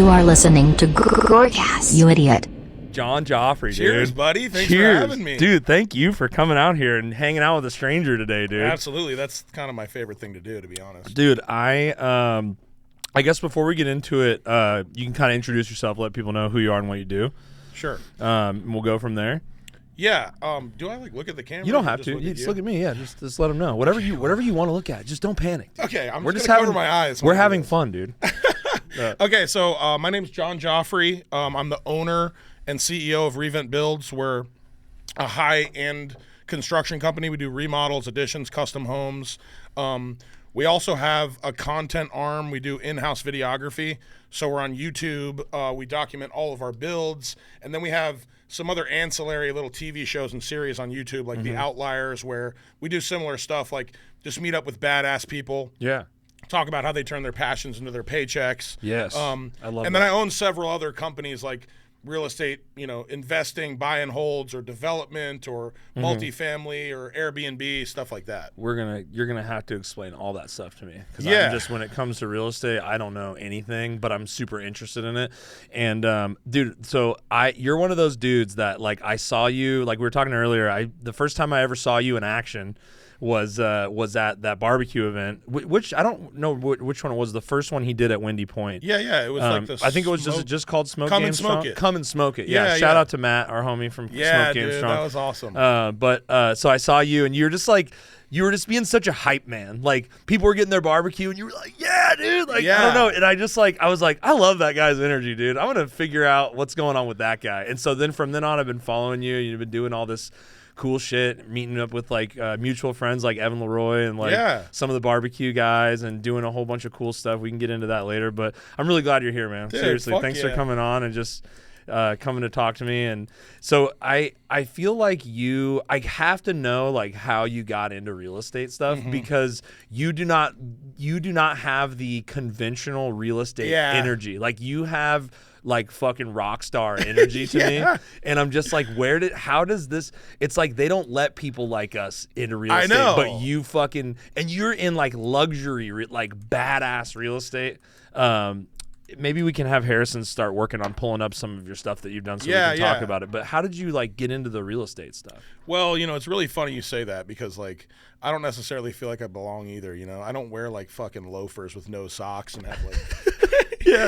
You are listening to GORCAST, you idiot. John Gioffre, dude. Cheers, buddy. Thanks for having me. Dude, thank you for coming out here and hanging out with a stranger today, dude. Absolutely. That's kind of my favorite thing to do, to be honest. Dude, I guess before we get into it, you can kind of introduce yourself, let people know who you are and what you do. Sure. We'll go from there. Yeah. Do I look at the camera? You don't have to. Just look at me. Yeah, just let them know. Whatever you want to look at. Just don't panic. Dude. Okay, I'm just gonna cover my eyes. We're having fun, dude. Okay, so my name's John Gioffre. I'm the owner and CEO of Revent Builds. We're a high-end construction company. We do remodels, additions, custom homes. We also have a content arm. We do in-house videography. So we're on YouTube. We document all of our builds. And then we have some other ancillary little TV shows and series on YouTube, like the Outliers, where we do similar stuff, like just meet up with badass people. Yeah. Talk about how they turn their passions into their paychecks. Yes. I love and that. then I own several other companies like real estate, investing, buy and holds, or development, or multifamily, or Airbnb, stuff like that. You're gonna have to explain all that stuff to me, because when it comes to real estate, I don't know anything, but I'm super interested in it. And dude, so you're one of those dudes that, like, I saw you, like we were talking earlier. The first time I ever saw you in action was at that barbecue event, which I don't know which one it was. The first one he did at Windy Point. Yeah, it was like this. I think it was just called Smoke Come Game and Smoke Strong. It. Come and Smoke It. Yeah, shout out to Matt, our homie from Smoke Game dude, Strong. that was awesome. So I saw you, and you were just being such a hype man. Like, people were getting their barbecue, and you were like, yeah, dude. Like, I don't know. And I was like, I love that guy's energy, dude. I'm going to figure out what's going on with that guy. And so then from then on, I've been following you. You've been doing all this cool shit, meeting up with like mutual friends like Evan Leroy and like some of the barbecue guys, and doing a whole bunch of cool stuff. We can get into that later, but I'm really glad you're here, man. Dude, seriously, thanks for coming on and just coming to talk to me. And so I feel like I have to know like how you got into real estate stuff, because you do not have the conventional real estate energy. Like, you have like fucking rock star energy to me, and I'm just like, how does this? It's like they don't let people like us into real estate, but you fucking, and you're in like luxury, like badass real estate. Maybe we can have Harrison start working on pulling up some of your stuff that you've done, so we can talk about it. But how did you like get into the real estate stuff? Well, it's really funny you say that, because like I don't necessarily feel like I belong either. I don't wear like fucking loafers with no socks and have like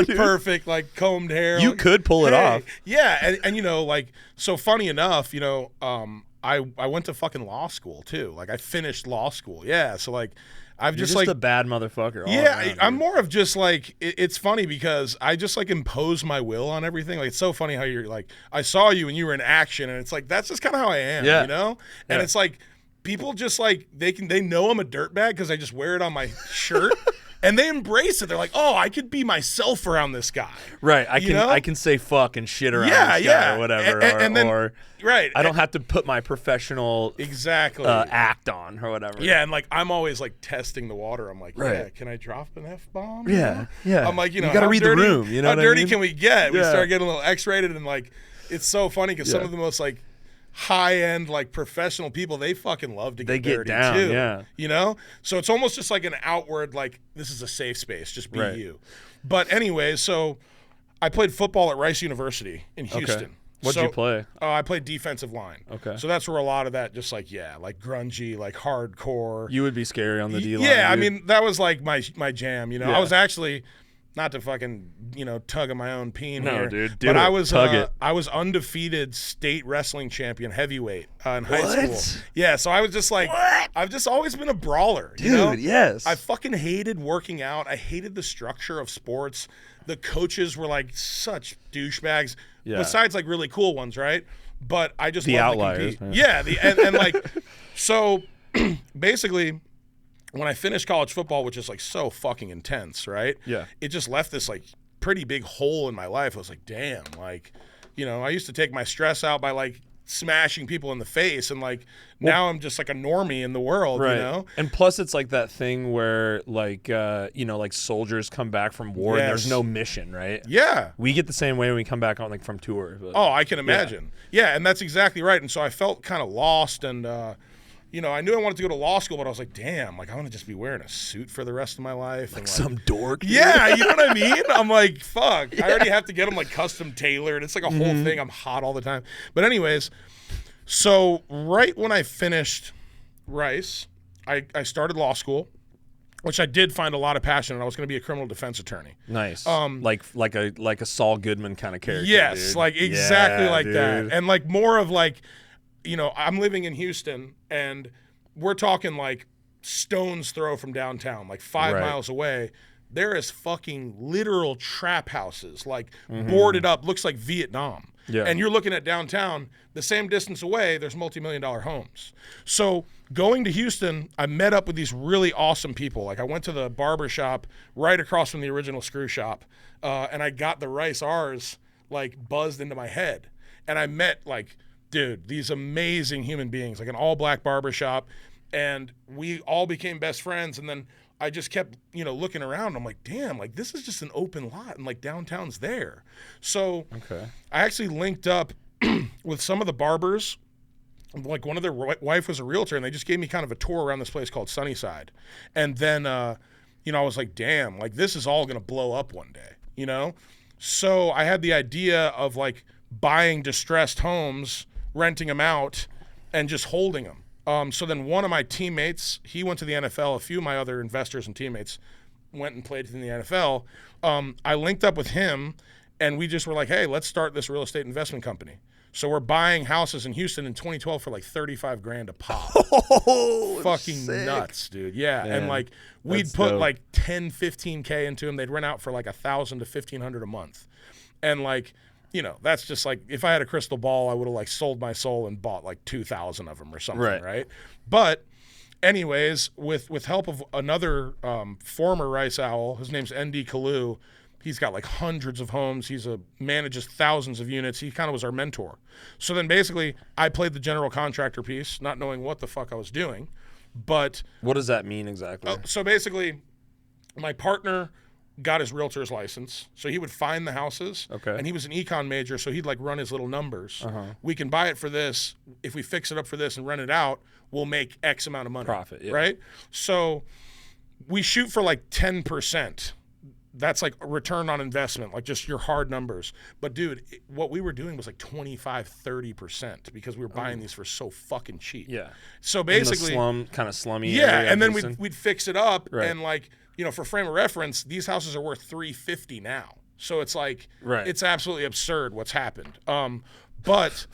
perfect like combed hair. You could pull it off. Yeah, and like, so funny enough, I went to fucking law school too. Like, I finished law school. Yeah, so like You're just like a bad motherfucker. I'm more of just like, it's funny because I just like impose my will on everything. Like, it's so funny how you're like, I saw you and you were in action, and it's like, that's just kind of how I am, And it's like, people just like, they know I'm a dirtbag because I just wear it on my shirt. And they embrace it. They're like, "Oh, I could be myself around this guy." Right. I can say fuck and shit around this guy or whatever. I don't have to put my professional act on or whatever. Yeah, and like I'm always like testing the water. I'm like, can I drop an F-bomb? Yeah. I'm like, you got to read the room. How dirty can we get? We start getting a little X-rated, and like, it's so funny because some of the most like high-end like professional people, they fucking love to get dirty down, too. So it's almost just like an outward, like, this is a safe space, just be you. But anyway, so I played football at Rice University in Houston. Okay. What'd you play? I played defensive line. Okay. So that's where a lot of that just like, like grungy, like hardcore. You would be scary on the D-line. Yeah, dude. I mean, that was like my jam, I was actually, not to fucking, tug on my own peen here. No, dude. But I was undefeated state wrestling champion heavyweight in high school. Yeah, so I was just like, I've just always been a brawler. Dude, yes. I fucking hated working out. I hated the structure of sports. The coaches were like such douchebags. Yeah. Besides like really cool ones, right? But I just the loved Outliers. to compete. Yeah, and like, so basically, when I finished college football, which is like so fucking intense, right? Yeah. It just left this like pretty big hole in my life. I was like, damn, like, I used to take my stress out by like smashing people in the face, and like now I'm just like a normie in the world, right. And plus it's like that thing where like like soldiers come back from war and there's no mission, right? Yeah. We get the same way when we come back on like from tour. But, I can imagine. Yeah, and that's exactly right. And so I felt kind of lost, and I knew I wanted to go to law school, but I was like, damn, like I want to just be wearing a suit for the rest of my life. Like some dork. Yeah, you know what I mean? I'm like, fuck. I already have to get them like custom tailored. It's like a whole thing. I'm hot all the time. But anyways, so right when I finished Rice, I started law school, which I did find a lot of passion in. I was going to be a criminal defense attorney. Nice. Like a Saul Goodman kind of character. Yes, dude. like exactly like dude. that. And like more of like, I'm living in Houston and we're talking like stone's throw from downtown, like 5 miles away. There is fucking literal trap houses, like boarded up, looks like Vietnam. Yeah. And you're looking at downtown, the same distance away, there's multi-million-dollar homes. So going to Houston, I met up with these really awesome people. Like I went to the barber shop right across from the original screw shop, and I got the Rice R's like buzzed into my head. And I met like, dude, these amazing human beings, like an all-black barber shop, and we all became best friends. And then I just kept, looking around. I'm like, damn, like this is just an open lot and like downtown's there. So I actually linked up with some of the barbers. Like one of their wife was a realtor and they just gave me kind of a tour around this place called Sunnyside. And then, I was like, damn, like this is all going to blow up one day, So I had the idea of like buying distressed homes, renting them out and just holding them. So then one of my teammates, he went to the NFL. A few of my other investors and teammates went and played in the NFL. I linked up with him, and we just were like, hey, let's start this real estate investment company. So we're buying houses in Houston in 2012 for like $35,000 a pop. Oh, fucking sick. Nuts, dude. Yeah, Man, and like we'd that's put dope. like 10, 15K into them. They'd rent out for like $1,000 to $1,500 a month, and like. That's just like if I had a crystal ball, I would have like sold my soul and bought like 2,000 of them or something, right? But anyways, with help of another former Rice Owl, his name's ND Kalu, he's got like hundreds of homes. Manages thousands of units. He kind of was our mentor. So then basically I played the general contractor piece, not knowing what the fuck I was doing. But what does that mean exactly? So basically my partner got his realtor's license, so he would find the houses. And he was an econ major, so he'd like run his little numbers. We can buy it for this. If we fix it up for this and rent it out, we'll make X amount of money. Profit, yeah. Right? So we shoot for like 10%. That's like a return on investment, like just your hard numbers. But dude, what we were doing was like 25-30% because we were buying these for so fucking cheap. Yeah. So basically, kind of slummy. Yeah, area and then Houston. we'd fix it up and like. For frame of reference, these houses are worth $350 now. So it's like, it's absolutely absurd what's happened. But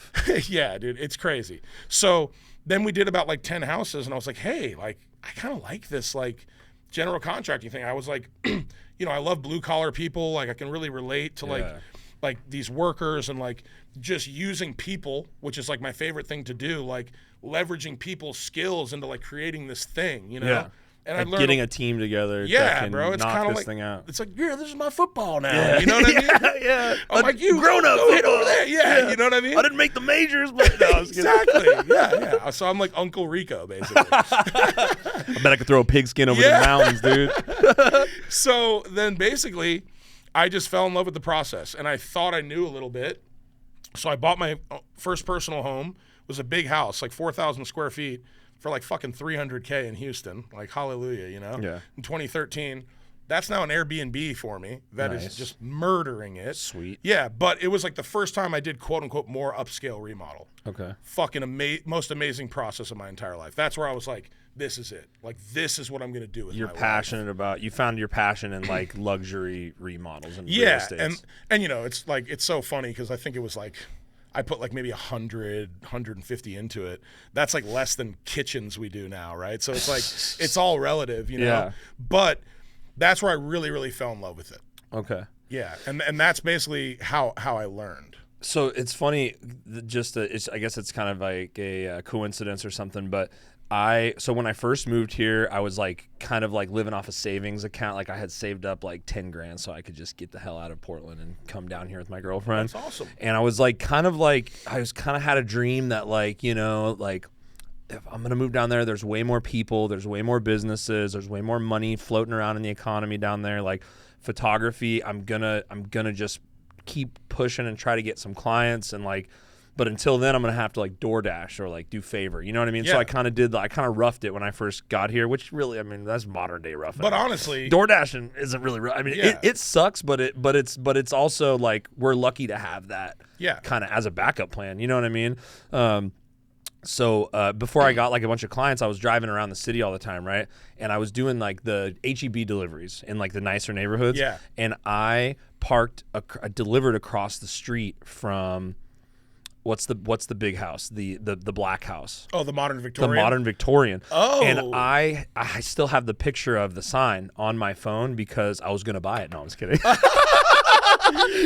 yeah, dude, it's crazy. So then we did about like 10 houses and I was like, hey, like, I kind of like this like general contracting thing. I was like, I love blue collar people. Like I can really relate to like these workers and like just using people, which is like my favorite thing to do, like leveraging people's skills into like creating this thing, Yeah. And like I learned getting a team together. Yeah, that can bro. It's knock kind of this like thing out. It's like, yeah, this is my football now. You know what I mean? Yeah. I'm like, you grown up go over there. Yeah, you know what I mean? I didn't make the majors, but no, I was kidding. Exactly. Yeah. So I'm like Uncle Rico, basically. I bet I could throw a pigskin over the mountains, dude. So then basically, I just fell in love with the process, and I thought I knew a little bit. So I bought my first personal home. It was a big house, like 4,000 square feet. For like fucking $300K in Houston, like hallelujah, Yeah. In 2013, that's now an Airbnb for me. That is just murdering it. Sweet. Yeah, but it was like the first time I did quote unquote more upscale remodel. Fucking most amazing process of my entire life. That's where I was like, this is it. Like this is what I'm gonna do with You're my passionate life. about. You found your passion in like luxury remodels and real estate. and it's like it's so funny because I think it was like. I put like maybe 100, 150 into it. That's like less than kitchens we do now, right? So it's like, it's all relative, Yeah. But that's where I really, really fell in love with it. Okay. Yeah, and that's basically how I learned. So it's funny, I guess it's kind of like a coincidence or something, but so when I first moved here, I was like kind of like living off a savings account. Like I had saved up like 10 grand so I could just get the hell out of Portland and come down here with my girlfriend. That's awesome. And I was like kind of had a dream that like, like if I'm going to move down there, there's way more people, there's way more businesses, there's way more money floating around in the economy down there. Like photography, I'm gonna just keep pushing and try to get some clients and like But until then, I'm gonna have to like DoorDash or like do Favor. You know what I mean? Yeah. So I kind of roughed it when I first got here, which really, I mean, that's modern day roughing. But honestly, DoorDashing isn't really. I mean, it sucks, but it's also like we're lucky to have that. Yeah. Kind of as a backup plan. You know what I mean? So before I got like a bunch of clients, I was driving around the city all the time, right? And I was doing like the HEB deliveries in like the nicer neighborhoods. Yeah. And I delivered across the street from what's the big house? The black house. Oh, the Modern Victorian. The Modern Victorian. Oh. And I still have the picture of the sign on my phone because I was gonna buy it. No, I'm just kidding.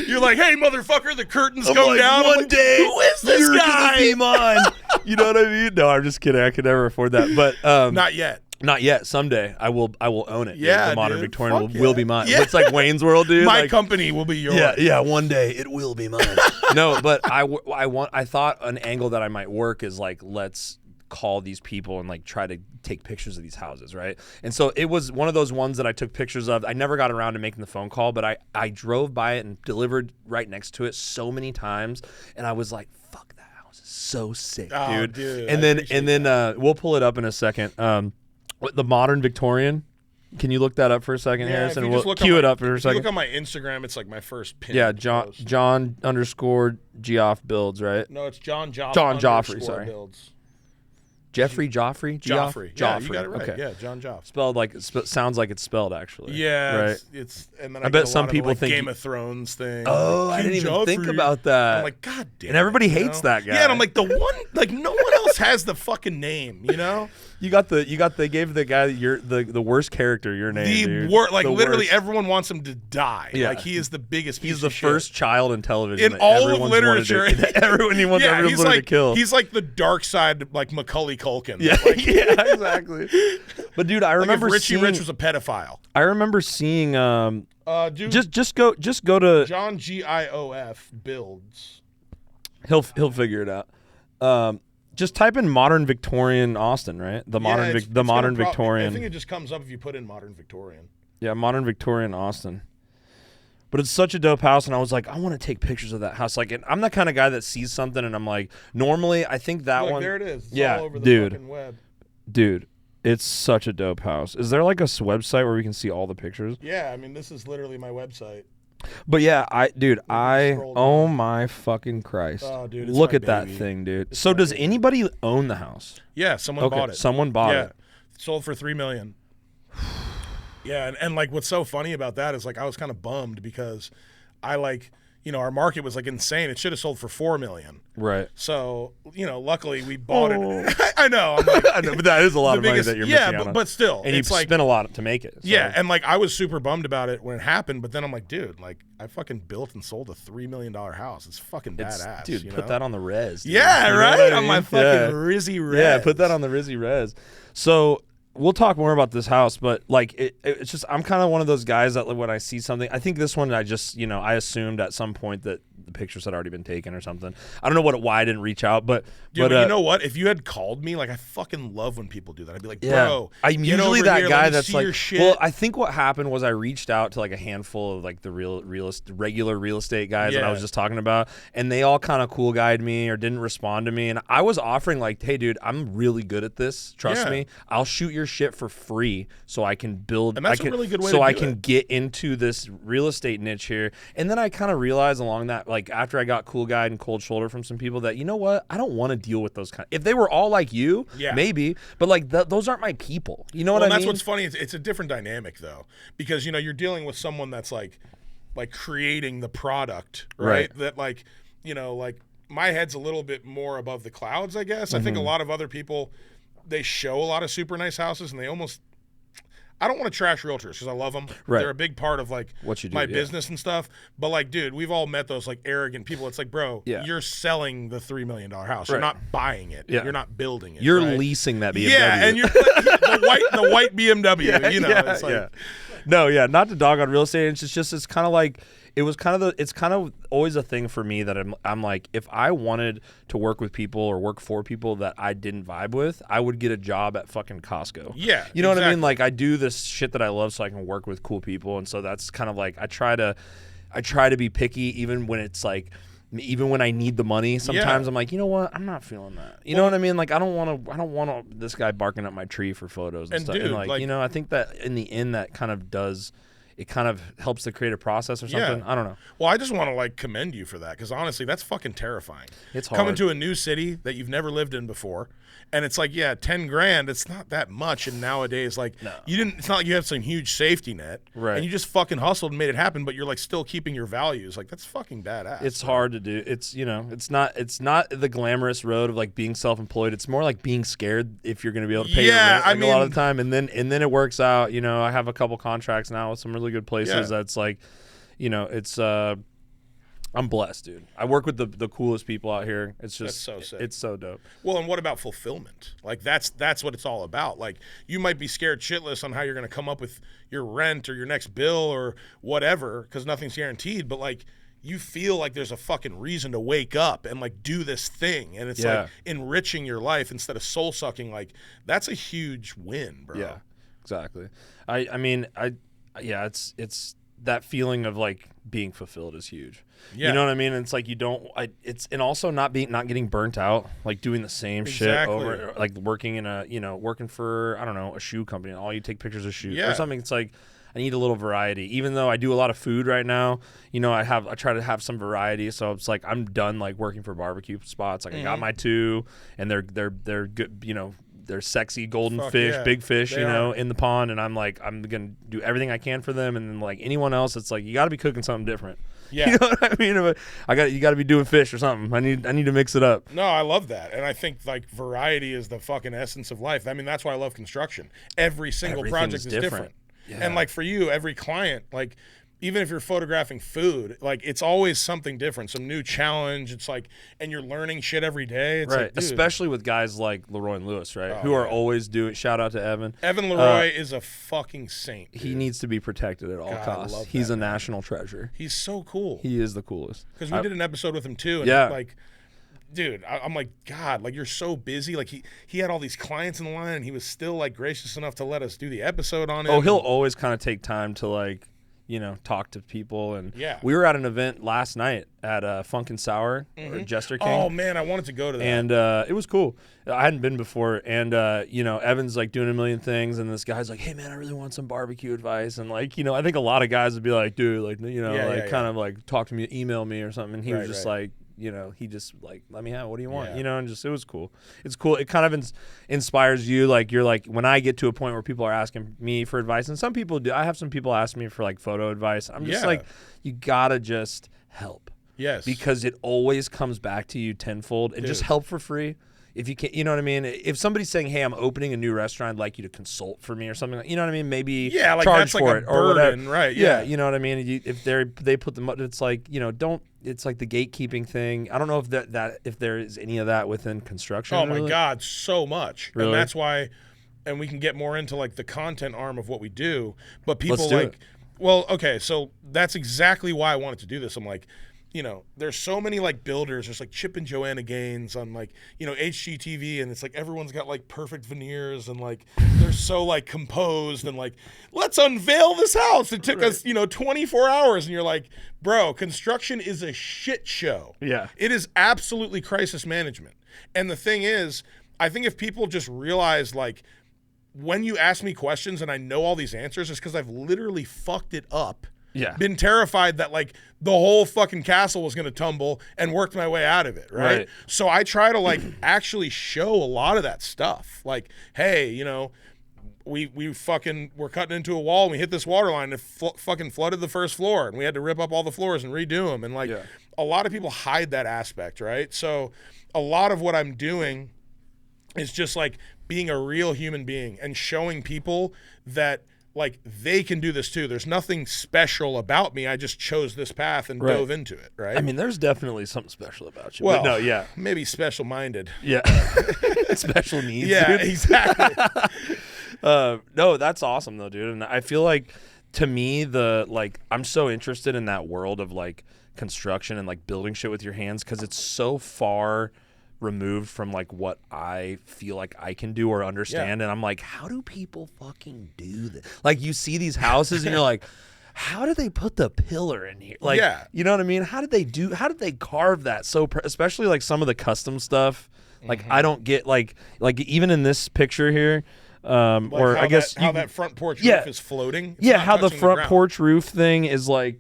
You're like, hey, motherfucker, the curtains I'm come like, down. One day, who is this you're guy? gonna be mine. You know what I mean? No, I'm just kidding. I could never afford that. But Not yet. Not yet. Someday I will own it. Yeah, the Modern dude. Victorian Fuck will yeah. be mine. Yeah. It's like Wayne's World, dude. My like, company will be yours. yeah. One day it will be mine. No, but I thought an angle that I might work is like, let's call these people and like try to take pictures of these houses, right? And so it was one of those ones that I took pictures of. I never got around to making the phone call, but I drove by it and delivered right next to it so many times, and I was like, fuck, that house is so sick, Oh, dude. I And then appreciate we'll pull it up in a second. The Modern Victorian. Can you look that up for a second, Yeah, Harrison? if you We'll just look cue on it my- up for a If you second. look on my Instagram, it's like my first pin. Yeah, John post. _ Gioffre Builds, right? No, it's John Joffre. John Gioffre, _ sorry. Builds. Jeffrey Joffrey? Joffre. Yeah, you Joffre. got it right. Okay. Yeah, John Joffre. Spelled like sounds like it's spelled actually. Yeah, Right. it's and then I I bet get a some lot of people like think Game you- of Thrones thing. Oh, like, I didn't King even think Joffrey. about that. I'm like, God damn. And everybody it, you hates know? that guy. Yeah, and I'm like, the one, like, no one else has the fucking name, you know? They gave the guy the worst character your name, dude. Like The literally worst. everyone wants him to die. Yeah. Like he is the biggest piece He's the of shit. first child in television In that all of everyone's wanted literature. everyone he wants everyone he's wanted like to kill. He's like the dark side, like Macaulay Culkin. Yeah, Like, yeah, exactly. But dude, I like remember if Richie seeing. Rich was a pedophile. I remember seeing. Dude, Just go to. John Gioff Builds. He'll figure it out. Just type in Modern Victorian Austin, right? The Modern Victorian. I think it just comes up if you put in Modern Victorian. Yeah, Modern Victorian Austin. But it's such a dope house, and I was like, I want to take pictures of that house. Like, and I'm the kind of guy that sees something, and I'm like, normally I think that Look, one. there it is. It's Yeah, all over the dude. fucking web. Dude, it's such a dope house. Is there like a website where we can see all the pictures? Yeah, I mean, this is literally my website. But yeah, scroll oh down. my fucking Christ. Oh, dude, it's Look my at that baby. thing, dude. It's So my does baby. anybody own the house? Yeah, someone bought it. Someone bought yeah, it. sold for $3 million. Yeah, and like what's so funny about that is like I was kind of bummed because I like, you know, our market was like insane. It should have sold for $4 million. Right. So, you know, luckily we bought it. I know. I'm like, I know, but that is a lot the of money biggest- that you're yeah, missing out on. but still, and you it's like spent a lot to make it. So. yeah, and like I was super bummed about it when it happened, but then I'm like, dude, like I fucking built and sold a $3 million house. It's fucking badass, dude, you put know? that on the res. Dude. Yeah, You know right what I on my mean? fucking Yeah. Rizzy res. Yeah, put that on the Rizzy res. So we'll talk more about this house, but like it's just I'm kind of one of those guys that like, when I see something, I think this one I just I assumed at some point that the pictures had already been taken or something. I don't know why I didn't reach out, but Dude, but you know what? If you had called me, like I fucking love when people do that. I'd be like, bro, I'm get usually over that here, guy let me that's see like, your shit. well, I think what happened was I reached out to like a handful of like the regular real estate guys that I Yeah. was just talking about, and they all kind of cool guyed me or didn't respond to me, and I was offering like, hey, dude, I'm really good at this. Trust Yeah. me, I'll shoot your shit for free so I can build. And that's I a can, really good way so to I do can it. get into this real estate niche here, and then I kind of realized along that, like after I got cool guyed and cold shoulder from some people, that you know what, I don't want to deal with those kind. If they were all like you, Yeah. maybe, but like those aren't my people. You know what Well, I that's mean? what's funny. It's a different dynamic though, because you're dealing with someone that's like creating the product, right? Right. That like my head's a little bit more above the clouds, I guess. I think Mm-hmm. a lot of other people, they show a lot of super nice houses, and they almost. I don't want to trash realtors because I love them. Right. They're a big part of like What you do, my yeah. business and stuff. But like, dude, we've all met those like arrogant people. It's like, bro, Yeah. you're selling the $3 million house. You're Right. not buying it. Yeah. You're not building it. You're right? leasing that BMW. Yeah, and you're the white BMW. Yeah, it's like, yeah. No, yeah, not to dog on real estate. It's kind of like it's kind of always a thing for me that I'm like, if I wanted to work with people or work for people that I didn't vibe with, I would get a job at fucking Costco. Yeah, you know what I mean? exactly. Like I do this shit that I love so I can work with cool people, and so that's kind of like I try to be picky even when it's like even when I need the money, sometimes I'm like, you know what? I'm not feeling that. You know what I mean? Like, I don't want this guy barking up my tree for photos and stuff. Dude, and like, you know, I think that in the end, that kind of helps the creative process or something. I don't know. Well, I just want to like commend you for that, because honestly, that's fucking terrifying. It's hard. Coming to a new city that you've never lived in before, and it's like, yeah, $10,000. It's not that much. And nowadays, like, it's not like you have some huge safety net, right? And you just fucking hustled and made it happen. But you're like still keeping your values. Like, that's fucking badass. It's hard to do. It's, you know, it's not the glamorous road of like being self-employed. It's more like being scared if you're going to be able to pay your rent, like, a lot of the time. And then it works out. You know, I have a couple contracts now with some really good places. That's like, you know, it's I'm blessed, dude. I work with the coolest people out here. It's just so sick. It's so dope. Well, and what about fulfillment? Like, that's what it's all about. Like, you might be scared shitless on how you're going to come up with your rent or your next bill or whatever, because nothing's guaranteed. But like, you feel like there's a fucking reason to wake up and like do this thing, and it's like enriching your life instead of soul sucking. Like, that's a huge win, bro. Yeah, exactly. I mean, it's that feeling of like being fulfilled is huge. Yeah. You know what I mean? And it's like and also not getting burnt out, like doing the same shit over, like working for, I don't know, a shoe company, and all you take pictures of shoes or something. It's like, I need a little variety. Even though I do a lot of food right now, you know, I try to have some variety. So it's like, I'm done like working for barbecue spots. Like, I got my 2, and they're good, you know. They're sexy golden fish, big fish, you know, in the pond, and I'm like, I'm gonna do everything I can for them. And then like anyone else, it's like, you got to be cooking something different. Yeah, you know what I mean? You got to be doing fish or something. I need to mix it up. No, I love that, and I think like variety is the fucking essence of life. I mean, that's why I love construction. Every single project is different. Yeah. And like for you, every client, like, even if you're photographing food, like, it's always something different, some new challenge. It's like, and you're learning shit every day. It's right, like, dude. Especially with guys like Leroy and Lewis, right? Who are always doing. Shout out to Evan. Evan Leroy is a fucking saint. Dude. He needs to be protected at all costs. He's a national treasure. He's so cool. He is the coolest. Because we did an episode with him too, and like, dude, I'm like, God, like, you're so busy. Like, he had all these clients in the line, and he was still like gracious enough to let us do the episode on it. Oh, he'll always kind of take time to like, you know, talk to people. And we were at an event last night at Funk and Sour or Jester King. Oh man, I wanted to go to that. And it was cool. I hadn't been before. And you know, Evan's like doing a million things, and this guy's like, hey man, I really want some barbecue advice. And like, you know, I think a lot of guys would be like, dude, like, you know, kind of like talk to me, email me or something. And he was just like, you know, he just like, let me have, what do you want? You know, and just, it was cool. It's cool. It kind of inspires you. Like, you're like, when I get to a point where people are asking me for advice, and some people do, I have some people ask me for like photo advice. I'm just like, you gotta just help. Yes. Because it always comes back to you tenfold, and just help for free. If you can, you know what I mean? If somebody's saying, hey, I'm opening a new restaurant, I'd like you to consult for me or something, you know what I mean? Maybe like charge that's for like it a or burden, whatever. Right. Yeah. You know what I mean? If they put them up, it's like, you know, it's like the gatekeeping thing. I don't know if if there is any of that within construction. Oh my God, so much. Really? And that's why, and we can get more into like the content arm of what we do, but people like, well, okay, so that's exactly why I wanted to do this. I'm like, you know, there's so many like builders. There's like Chip and Joanna Gaines on like, you know, HGTV, and it's like everyone's got like perfect veneers, and like they're so like composed, and like, let's unveil this house. It took us, you know, 24 hours, and you're like, bro, construction is a shit show. Yeah, it is absolutely crisis management. And the thing is, I think if people just realize, like, when you ask me questions and I know all these answers, it's because I've literally fucked it up. Yeah. Been terrified that like the whole fucking castle was going to tumble, and worked my way out of it, right? So I try to like actually show a lot of that stuff. Like, hey, you know, we're cutting into a wall, and we hit this water line, and it fucking flooded the first floor, and we had to rip up all the floors and redo them. And like a lot of people hide that aspect, right? So a lot of what I'm doing is just like being a real human being and showing people that like they can do this too. There's nothing special about me. I just chose this path and dove into it, right? I mean, there's definitely something special about you. Well, but no, maybe special-minded. Yeah. Special needs, yeah, dude. Exactly. No, that's awesome though, dude. And I feel like, to me, I'm so interested in that world of like construction and like building shit with your hands, because it's so far removed from like what I feel like I can do or understand. And I'm like, how do people fucking do this? Like, you see these houses and you're like, how did they put the pillar in here? Like, Yeah. you know what I mean? How did they carve that especially like some of the custom stuff? Like, I don't get like even in this picture here, Like or how I guess how that front porch Yeah. roof is floating. It's yeah, not how the touching front ground. porch roof thing is like,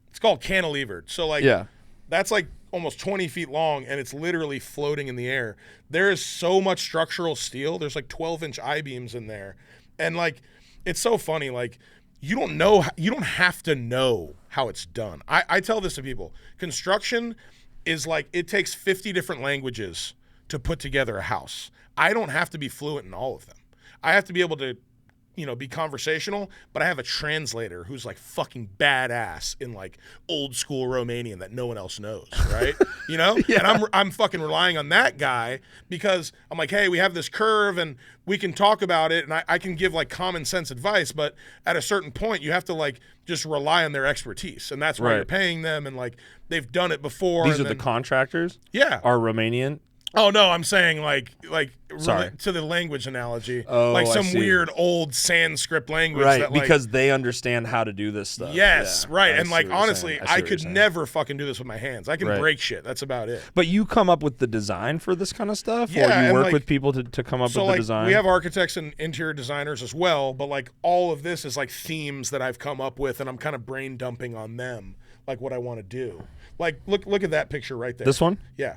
It's called cantilevered. So like, yeah. that's like almost 20 feet long, and it's literally floating in the air. There is so much structural steel. There's like 12-inch I-beams in there, and like, it's so funny. Like, you don't have to know how it's done. I tell this to people. Construction is like, it takes 50 different languages to put together a house. I don't have to be fluent in all of them. I have to be able to, be conversational, but I have a translator who's like fucking badass in like old school Romanian that no one else knows, right? Yeah. And I'm fucking relying on that guy because I'm like, hey, we have this curve and we can talk about it, and I can give like common sense advice, but at a certain point you have to like just rely on their expertise, and that's why Right. you're paying them, and like they've done it before. These and are the then- contractors. Yeah. Are Romanian. Oh no, I'm saying like Sorry. to the language analogy, Oh, like I some see. weird old Sanskrit language, Right, that, like, because they understand how to do this stuff. yes, Yeah, right, I and see like what you're honestly, saying. see I what you're could saying. never fucking do this with my hands. I can Right. break shit. That's about it. But you come up with the design for this kind of stuff, Yeah, or you and, work like, with people to come up So with the like design. we have architects and interior designers as well, but like all of this is like themes that I've come up with, and I'm kind of brain dumping on them, like what I want to do. Like look at that picture right there. This one. Yeah.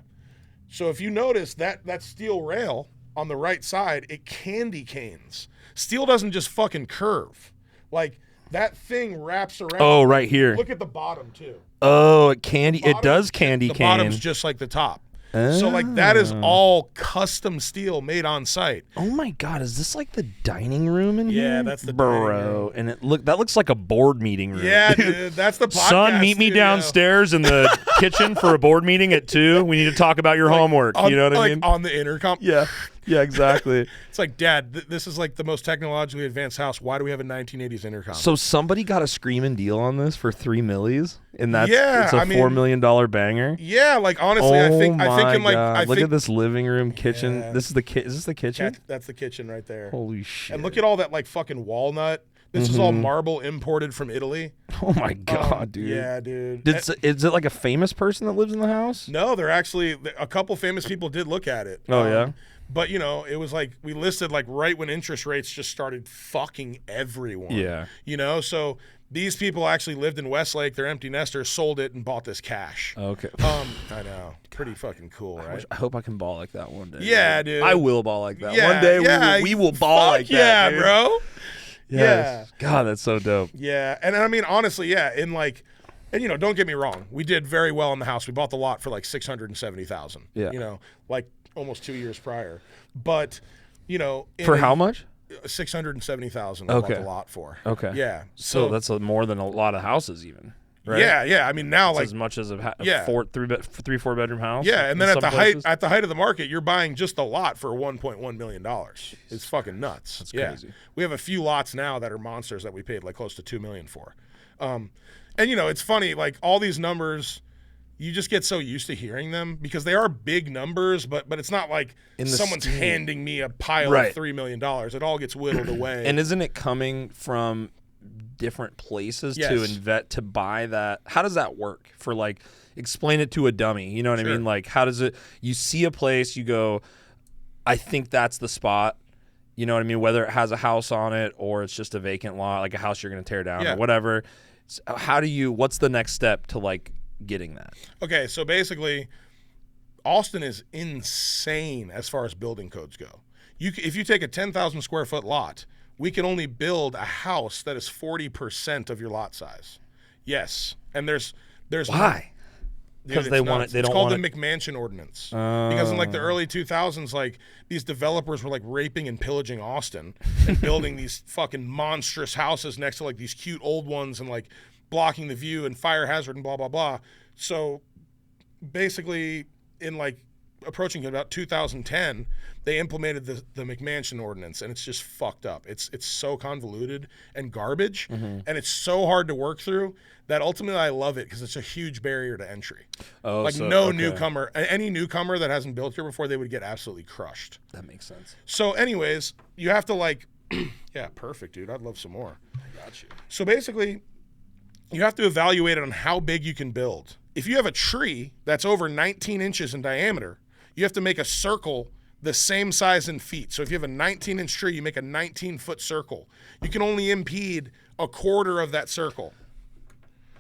So if you notice that steel rail on the right side, it candy canes. Steel doesn't just fucking curve. Like that thing wraps around. Oh, right here. Look at the bottom too. Oh, it candy. It Bottom- does candy The cane. bottom's just like the top. So like that is all custom steel made on site. Oh my God, is this like the dining room in here? Yeah, that's the dining bro. room. And that looks like a board meeting room. Yeah, dude, that's the podcast Son, meet me studio. downstairs in the kitchen for a board meeting at 2. We need to talk about your homework. On, You know what I like, mean? on the intercom. Yeah. Yeah, exactly. It's like, Dad, this is like the most technologically advanced house. Why do we have a 1980s intercom? So somebody got a screaming deal on this for $3 million, and it's a I mean, $4 million banger. yeah, like honestly, I think in like God. I Look think at this living room, kitchen. Yeah. This is is this the kitchen? that's the kitchen right there. Holy shit! And look at all that like fucking walnut. This is all marble imported from Italy. Oh my God, dude. Yeah, dude. Is it like a famous person that lives in the house? No, they're actually a couple famous people did look at it. Oh, yeah? But it was like we listed like right when interest rates just started fucking everyone. Yeah. So these people actually lived in Westlake. They're empty nesters, sold it, and bought this cash. Okay. I know. Pretty fucking cool, right? I hope I can ball like that one day. Yeah, dude. I will ball like that. Yeah, One day yeah, we will ball fuck like that. dude. bro. Yes. God, that's so dope. Yeah, and I mean honestly, yeah, and don't get me wrong, we did very well in the house. We bought the lot for like $670,000. Yeah. Like almost 2 years prior. But For how much? $670,000 we Okay. bought the lot for. Okay. Yeah. So that's more than a lot of houses, even. Right? Yeah. I mean now It's like as much as a Yeah. 3-4 bedroom house. yeah, and then in at the some height places? of the market, you're buying just the lot for $1.1 million. It's fucking nuts. That's yeah. crazy. We have a few lots now that are monsters that we paid like close to $2 million for. And it's funny, like all these numbers, you just get so used to hearing them because they are big numbers, but it's not like In the someone's scheme. handing me a pile Right. of $3 million. It all gets whittled away. And isn't it coming from different places Yes. to buy that? How does that work? For like, explain it to a dummy. You know what I Sure. mean? Like, how does it? You see a place, you go, I think that's the spot. You know what I mean? Whether it has a house on it or it's just a vacant lot, like a house you're going to tear down Yeah. or whatever. So what's the next step to like getting that? Okay, so basically, Austin is insane as far as building codes go. If you take a 10,000 square foot lot, we can only build a house that is 40% of your lot size. Yes, and there's Why? Dude, Because it's they want nuts. it. They it's don't called want the it. McMansion Ordinance. Because in like the early 2000s, like these developers were like raping and pillaging Austin and building these fucking monstrous houses next to like these cute old ones and like blocking the view and fire hazard and blah blah blah. So basically, in like approaching about 2010, they implemented the McMansion Ordinance, and it's just fucked up. It's so convoluted and garbage, and it's so hard to work through that ultimately I love it because it's a huge barrier to entry. Oh, Like so- no okay. newcomer, any newcomer that hasn't built here before, they would get absolutely crushed. That makes sense. So anyways, you have to like, yeah, perfect, dude. I'd love some more. I got you. So basically, you have to evaluate it on how big you can build. If you have a tree that's over 19 inches in diameter, you have to make a circle the same size in feet. So if you have a 19-inch tree, you make a 19-foot circle. You can only impede a quarter of that circle.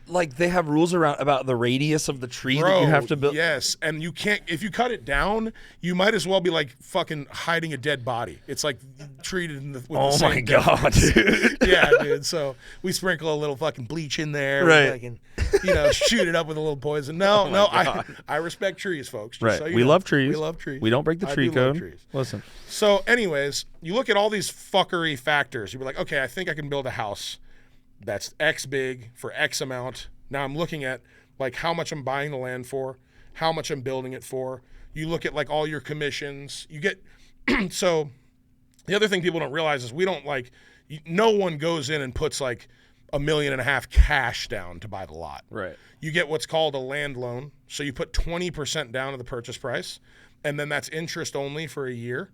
Like they have rules around about the radius of the tree that you have to build. Yes, and you can't. If you cut it down, you might as well be like fucking hiding a dead body. It's like treated with the same my god, dude. Yeah, dude. So we sprinkle a little fucking bleach in there, right? Fucking, shoot it up with a little poison. No, I respect trees, folks. Right. So we love trees. We love trees. We don't break the tree code. Love trees. Listen. So, anyways, you look at all these fuckery factors. You're like, okay, I think I can build a house that's X big for X amount. Now I'm looking at like how much I'm buying the land for, how much I'm building it for. You look at like all your commissions. You get so the other thing people don't realize is we don't no one goes in and puts like $1.5 million cash down to buy the lot. Right. You get what's called a land loan. So you put 20% down of the purchase price, and then that's interest only for a year.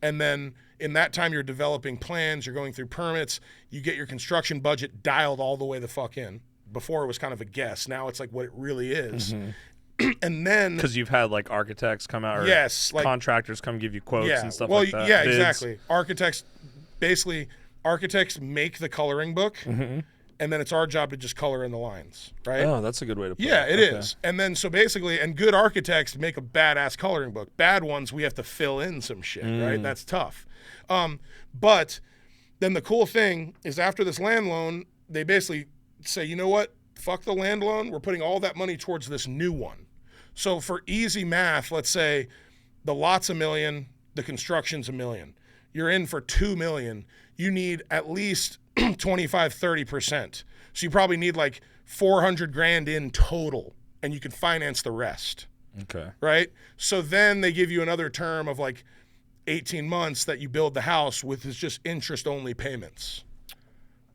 And then in that time, you're developing plans, you're going through permits, you get your construction budget dialed all the way the fuck in. Before it was kind of a guess. Now it's like what it really is. Mm-hmm. And then... Because you've had like architects come out, or contractors come give you quotes and stuff like that. Yeah, exactly. Architects make the coloring book, and then it's our job to just color in the lines, right? Oh, that's a good way to put it. Yeah, it is. And then so basically, and good architects make a badass coloring book. Bad ones, we have to fill in some shit, right? That's tough. But then the cool thing is after this land loan, they basically say, you know what? Fuck the land loan. We're putting all that money towards this new one. So for easy math, let's say the lot's $1 million, the construction's $1 million. You're in for $2 million. You need at least 25-30%. So you probably need like $400,000 in total, and you can finance the rest. Okay. Right? So then they give you another term of like 18 months that you build the house with is just interest-only payments.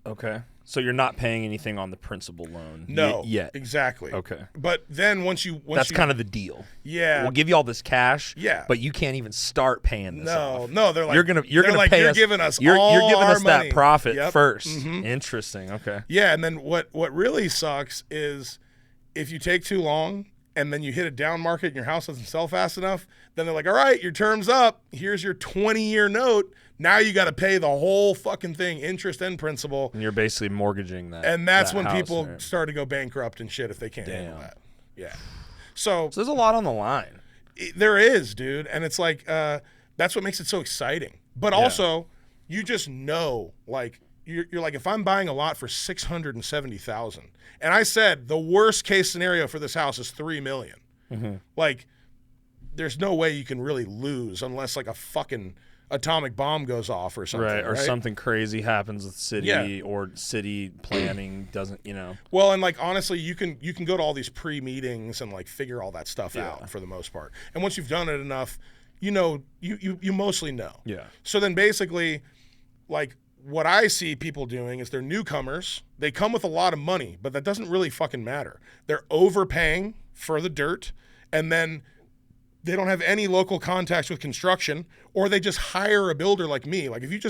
Okay. So you're not paying anything on the principal loan yet. Exactly. Okay. But then once that's kind of the deal. Yeah. We'll give you all this cash. Yeah. But you can't even start paying this off. No, they're like you're gonna pay us. You're giving us you're giving us money. that profit first. Mm-hmm. Interesting. Okay. Yeah, and then what really sucks is if you take too long and then you hit a down market and your house doesn't sell fast enough, then they're like, all right, your term's up. Here's your 20-year note. Now you got to pay the whole fucking thing, interest and principal. And you're basically mortgaging that. And that's when house, people right? start to go bankrupt and shit if they can't handle that. Yeah. So there's a lot on the line. There is, dude. And it's like, that's what makes it so exciting. But also, you just know, like, you're like, if I'm buying a lot for $670,000, and I said the worst case scenario for this house is $3 million. Mm-hmm. Like, there's no way you can really lose unless like a fucking atomic bomb goes off or something. Right, or something crazy happens with city or city planning doesn't, Well, and like honestly, you can go to all these pre-meetings and like figure all that stuff out for the most part. And once you've done it enough, you mostly know. Yeah. So then basically, like what I see people doing is they're newcomers. They come with a lot of money, but that doesn't really fucking matter. They're overpaying for the dirt, and then they don't have any local contacts with construction, or they just hire a builder like me. Like if you're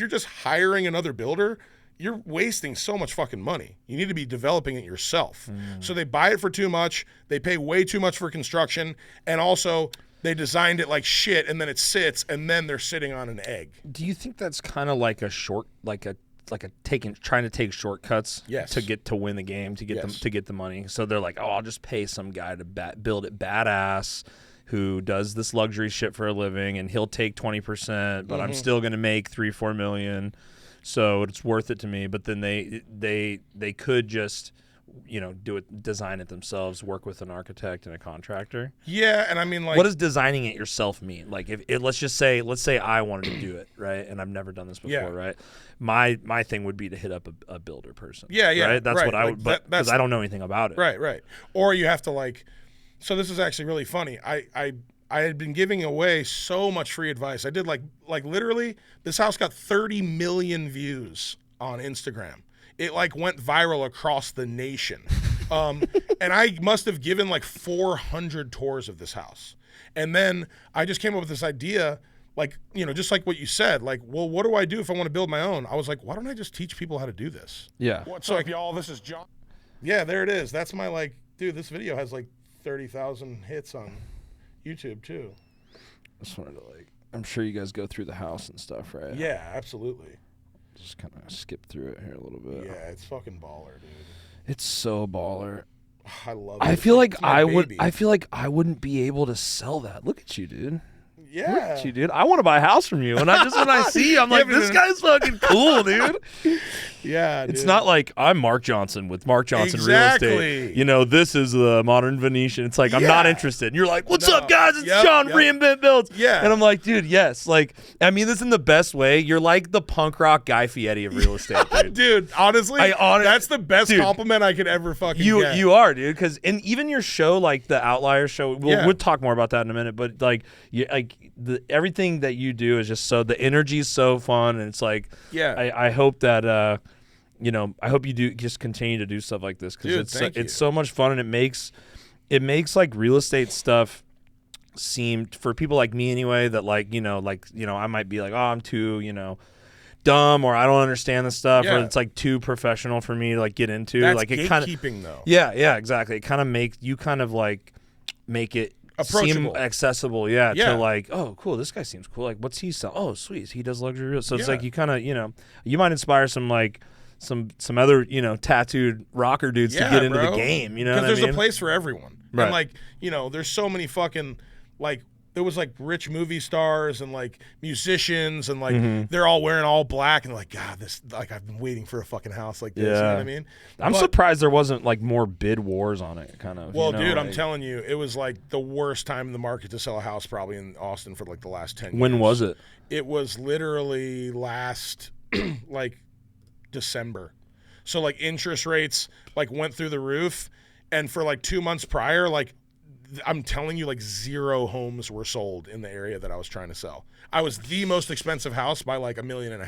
just hiring another builder, you're wasting so much fucking money. You need to be developing it yourself. So they buy it for too much, they pay way too much for construction, and also they designed it like shit, and then it sits, and then they're sitting on an egg. Do you think that's kind of like trying to take shortcuts to win the game, to get the money? So they're like, oh, I'll just pay some guy to build it badass, who does this luxury shit for a living, and he'll take 20%, but I'm still going to make $3-4 million, so it's worth it to me. But then they could just design it themselves, work with an architect and a contractor. Yeah, and I mean, like, what does designing it yourself mean? Like, let's say I wanted to do it, right, and I've never done this before, right? My thing would be to hit up a builder person. Yeah, right. That's what I would, because I don't know anything about it. Right. Or you have to like. So this is actually really funny. I had been giving away so much free advice. I did like literally, this house got 30 million views on Instagram. It like went viral across the nation. And I must have given like 400 tours of this house. And then I just came up with this idea, like, just like what you said, like, well, what do I do if I want to build my own? I was like, why don't I just teach people how to do this? Yeah. What's up, y'all? This is John. Yeah, there it is. That's my like, dude. This video has like 30,000 hits on YouTube too. Just wanted to I'm sure you guys go through the house and stuff, right? Yeah, absolutely. Just kind of skip through it here a little bit. Yeah, it's fucking baller, dude. It's so baller. I love it. I feel like baby. I feel like I wouldn't be able to sell that. Look at you, dude. Yeah. Look at you, dude. I want to buy a house from you. And when I see you, I'm like, this guy's fucking cool, dude. Yeah, It's dude. not like I'm Mark Johnson with Mark Johnson Real Estate. You know, this is the modern Venetian. It's like, I'm not interested. And you're like, what's up, guys? It's John Revent Builds. Yeah. And I'm like, dude, yes. Like, I mean this in the best way. You're like the punk rock Guy Fieri of real estate, dude. Dude, honestly, that's the best compliment I could ever fucking get. You are, dude. Because and even your show, like the Outliers show, we'll talk more about that in a minute. But like, everything that you do is just so, the energy is so fun, and it's like, I hope that I hope you do just continue to do stuff like this, because it's so much fun, and it makes like real estate stuff seem, for people like me anyway, that I might be like, oh, I'm too dumb, or I don't understand the stuff, or it's like too professional for me to like get into. That's like it gatekeeping, though. Yeah, exactly. It kind of make it approachable, seem accessible, to like, oh, cool, this guy seems cool. Like, what's he sell? Oh, sweet, he does luxury real. So it's like you kind of, you might inspire some other tattooed rocker dudes to get into the game. You know, because there's a place for everyone. Right. And like, there's so many fucking like. There was like rich movie stars and like musicians, and like they're all wearing all black, and like, God, this, like, I've been waiting for a fucking house like this. You know what I mean? I'm surprised there wasn't like more bid wars on it, kind of. Well, dude, I'm telling you, it was like the worst time in the market to sell a house probably in Austin for like the last 10 years. When was it? It was literally last like December. So like interest rates like went through the roof, and for like 2 months prior, like, I'm telling you, like 0 homes were sold in the area that I was trying to sell. I was the most expensive house by like $1.5 million.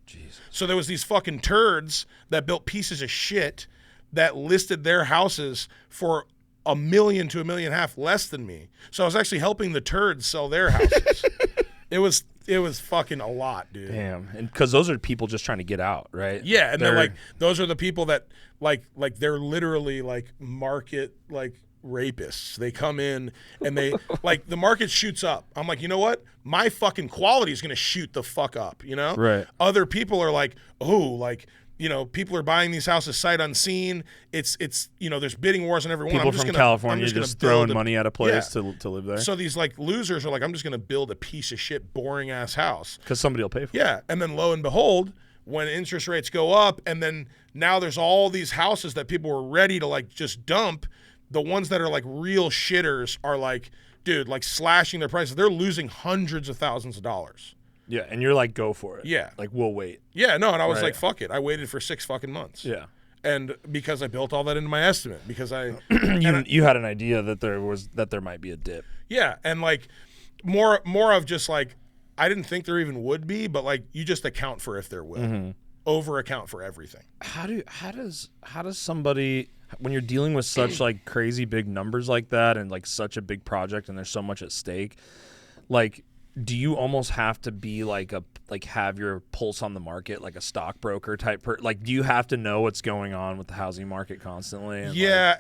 Jesus. So there was these fucking turds that built pieces of shit that listed their houses for $1 million to $1.5 million less than me. So I was actually helping the turds sell their houses. It was fucking a lot, dude. Damn. And because those are people just trying to get out, right? Yeah, and they're like, those are the people that like they're literally like market like rapists. They come in and they like, the market shoots up. I'm like, you know what? My fucking quality is gonna shoot the fuck up, Right. Other people are like, oh, like, people are buying these houses sight unseen. It's there's bidding wars on every one. People from California just throwing money at a place to live there. So these like losers are like, I'm just gonna build a piece of shit, boring ass house because somebody will pay for it. Yeah, and then lo and behold, when interest rates go up, and then now there's all these houses that people were ready to like just dump. The ones that are like real shitters are like, dude, like slashing their prices. They're losing hundreds of thousands of dollars. Yeah, and you're like, go for it. Yeah. Like, we'll wait. Yeah, no, and I was like, fuck it. I waited for 6 fucking months. Yeah. And because I built all that into my estimate, because I you had an idea that there might be a dip. Yeah, and like more of just like, I didn't think there even would be, but like, you just account for if there will. Over account for everything. How does somebody, when you're dealing with such like crazy big numbers like that, and like such a big project, and there's so much at stake, like, do you almost have to be like have your pulse on the market, like a stockbroker type like, do you have to know what's going on with the housing market constantly? And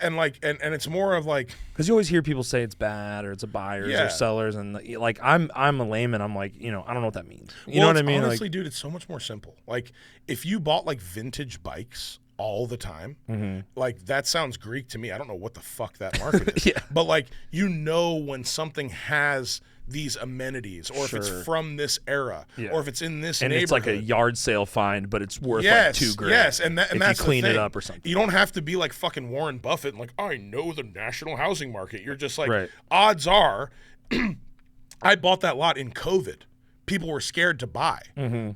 and it's more of like, because you always hear people say it's bad, or it's a buyers or sellers, and like, I'm a layman, I'm like, I don't know what that means. You know what I mean? Honestly, like, dude, it's so much more simple. Like, if you bought like vintage bikes all the time, like, that sounds Greek to me. I don't know what the fuck that market is. But like, when something has these amenities, or if it's from this era, or if it's in this neighborhood. It's like a yard sale find, but it's worth like $2,000. Yes, and if that's you clean the thing. it up or something. You don't have to be like fucking Warren Buffett and like, I know the national housing market. You're just like, odds are, I bought that lot in COVID. People were scared to buy.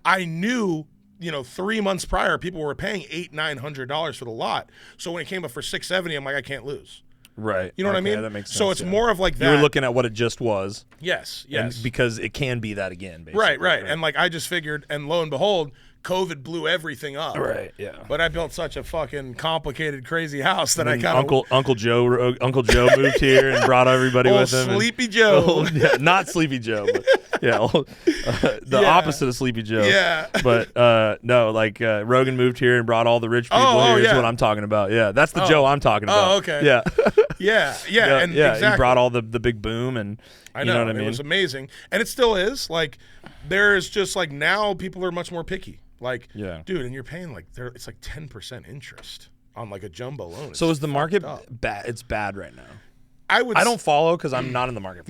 I knew, 3 months prior, people were paying $800-900 for the lot. So when it came up for $670, I'm like, I can't lose. Right. You know what I mean? That makes sense. So it's more of like that. You were looking at what it just was. Yes. Because it can be that again, basically. Right. And like, I just figured, and lo and behold, COVID blew everything up. Right. Yeah. But I built such a fucking complicated, crazy house that I kind of Uncle Joe moved here and brought everybody with him. Sleepy Joe. Yeah, not Sleepy Joe, but the opposite of Sleepy Joe. Yeah. But no, like Rogan moved here and brought all the rich people here. Is what I'm talking about. Yeah, that's the Joe I'm talking about. Oh, okay. Yeah. yeah, and exactly. He brought all the big boom, and I know what I mean. It was amazing, and it still is. Like, there's just like now people are much more picky. Like, dude, and you're paying like it's like 10% interest on like a jumbo loan. So is the market bad? It's bad right now. I don't follow because I'm not in the market.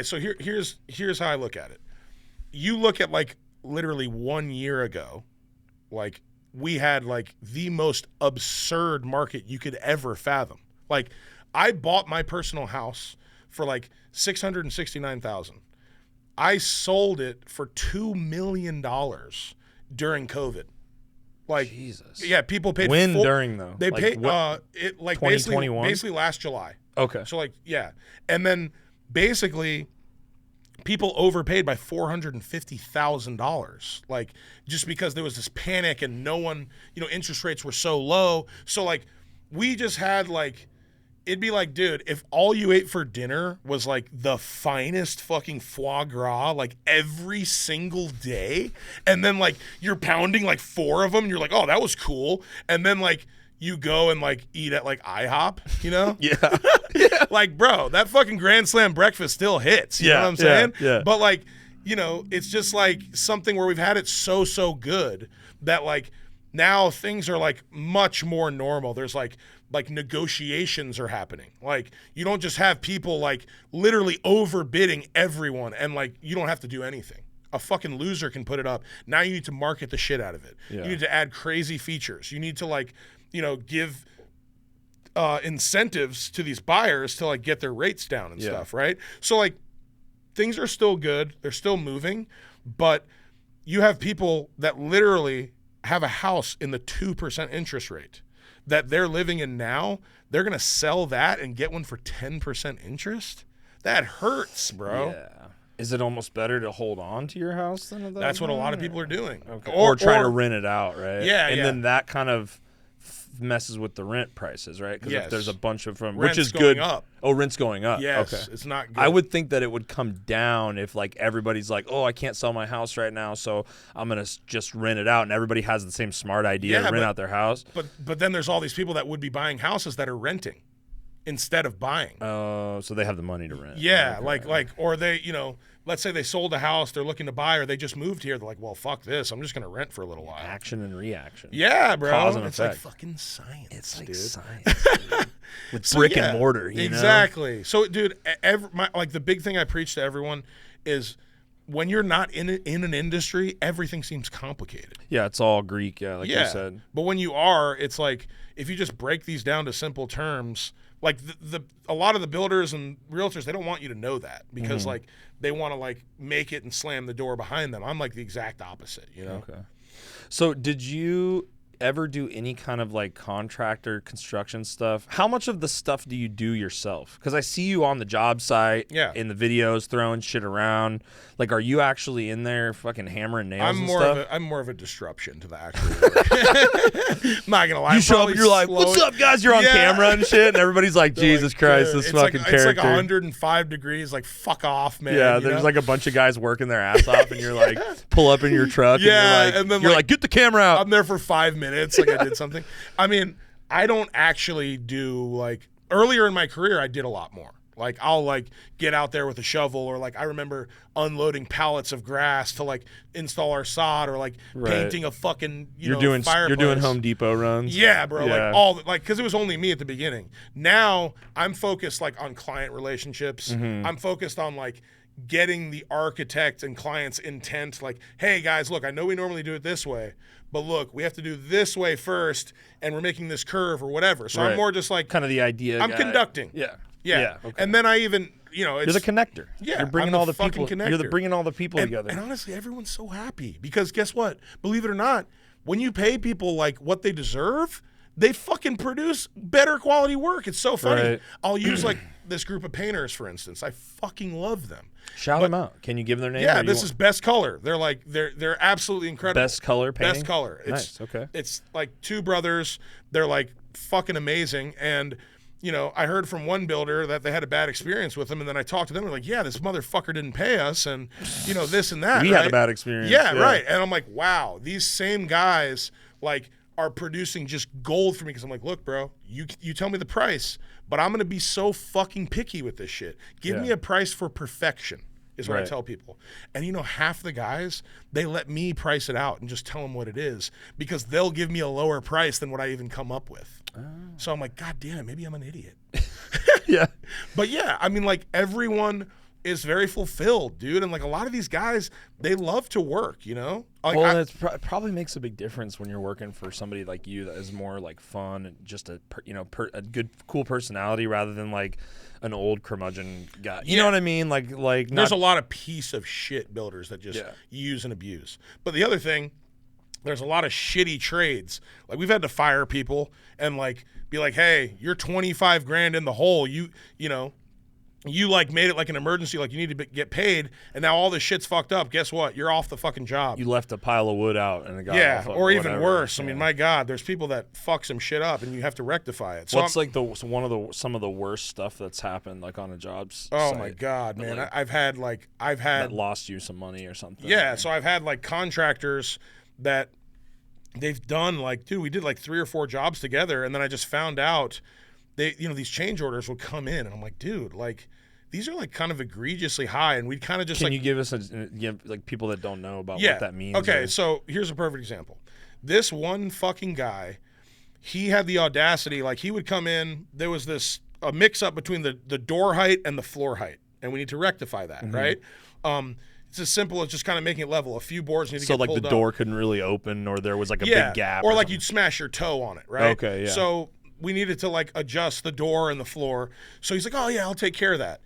So here's how I look at it. You look at like literally 1 year ago, like we had like the most absurd market you could ever fathom. Like I bought my personal house for like $669,000. I sold it for $2 million during COVID. Like Jesus. Yeah, people paid during though? They like paid what? it like 2021? basically last July. Okay. So like and then basically people overpaid by $450,000, like just because there was this panic and no one, interest rates were so low. So like we just had like, it'd be like, dude, if all you ate for dinner was like the finest fucking foie gras like every single day, and then like you're pounding like 4 of them and you're like, oh, that was cool, and then like you go and like eat at like IHOP, Yeah. Like, bro, that fucking Grand Slam breakfast still hits. You know what I'm saying? Yeah. But like, it's just like something where we've had it so good that like now things are like much more normal. There's like negotiations are happening. Like you don't just have people like literally overbidding everyone and like you don't have to do anything. A fucking loser can put it up. Now you need to market the shit out of it. Yeah. You need to add crazy features. You need to like, give incentives to these buyers to like get their rates down and stuff, right? So like things are still good. They're still moving, but you have people that literally have a house in the 2% interest rate that they're living in now. They're going to sell that and get one for 10% interest. That hurts, bro. Yeah. Is it almost better to hold on to your house than that? That's what a lot of people are doing. Okay. Or try to rent it out, right? Yeah, and then that kind of messes with the rent prices, right? Because if there's a bunch of them, rent's which is going good. Up. Oh, rent's going up. Yes, okay. It's not good. I would think that it would come down if like everybody's like, oh, I can't sell my house right now, so I'm gonna just rent it out, and everybody has the same smart idea to rent out their house. But then there's all these people that would be buying houses that are renting instead of buying. Oh, so they have the money to rent. Yeah, okay. or they, let's say they sold a house, they're looking to buy, or they just moved here. They're like, well, fuck this. I'm just going to rent for a little while. Action and reaction. Yeah, bro. Cause and it's effect. like fucking science. It's like dude. science. With brick and mortar, exactly. So, dude, the big thing I preach to everyone is when you're not in an industry, everything seems complicated. Yeah, it's all Greek, like you said. But when you are, it's like if you just break these down to simple terms, like a lot of the builders and realtors, they don't want you to know that because like they want to like make it and slam the door behind them. I'm like the exact opposite, Okay. So did you ever do any kind of like contractor construction stuff? How much of the stuff do you do yourself? Because I see you on the job site in the videos throwing shit around. Like, are you actually in there fucking hammering nails and stuff? I'm more of a disruption to the actual work. I'm not gonna lie. You show up and you're like, what's up, guys? You're on camera and shit, and everybody's like, Jesus Christ, this fucking character. It's like 105 degrees, like, fuck off, man. Yeah, there's like a bunch of guys working their ass off, and you're like, pull up in your truck, and you're like, get the camera out. I'm there for 5 minutes, like I did something. I mean, I don't actually do, like, earlier in my career, I did a lot more. Like, I'll, like, get out there with a shovel, or, like, I remember unloading pallets of grass to, like, install our sod, or, like, painting a fucking, fireplace. You're doing Home Depot runs? Yeah, bro. Like, because it was only me at the beginning. Now, I'm focused, like, on client relationships. I'm focused on, like, getting the architect and client's intent. Like, hey, guys, look, I know we normally do it this way, but look, we have to do this way first, and we're making this curve or whatever. So I'm more just, like... kind of the idea I'm guy. Conducting. Yeah. Okay. And then I even, you're the connector. Yeah. You're bringing all the people. Connector. You're bringing all the people together. And honestly, everyone's so happy because guess what? Believe it or not, when you pay people like what they deserve, they fucking produce better quality work. It's so funny. Right. I'll use like this group of painters, for instance. I fucking love them. Shout them out. Can you give their name? Yeah, this is Best Color. They're like they're absolutely incredible. Best Color painting? Best Color. Nice, okay. It's like two brothers. They're like fucking amazing. And you know, I heard from one builder that they had a bad experience with him, and then I talked to them. They're like, yeah, this motherfucker didn't pay us, and you know, this and that. We had a bad experience. Yeah, right. And I'm like, wow, these same guys like are producing just gold for me, because I'm like, look, bro, you tell me the price, but I'm gonna be so fucking picky with this shit. Give me a price for perfection. Is what I tell people. And you know, half the guys, they let me price it out and just tell them what it is, because they'll give me a lower price than what I even come up with. So I'm like, God damn it, maybe I'm an idiot. Yeah. But yeah, I mean, like, everyone is very fulfilled, dude. And like a lot of these guys, they love to work, you know? Like, well, it probably makes a big difference when you're working for somebody like you that is more like fun and just a good, cool personality, rather than like an old curmudgeon guy. You know what I mean? Like there's a lot of piece of shit builders that just use and abuse. But the other thing, there's a lot of shitty trades. Like, we've had to fire people and like be like, hey, you're 25 grand in the hole. You know, you like made it like an emergency, like you need to get paid, and now all this shit's fucked up. Guess what? You're off the fucking job. You left a pile of wood out and it got or even worse. I mean, my God, there's people that fuck some shit up and you have to rectify it. So what's like some of the worst stuff that's happened like on a job oh site? My God, man. Like, I've had that lost you some money or something. Yeah, so I've had like contractors that they've done like, dude, we did like 3 or 4 jobs together, and then I just found out these change orders would come in, and I'm like, dude, like, these are like kind of egregiously high, and we kind of just Can you give us like people that don't know about what that means? Okay, so here's a perfect example. This one fucking guy, he had the audacity, like, he would come in, there was a mix up between the door height and the floor height, and we need to rectify that, right? It's as simple as just kind of making it level. A few boards need to get pulled up. So like the door couldn't really open, or there was like a big gap. Or like you'd smash your toe on it, right? Okay, yeah. So we needed to like adjust the door and the floor. So he's like, oh yeah, I'll take care of that.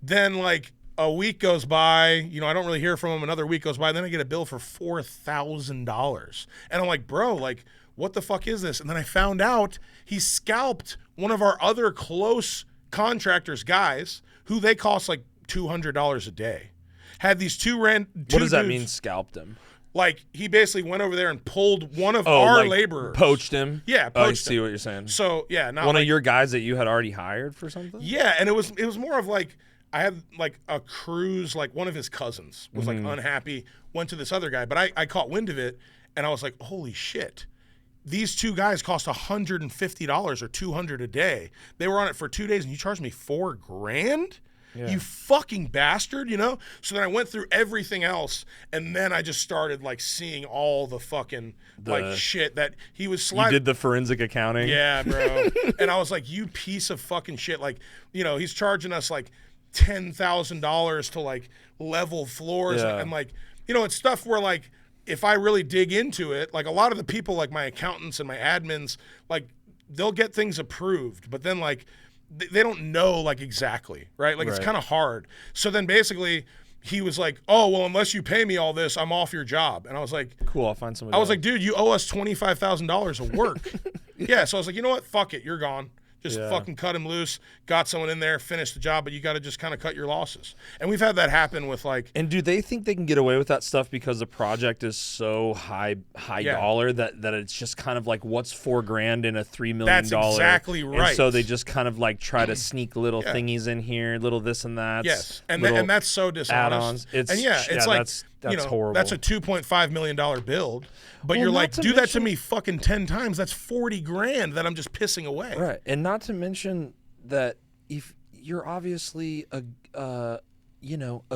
Then like a week goes by, you know, I don't really hear from him. Another week goes by, then I get a bill for $4,000. And I'm like, bro, like, what the fuck is this? And then I found out he scalped one of our other close contractors guys, who they cost like $200 a day. Had these two What does that dudes, mean, scalped him? Like, he basically went over there and pulled one of our like laborers. Poached him? Yeah, I poached see him. what you're saying. So, yeah. Not one like, of your guys that you had already hired for something? Yeah, and it was more of like, I had like a cruise, like one of his cousins was like unhappy, went to this other guy, but I caught wind of it, and I was like, holy shit. These two guys cost $150 or $200 a day. They were on it for 2 days, and you charged me $4,000? Yeah. You fucking bastard, you know? So then I went through everything else, and then I just started like seeing all the fucking like shit that he was sliding. You did the forensic accounting? Yeah, bro. And I was like, you piece of fucking shit. Like, you know, he's charging us like $10,000 to like level floors. Yeah. And like, you know, it's stuff where like, if I really dig into it, like a lot of the people, like my accountants and my admins, like they'll get things approved, but then like they don't know like exactly, right? Like it's kind of hard. So then basically he was like, oh, well, unless you pay me all this, I'm off your job. And I was like, cool, I'll find somebody I was else. like, dude, you owe us $25,000 of work. Yeah. So I was like, you know what? Fuck it. You're gone. Just fucking cut him loose, got someone in there, finished the job, but you got to just kind of cut your losses. And we've had that happen with like... And do they think they can get away with that stuff because the project is so high dollar that it's just kind of like, what's $4,000 in a $3 million? That's exactly right. And so they just kind of like try to sneak little thingies in here, little this and that. Yes, and that's so dishonest. Add-ons. It's like... That's horrible. That's a $2.5 million build, but you're like, do that to me fucking 10 times. That's $40,000 that I'm just pissing away. Right, and not to mention that if you're obviously a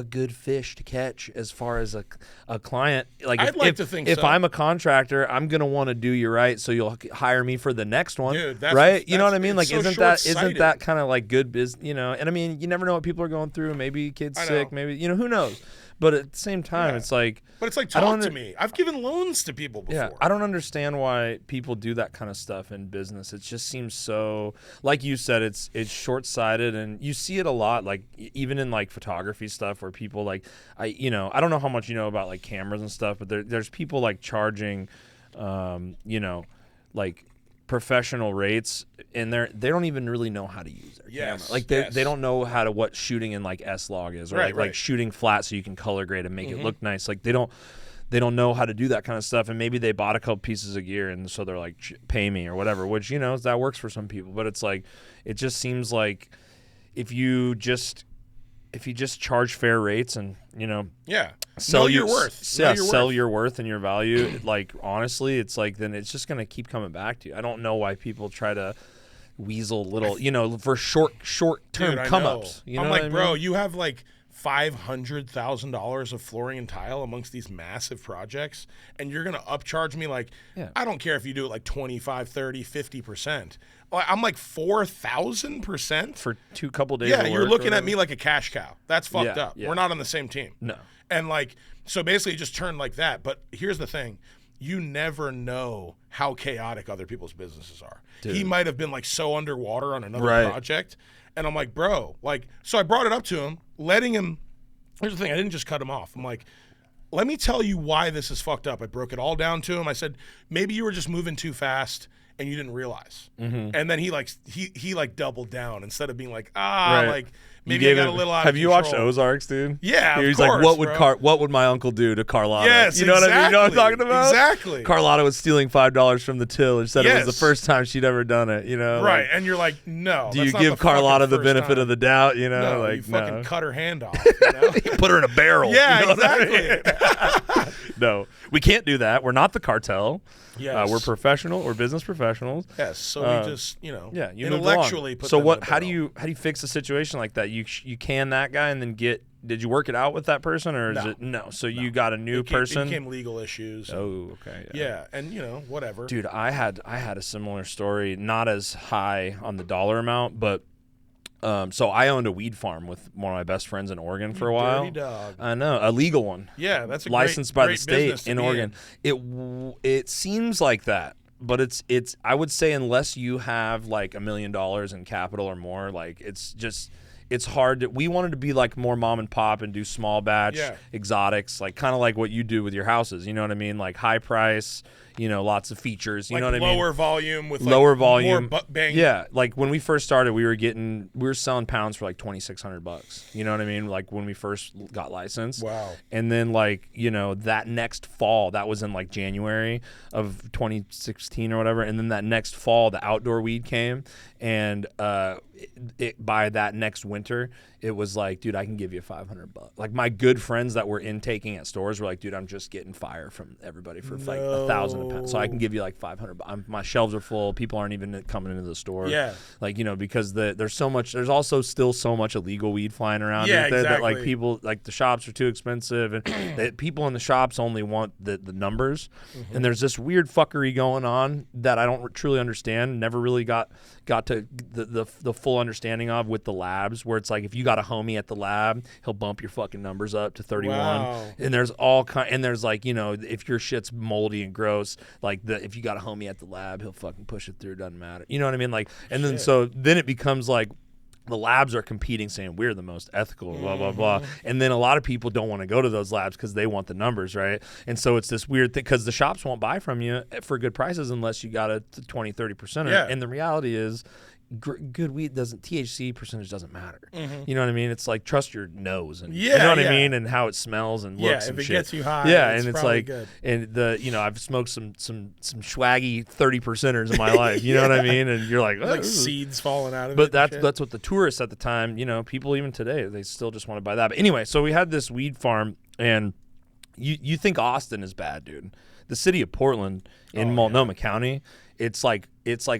good fish to catch as far as a client. Like, I'd like to think if so. I'm a contractor, I'm gonna want to do you right, so you'll hire me for the next one. Dude, right? You know what I mean? Like, so isn't that kind of like good business? You know, and I mean, you never know what people are going through. Maybe kid's sick. Maybe who knows. But at the same time, it's like... But it's like, talk to me. I've given loans to people before. Yeah, I don't understand why people do that kind of stuff in business. It just seems so... Like you said, it's short-sighted, and you see it a lot, like, even in, like, photography stuff where people, like... I don't know how much you know about, like, cameras and stuff, but there's people, like, charging, like... professional rates, and they don't even really know how to use their camera. Like they don't know how to what shooting in like S-Log is, or like shooting flat so you can color grade and make it look nice. Like they don't know how to do that kind of stuff, and maybe they bought a couple pieces of gear, and so they're like, pay me or whatever, which, you know, that works for some people. But it's like, it just seems like if you just charge fair rates and, you know, sell your worth, sell your worth and your value, like, honestly, it's like, then it's just going to keep coming back to you. I don't know why people try to weasel little, you know, for short-term come-ups. You know, I'm like, bro, mean? You have like $500,000 of flooring and tile amongst these massive projects, and you're going to upcharge me like, I don't care if you do it like 25, 30, 50%. I'm like 4,000% for couple days. Yeah, you're looking at me like a cash cow. That's fucked up. Yeah. We're not on the same team. No. And like, so basically it just turned like that. But here's the thing. You never know how chaotic other people's businesses are. Dude. He might have been like so underwater on another project. And I'm like, bro, like, so I brought it up to him, letting him, here's the thing, I didn't just cut him off. I'm like, let me tell you why this is fucked up. I broke it all down to him. I said, maybe you were just moving too fast and you didn't realize. And then he doubled down instead of being like, like, maybe I got a little out of control. Have you watched Ozarks, dude? Yeah, He's of course, like, what would my uncle do to Carlotta? Yes, you know what I mean? You know what I'm talking about? Exactly. Carlotta was stealing $5 from the till and said it was the first time she'd ever done it. You know, right? Like, and you're like, no. Do you give Carlotta the benefit of the doubt? You know, no, like, you fucking cut her hand off. You know? You put her in a barrel. Yeah, you know exactly. I mean? No, we can't do that. We're not the cartel. Yes. We're professional. We're business professionals. Yes. So we just, you know, you intellectually put. So them what? in the How do you fix a situation like that? You can that guy and then get. Did you work it out with that person, or is it no? So you got a new person. It became legal issues. Oh, okay. Yeah, and you know, whatever. Dude, I had a similar story, not as high on the dollar amount, but. So I owned a weed farm with one of my best friends in Oregon for a while. Dirty dog. I know, a legal one. Yeah, that's a licensed great, by the state in Oregon. It seems like that, but it's I would say unless you have like $1 million in capital or more, like it's hard. We wanted to be like more mom and pop and do small batch exotics, like kind of like what you do with your houses. You know what I mean? Like high price. You know, lots of features. You like know what I mean? Lower volume with lower volume. More bang. Yeah, like when we first started, we were selling pounds for like $2,600. You know what I mean? Like when we first got licensed. Wow. And then like, you know, that next fall, that was in like January of 2016 or whatever. And then that next fall, the outdoor weed came, and by that next winter, it was like, dude, I can give you $500. Like my good friends that were intaking at stores were like, dude, I'm just getting fire from everybody for like $1,000 a pound, so I can give you like $500. My shelves are full. People aren't even coming into the store. Yeah, like, you know, because there's so much. There's also still so much illegal weed flying around. Yeah, exactly. That like people, like the shops are too expensive, and people in the shops only want the numbers. And there's this weird fuckery going on that I don't truly understand. Never really got to the full understanding of with the labs, where it's like if you got a homie at the lab, he'll bump your fucking numbers up to 31. Wow. And there's and there's like, you know, if your shit's moldy and gross, like if you got a homie at the lab, he'll fucking push it through. Doesn't matter. You know what I mean? Like, and then it becomes like the labs are competing, saying we're the most ethical, blah blah blah, and then a lot of people don't want to go to those labs because they want the numbers, right? And so it's this weird thing because the shops won't buy from you for good prices unless you got a 20-30%. Yeah. And the reality is, good weed THC percentage doesn't matter. You know what I mean? It's like, trust your nose, and you know what I mean, and how it smells and looks. If and it shit. gets you high, and it's like, good. and I've smoked some swaggy 30%ers in my life. You know what I mean? And you're like, like seeds falling out of it. But that's what the tourists at the time, you know, people even today, they still just want to buy that. But anyway, so we had this weed farm, and you think Austin is bad, dude. The city of Portland in Multnomah County, it's like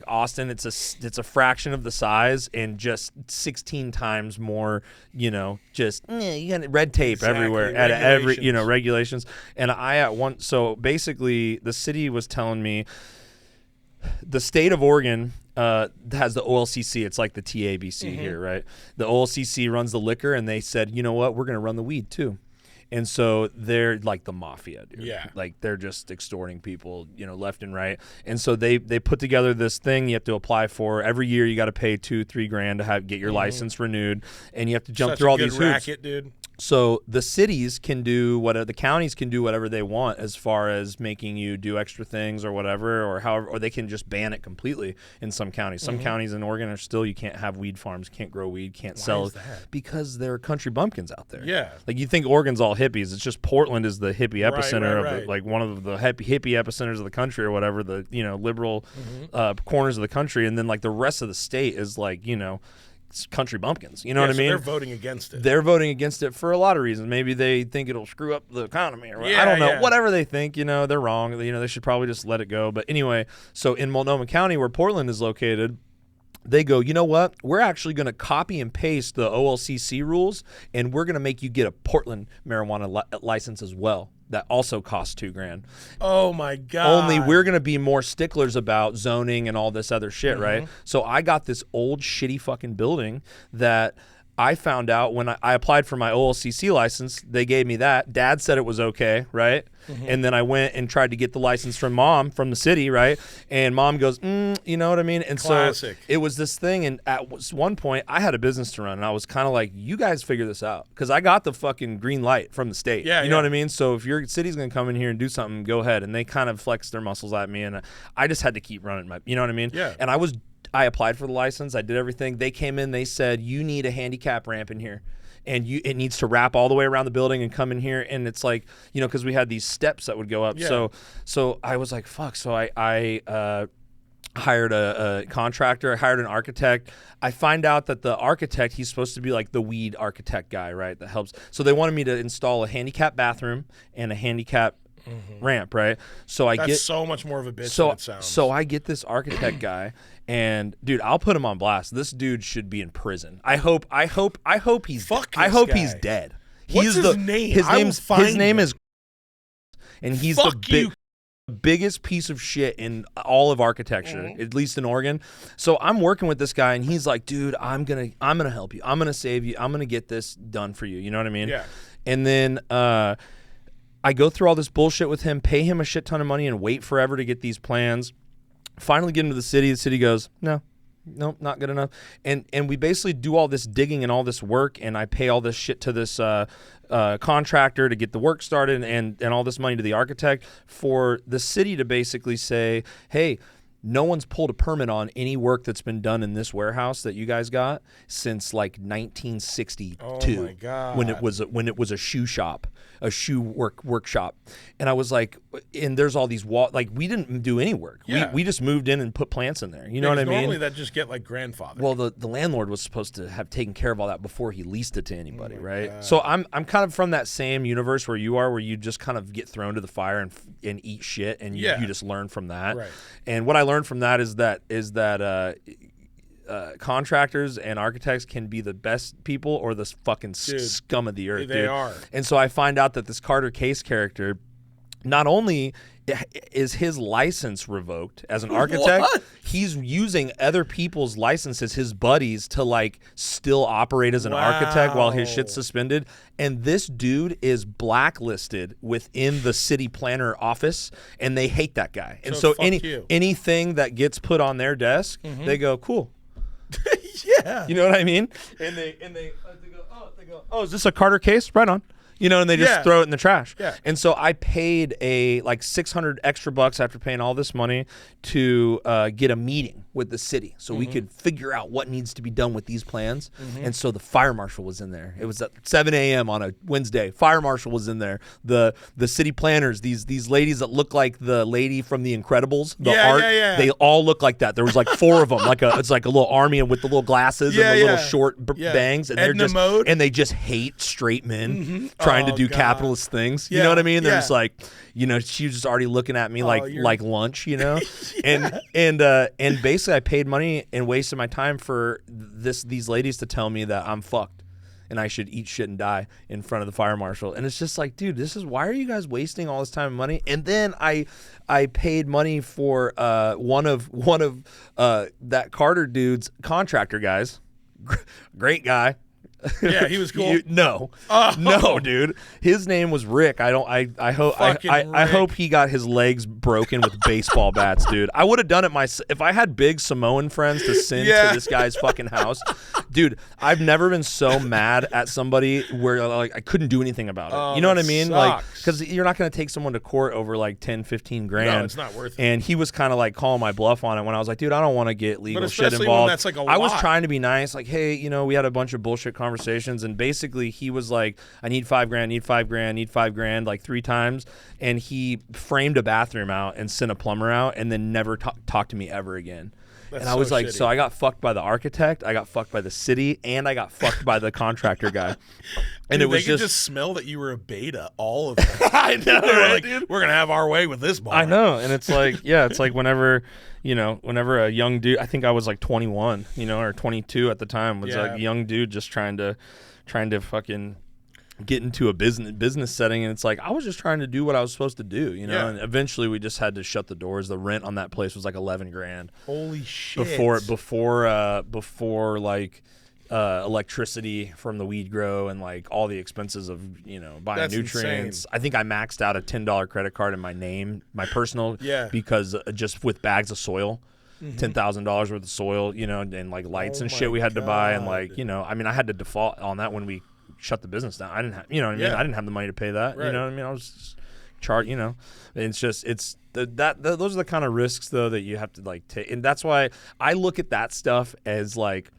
Austin. It's a fraction of the size and just 16 times more. You know, just you got red tape everywhere at every regulations. And so basically the city was telling me the state of Oregon has the OLCC. It's like the TABC here, right? The OLCC runs the liquor, and they said, you know what, we're going to run the weed too. And so they're like the mafia, dude. Yeah. Like they're just extorting people, you know, left and right. And so they put together this thing you have to apply for. Every year you got to pay $2-3 grand to get your license renewed, and you have to jump through all these hoops. Racket, dude. So the cities can do whatever, the counties can do whatever they want as far as making you do extra things or whatever, or however, or they can just ban it completely in some counties. Some counties in Oregon are still, you can't have weed farms, can't grow weed, can't sell it because there are country bumpkins out there. Yeah. Like you think Oregon's all hippies. It's just Portland is the hippie epicenter of the, like one of the hippie epicenters of the country or whatever, the, you know, liberal corners of the country. And then like the rest of the state is like, you know, country bumpkins, you know what I mean? They're voting against it. They're voting against it for a lot of reasons. Maybe they think it'll screw up the economy, or I don't know. Whatever they think, you know, they're wrong. You know, they should probably just let it go. But anyway, so in Multnomah County, where Portland is located, they go, you know what? We're actually going to copy and paste the OLCC rules, and we're going to make you get a Portland marijuana license as well. That also costs $2,000. Oh my God. Only we're going to be more sticklers about zoning and all this other shit, right? So I got this old shitty fucking building that I found out when I applied for my OLCC license. They gave me that. Dad said it was okay, right? And then I went and tried to get the license from Mom from the city, right? And Mom goes, you know what I mean? And Classic. so it was this thing. And at one point, I had a business to run, and I was kind of like, you guys figure this out. Because I got the fucking green light from the state. You know what I mean? So if your city's going to come in here and do something, go ahead. And they kind of flexed their muscles at me, and I just had to keep running you know what I mean? Yeah. And I applied for the license. I did everything. They came in. They said, you need a handicap ramp in here. And it needs to wrap all the way around the building and come in here. And it's like, you know, because we had these steps that would go up. Yeah. So I was like, fuck. So I hired a contractor. I hired an architect. I find out that the architect, he's supposed to be like the weed architect guy, right? That helps. So they wanted me to install a handicap bathroom and a handicap ramp, right? So That's so much more of a bitch than it sounds. So I get this architect guy, and dude, I'll put him on blast. This dude should be in prison. I hope he's he's dead. What's his name? His name is, and he's the biggest piece of shit in all of architecture, at least in Oregon. So I'm working with this guy, and he's like, dude, I'm gonna help you. I'm gonna save you. I'm gonna get this done for you. You know what I mean? Yeah. And then I go through all this bullshit with him, pay him a shit ton of money, and wait forever to get these plans. Finally get into the city. The city goes, no, not good enough. And we basically do all this digging and all this work, and I pay all this shit to this contractor to get the work started, and all this money to the architect for the city to basically say, hey, no one's pulled a permit on any work that's been done in this warehouse that you guys got since like 1962. Oh my God. When it was a shoe shop, a shoe workshop. And I was like, and there's all these we didn't do any work. Yeah. We just moved in and put plants in there. You know what I mean? Normally that just get like grandfather. Well, the landlord was supposed to have taken care of all that before he leased it to anybody, right? God. So I'm kind of from that same universe where you are, where you just kind of get thrown to the fire and eat shit, and you just learn from that. Right. And what I learned from that is that contractors and architects can be the best people or the fucking scum of the earth. They are. And so I find out that this Carter Case character, not only is his license revoked as an architect, he's using other people's licenses, his buddies, to like still operate as an architect while his shit's suspended. And this dude is blacklisted within the city planner office, and they hate that guy. And so anything that gets put on their desk, they go, cool. Yeah. You know what I mean? And they go, oh, is this a Carter Case? Right on. You know, and they just throw it in the trash. Yeah. And so I paid like $600 extra after paying all this money to get a meeting with the city so we could figure out what needs to be done with these plans. And so the fire marshal was in there. It was at 7 a.m. on a Wednesday. Fire marshal was in there. The city planners, these ladies that look like the lady from The Incredibles, they all look like that. There was like 4 of them. It's like a little army with the little glasses and the little short bangs, and they just hate straight men trying to do capitalist things. You know what I mean? They're just like, you know, she was just already looking at me like lunch, you know? And basically I paid money and wasted my time for these ladies to tell me that I'm fucked and I should eat shit and die in front of the fire marshal. And it's just like, dude, why are you guys wasting all this time and money? And then I paid money for one of that Carter dude's contractor guys. Great guy. Yeah, he was cool. No, Oh. no, dude. His name was Rick. I hope he got his legs broken with baseball bats, dude. I would have done it if I had big Samoan friends to send to this guy's fucking house, dude. I've never been so mad at somebody where like I couldn't do anything about it. Oh, you know what I mean? sucks. Like, because you're not going to take someone to court over like 10, 15 grand. No, it's not worth it. And he was kind of like calling my bluff on it when I was like, dude, I don't want to get legal shit especially involved. when that's like a I was lot. trying to be nice, like, hey, we had a bunch of bullshit conversations, and basically he was like, I need $5,000, need $5,000, need $5,000, like 3 times, and he framed a bathroom out and sent a plumber out, and then never talked to me ever again. That's and I was so like, shitty. so I got fucked by the architect, I got fucked by the city, and I got fucked by the contractor guy. And Dude, it was they could just smell that you were a beta, all of them. I know, They were right, like, dude? we're going to have our way with this bar. I know, and it's like, yeah, it's like whenever a young dude, I think I was like 21, or 22 at the time, was like a young dude just trying to fucking get into a business setting, and it's like I was just trying to do what I was supposed to do, and eventually we just had to shut the doors. The rent on that place was like $11,000 Holy shit. before like electricity from the weed grow and like all the expenses of buying That's nutrients. insane. I think I maxed out a $10 credit card in my name, my personal, because just with bags of soil. $10,000 worth of soil, and like lights and shit we had to buy, and like I mean I had to default on that when we shut the business down. I didn't have, I didn't have the money to pay that. Right. I was just it's just those are the kind of risks though that you have to like take, and that's why I look at that stuff as like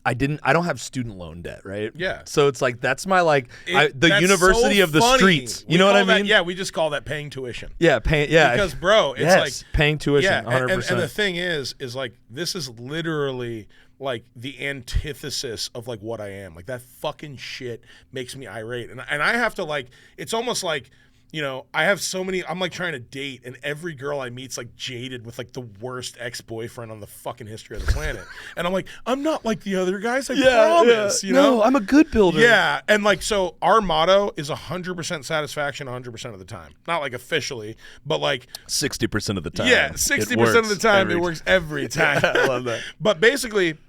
I don't have student loan debt, right? Yeah. So it's like that's my the that's university so of the funny. streets. You We know what I call that- mean? Yeah, we just call that paying tuition. Yeah, Because bro, it's like paying tuition, 100%. And the thing is like this is literally like the antithesis of like what I am. Like that fucking shit makes me irate, and I have to like. It's almost like. I have so many. I'm like trying to date, and every girl I meet's like jaded with like the worst ex-boyfriend on the fucking history of the planet. And I'm like, I'm not like the other guys. I promise. No, I'm a good builder. Yeah, and like so, our motto is 100% satisfaction 100% of the time. Not like officially, but like 60% of the time. yeah, 60% of the time it works every time. I love that. But basically,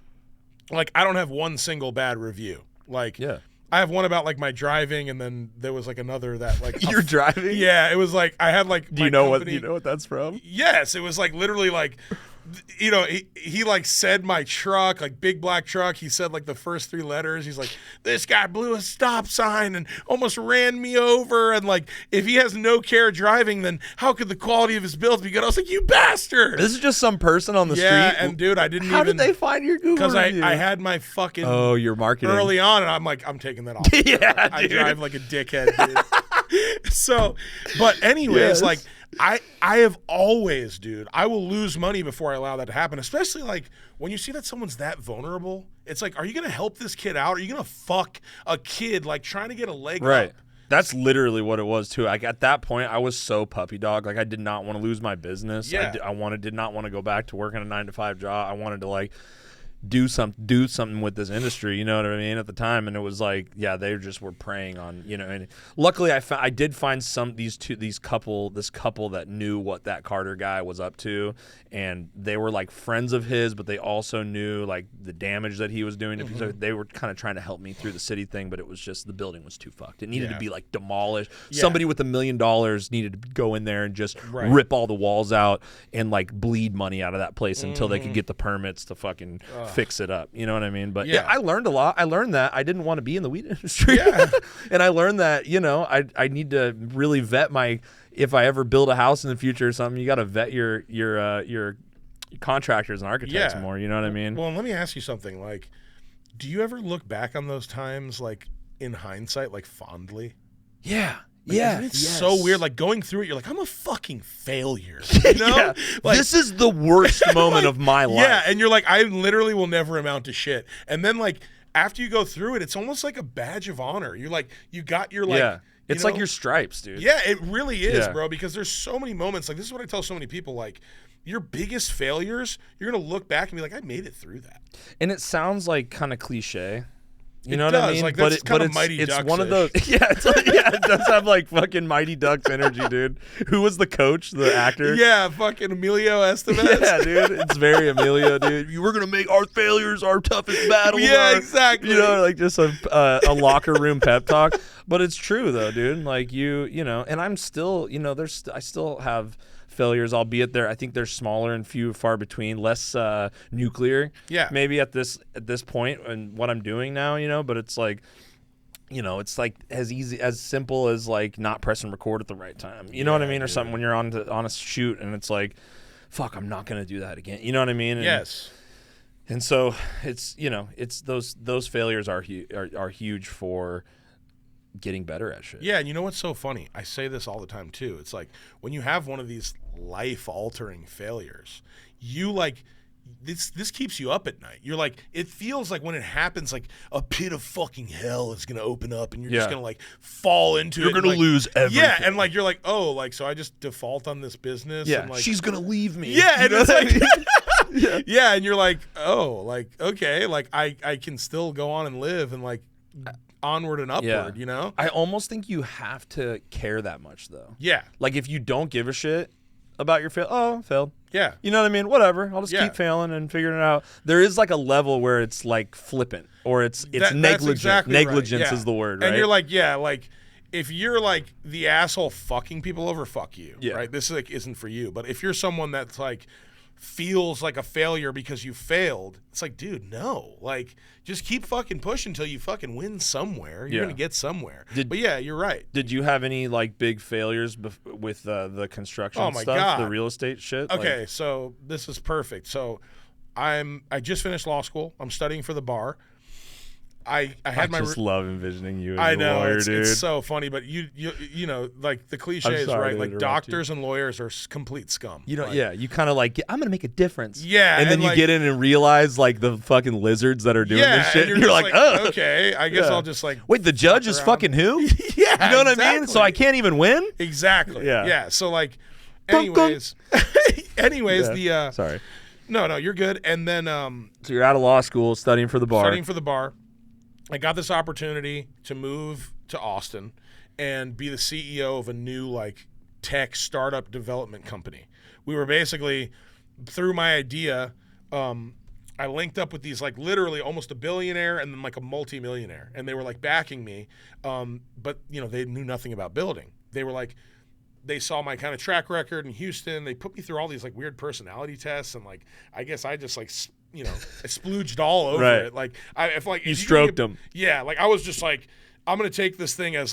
like I don't have one single bad review. Like I have one about like my driving, and then there was like another that like You're driving? Yeah, it was like I had like. Do you know what that's from? Yes, it was like literally like. He like said my truck, like big black truck. He said like the first 3 letters. He's like, this guy blew a stop sign and almost ran me over. And like, if he has no care driving, then how could the quality of his builds be good? I was like, you bastard. This is just some person on the street. Yeah, and dude, I didn't How even. did they find your Google Because review? I had my fucking. Oh, your marketing. Early on, and I'm like, I'm taking that off. Yeah, I dude. drive like a dickhead, dude. So, but anyways, Yes. like I have always, dude, I will lose money before I allow that to happen, especially like when you see that someone's that vulnerable. It's like, are you going to help this kid out? Are you going to fuck a kid like trying to get a leg Right. up? That's literally what it was too. Like at that point, I was so puppy dog. Like I did not want to lose my business. Yeah. I did not want to go back to working a 9-to-5 job. I wanted to like do something with this industry, you know what I mean, at the time. And it was like, yeah, they just were preying on, and luckily I did find this couple that knew what that Carter guy was up to, and they were like friends of his, but they also knew like the damage that he was doing to so they were kind of trying to help me through the city thing, but it was just the building was too fucked. It needed to be like demolished. Yeah. Somebody with $1 million needed to go in there and just rip all the walls out and like bleed money out of that place until they could get the permits to fucking fix it up. You know what I mean? But yeah, I learned a lot. I learned that I didn't want to be in the weed industry. Yeah. And I learned that, I need to really vet if I ever build a house in the future or something, you got to vet your contractors and architects more. You know what I mean? Well, let me ask you something. Like, do you ever look back on those times, like in hindsight, like fondly? Yeah. Like, yeah. isn't it so weird? Like going through it, you're like, I'm a fucking failure. You know? Yeah. Like, this is the worst moment of my life. Yeah, and you're like, I literally will never amount to shit. And then like after you go through it, it's almost like a badge of honor. You're like, you got your like. Yeah. It's like your stripes, dude. Yeah, it really is, Yeah. bro. Because there's so many moments. Like this is what I tell so many people. Like your biggest failures, you're gonna look back and be like, I made it through that. And it sounds like kind of cliche, You know what I mean? Like, that's kind of Mighty it's Ducks-ish. one of those. Yeah, it does have like fucking Mighty Ducks energy, dude. Who was the coach, the actor? Yeah, fucking Emilio Estevez. Yeah, dude. It's very Emilio, dude. We're gonna make our failures our toughest battles. Yeah, exactly. You know, like just a locker room pep talk. But it's true though, dude. Like you know, and I'm still, you know, I still have failures, albeit I think they're smaller and few far between, less nuclear. Yeah. Maybe at this point and what I'm doing now, you know, but it's like, you know, it's like as simple as like not pressing record at the right time. You know what I mean? Or something when you're on a shoot and it's like, fuck, I'm not gonna do that again. You know what I mean? Yes. And so it's, you know, it's those failures are huge for getting better at shit. Yeah, and you know what's so funny? I say this all the time too. It's like when you have one of these life-altering failures, you like this keeps you up at night. You're like, it feels like when it happens, like a pit of fucking hell is gonna open up, and you're just gonna like fall into it. You're gonna lose everything. Yeah, and like you're like, oh, like so I just default on this business. Yeah, and like, she's gonna leave me. Yeah, and it's like, yeah. yeah, and you're like, oh, like okay, like I can still go on and live and like onward and upward, you know? I almost think you have to care that much though. Yeah. Like if you don't give a shit about your failed. Yeah. You know what I mean? Whatever. I'll just keep failing and figuring it out. There is like a level where it's like flippant or it's negligent. Exactly Negligence right. is the word, right? And you're like, yeah, like if you're like the asshole fucking people over, fuck you. Yeah. Right? This like isn't for you. But if you're someone that's like feels like a failure because you failed, it's like, dude, no. Like just keep fucking pushing until you fucking win somewhere. You're gonna get somewhere. But yeah, you're right. Did you have any like big failures with the construction stuff, God. the real estate shit? Okay, like, so this is perfect. So I just finished law school. I'm studying for the bar. I just love envisioning you as I a know lawyer, it's, dude. it's so funny, but you know, like the cliche is right. Like doctors and lawyers are complete scum. You know, like, you kind of like, I'm gonna make a difference. Yeah, and then you like, get in and realize like the fucking lizards that are doing this shit. And you're like, oh, okay, I guess I'll just like. Wait, the judge is fucking who? Yeah, you know what I mean? So I can't even win. Exactly. Yeah. So like, anyways, the sorry. No, you're good. And then so you're out of law school, studying for the bar. I got this opportunity to move to Austin and be the CEO of a new like tech startup development company. We were basically, through my idea, I linked up with these like literally almost a billionaire and then like a multimillionaire, and they were like backing me, but you know they knew nothing about building. They were like, they saw my kind of track record in Houston. They put me through all these like weird personality tests, and like I guess I just like I splooged all over it. Like you stroked them. Yeah, like I was just like, I'm gonna take this thing as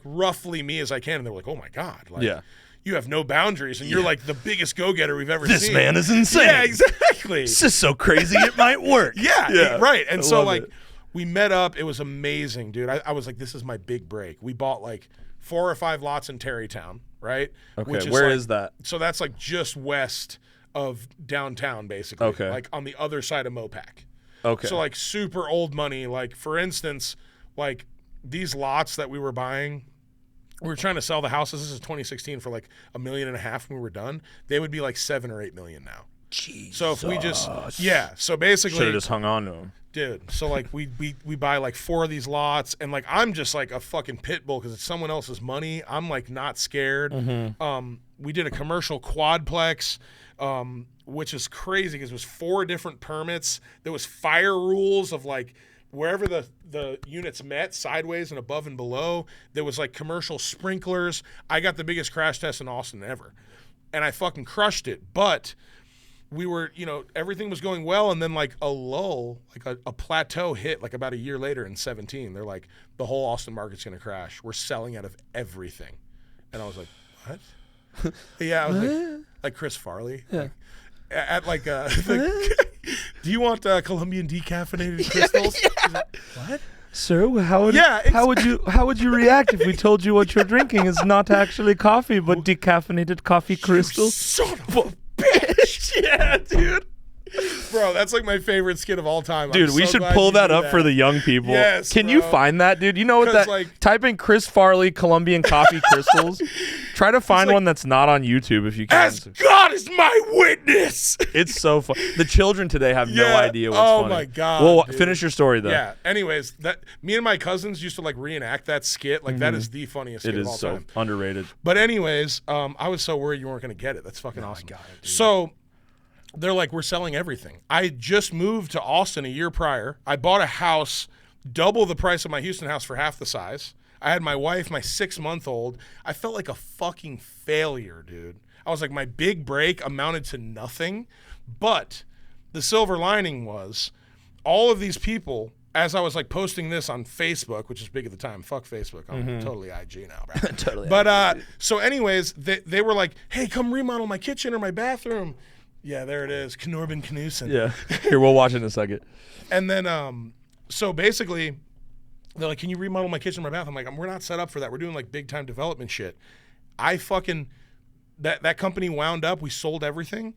roughly me as I can, and they were like, oh my god, like you have no boundaries, and you're like the biggest go-getter we've ever seen. This man is insane. Yeah, exactly. This is so crazy it might work. Yeah, right. And so like it. we met up. It was amazing, dude. I was like, this is my big break. We bought like 4 or 5 lots in Terrytown, right? Okay, where is that? So that's like just west of downtown, basically. Okay. Like on the other side of Mopac. Okay. So like super old money. Like for instance, like these lots that we were buying, we were trying to sell the houses. This is 2016 for like $1.5 million when we were done. They would be like $7 or $8 million now. Jesus. So if we just so basically should have just hung on to them. Dude, so like we buy like 4 of these lots, and like I'm just like a fucking pit bull because it's someone else's money. I'm like not scared. Mm-hmm. We did a commercial quadplex, which is crazy because it was 4 different permits. There was fire rules of like wherever the units met, sideways and above and below. There was like commercial sprinklers. I got the biggest crash test in Austin ever, and I fucking crushed it. But we were, everything was going well, and then like a lull, like a plateau hit like about a year later in 2017. They're like, the whole Austin market's going to crash. We're selling out of everything. And I was like, what? Yeah, I was like Chris Farley. Yeah. Like, at like, do you want Colombian decaffeinated crystals? Like, what? Sir, how would you react if we told you what you're drinking is not actually coffee, but decaffeinated coffee crystals? Son of a bitch. Yeah, dude. Bro, that's like my favorite skit of all time. Dude, we should pull that up for the young people. Yes, Can bro. you find that, dude? You know what that? Type in Chris Farley Colombian coffee crystals. Try to find one that's not on YouTube if you can. As God is my witness. It's so fun. The children today have no idea what's funny. Oh my God. Well, dude. finish your story though. Yeah. Anyways, that me and my cousins used to like reenact that skit. Like that is the funniest skit of all time. It is so underrated. But anyways, I was so worried you weren't going to get it. That's fucking awesome. I got it, dude. So they're like, we're selling everything. I just moved to Austin a year prior. I bought a house double the price of my Houston house for half the size. I had my wife, my 6-month-old. I felt like a fucking failure, dude. I was like, my big break amounted to nothing. But the silver lining was all of these people, as I was like posting this on Facebook, which is big at the time. Fuck Facebook. I'm totally IG now, bro. Totally. But so anyways, they were like, hey, come remodel my kitchen or my bathroom. Yeah, there it is. Knorben Knudsen. Yeah. Here, we'll watch it in a second. And then, so basically, they're like, can you remodel my kitchen or my bath? I'm like, we're not set up for that. We're doing like big time development shit. I fucking, that company wound up. We sold everything.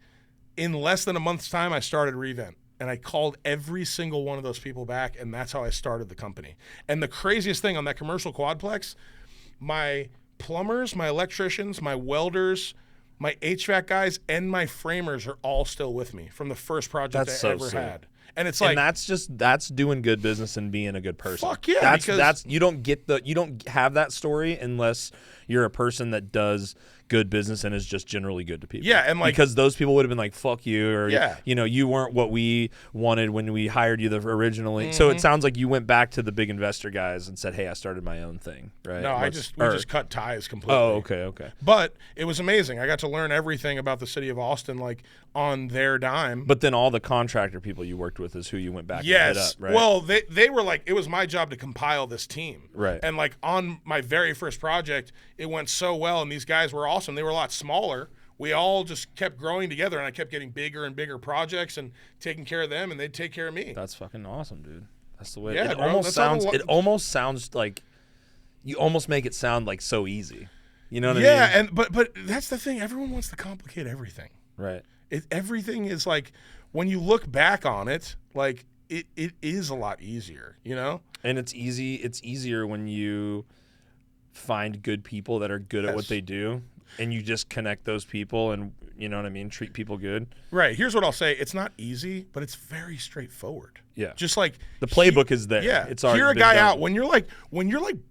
In less than a month's time, I started Revent. And I called every single one of those people back, and that's how I started the company. And the craziest thing on that commercial quadplex, my plumbers, my electricians, my welders, my HVAC guys, and my framers are all still with me from the first project I ever had. And it's like, and that's doing good business and being a good person. Fuck yeah, that's you don't have that story unless you're a person that does good business and is just generally good to people. Yeah, and like, because those people would have been like, fuck you, or yeah, you weren't what we wanted when we hired you originally. So it sounds like you went back to the big investor guys and said, hey, I started my own thing, right? No, we just cut ties completely. Oh, okay. But it was amazing. I got to learn everything about the city of Austin, like on their dime. But then all the contractor people you worked with is who you went back and hit up, right? Well, they were like, it was my job to compile this team. Right. And like on my very first project, it went so well, and these guys were awesome. They were a lot smaller. We all just kept growing together, and I kept getting bigger and bigger projects and taking care of them, and they'd take care of me. That's fucking awesome, dude. That's the way. Yeah, it bro, almost sounds like you almost make it sound like so easy. You know what I mean? Yeah, and but that's the thing. Everyone wants to complicate everything. Right. Everything is like, when you look back on it, like it is a lot easier, you know? And it's easy. It's easier when you find good people that are good at what they do, and you just connect those people, and you know what I mean, treat people good. Right. Here's what I'll say. It's not easy, but it's very straightforward. Yeah. Just like the playbook is there. Yeah. It's already hear a been guy done. out when you're like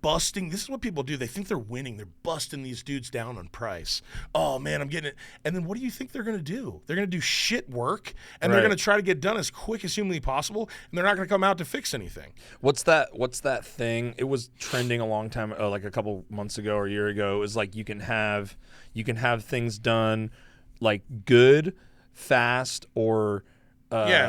busting. This is what people do. They think they're winning. They're busting these dudes down on price. Oh man, I'm getting it. And then what do you think they're gonna do? They're gonna do shit work, and they're gonna try to get done as quick as humanly possible, and they're not gonna come out to fix anything. What's that thing? It was trending a long time, like a couple months ago or a year ago. It was like you can have things done like good, fast, or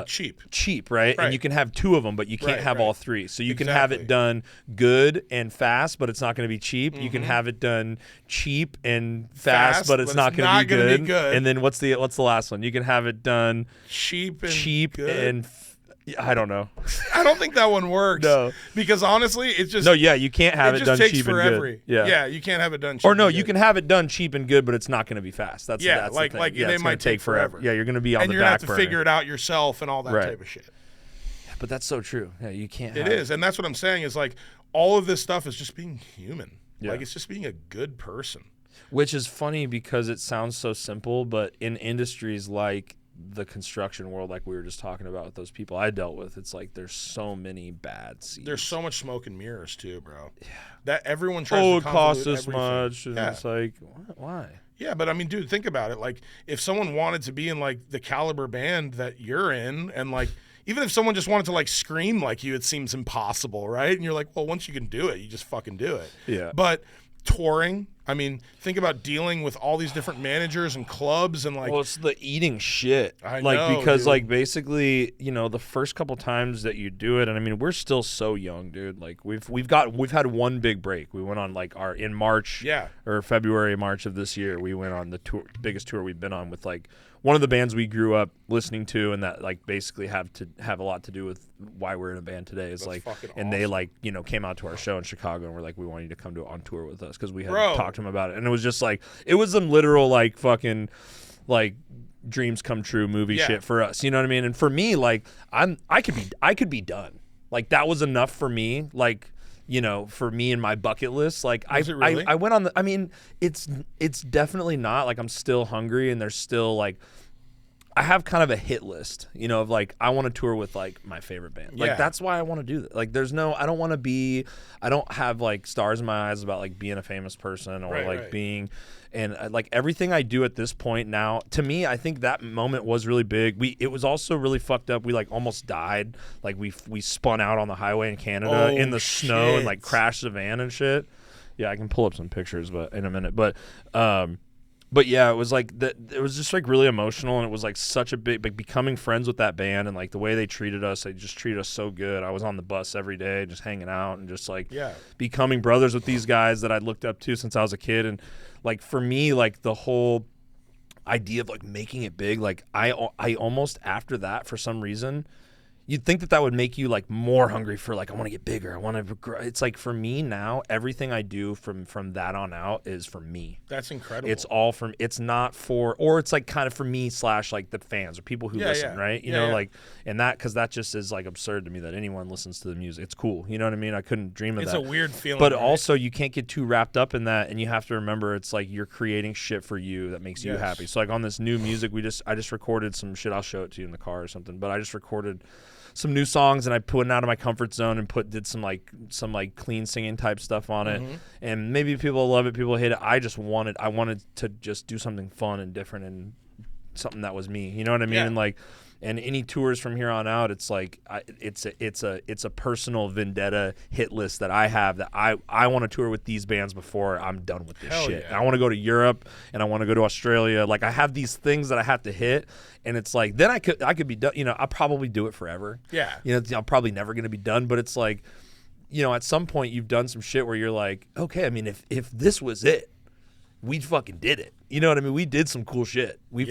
cheap, right? And you can have two of them, but you can't have all three. So you can have it done good and fast, but it's not going to be cheap. You can have it done cheap and fast, but it's not going to be good. And then what's the last one? You can have it done cheap and I don't know. I don't think that one works. No, because honestly, it's just you can't have it done cheap and good. Yeah, you can't have it done cheap. Or no, you can have it done cheap and good, but it's not going to be fast. That's like they might take forever. Yeah, you're going to be on the back burner. And you're going to have to figure it out yourself and all that type of shit. But that's so true. Yeah, you can't. It is, and that's what I'm saying is like all of this stuff is just being human. Yeah. Like it's just being a good person. Which is funny because it sounds so simple, but in industries like the construction world, like we were just talking about with those people I dealt with, it's like there's so many bad seeds. There's so much smoke and mirrors too, bro. Yeah. That everyone tries to it costs this everything. much, and it's like, why? Yeah, but I mean, dude, think about it. Like, if someone wanted to be in like the caliber band that you're in, and like even if someone just wanted to like scream like you, it seems impossible, right? And you're like, well, once you can do it, you just fucking do it. Yeah. But touring, I mean, think about dealing with all these different managers and clubs and like. Well, it's the eating shit. I know, because dude. like basically, the first couple times that you do it, and I mean, we're still so young, dude. Like we've had one big break. We went on like in March, or February, March of this year. We went on the biggest tour we've been on with like one of the bands we grew up listening to, and that like basically have a lot to do with why we're in a band today. Is like, and they like came out to our show in Chicago and were like, we want you to come on tour with us because we had talked to them about it, and it was just like it was some literal like fucking like dreams come true movie shit for us. You know what I mean? And for me, like I could be done. Like that was enough for me. Like, you know, for me and my bucket list. Like Was it really? I went on I mean, it's definitely not. Like I'm still hungry, and there's still like I have kind of a hit list, you know, of like I want to tour with like my favorite band. Like that's why I want to do that. Like I don't have like stars in my eyes about like being a famous person or being, and like everything I do at this point now, to me, I think that moment was really big. It was also really fucked up. We like almost died. Like we spun out on the highway in Canada in the snow and like crashed the van and shit. Yeah, I can pull up some pictures, but in a minute. But yeah, it was like it was just like really emotional, and it was like such a big, like becoming friends with that band and like the way they treated us. They just treated us so good. I was on the bus every day, just hanging out and just like becoming brothers with these guys that I looked up to since I was a kid. And like for me, like the whole idea of like making it big, like I almost after that for some reason. You'd think that would make you like more hungry for like I want to get bigger. I want to grow. It's like for me now, everything I do from that on out is for me. That's incredible. It's all from. It's not for, or it's like kind of for me / like the fans or people who listen, right? You know, like, and that because that just is like absurd to me that anyone listens to the music. It's cool. You know what I mean? I couldn't dream of that. It's a weird feeling. But also, you can't get too wrapped up in that, and you have to remember it's like you're creating shit for you that makes you happy. So like on this new music, I just recorded some shit. I'll show it to you in the car or something. But I just recorded some new songs, and I put it out of my comfort zone and did some clean singing type stuff on it. And maybe people love it, people hate it. I wanted to just do something fun and different and something that was me. You know what I mean? And like, and any tours from here on out, it's like it's a personal vendetta hit list that I have that I want to tour with these bands before I'm done with this shit. And I want to go to Europe and I want to go to Australia. Like I have these things that I have to hit, and it's like then I could be done. You know, I'll probably do it forever. Yeah. You know, I'm probably never gonna be done, but it's like, you know, at some point you've done some shit where you're like, okay, I mean, if this was it, we fucking did it. You know what I mean? We did some cool shit. We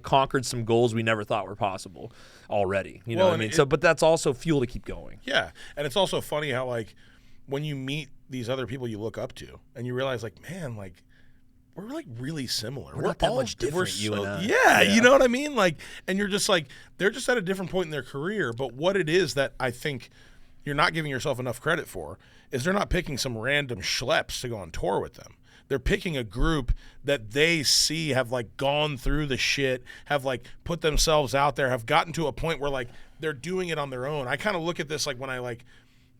conquered some goals we never thought were possible already. You know what I mean? But that's also fuel to keep going. Yeah. And it's also funny how like when you meet these other people you look up to and you realize like, man, like we're like really similar. We're not that much different, you and I. Yeah, you know what I mean? Like, and you're just like, they're just at a different point in their career. But what it is that I think you're not giving yourself enough credit for is they're not picking some random schleps to go on tour with them. They're picking a group that they see have like gone through the shit, have like put themselves out there, have gotten to a point where like they're doing it on their own. I kind of look at this like when I like,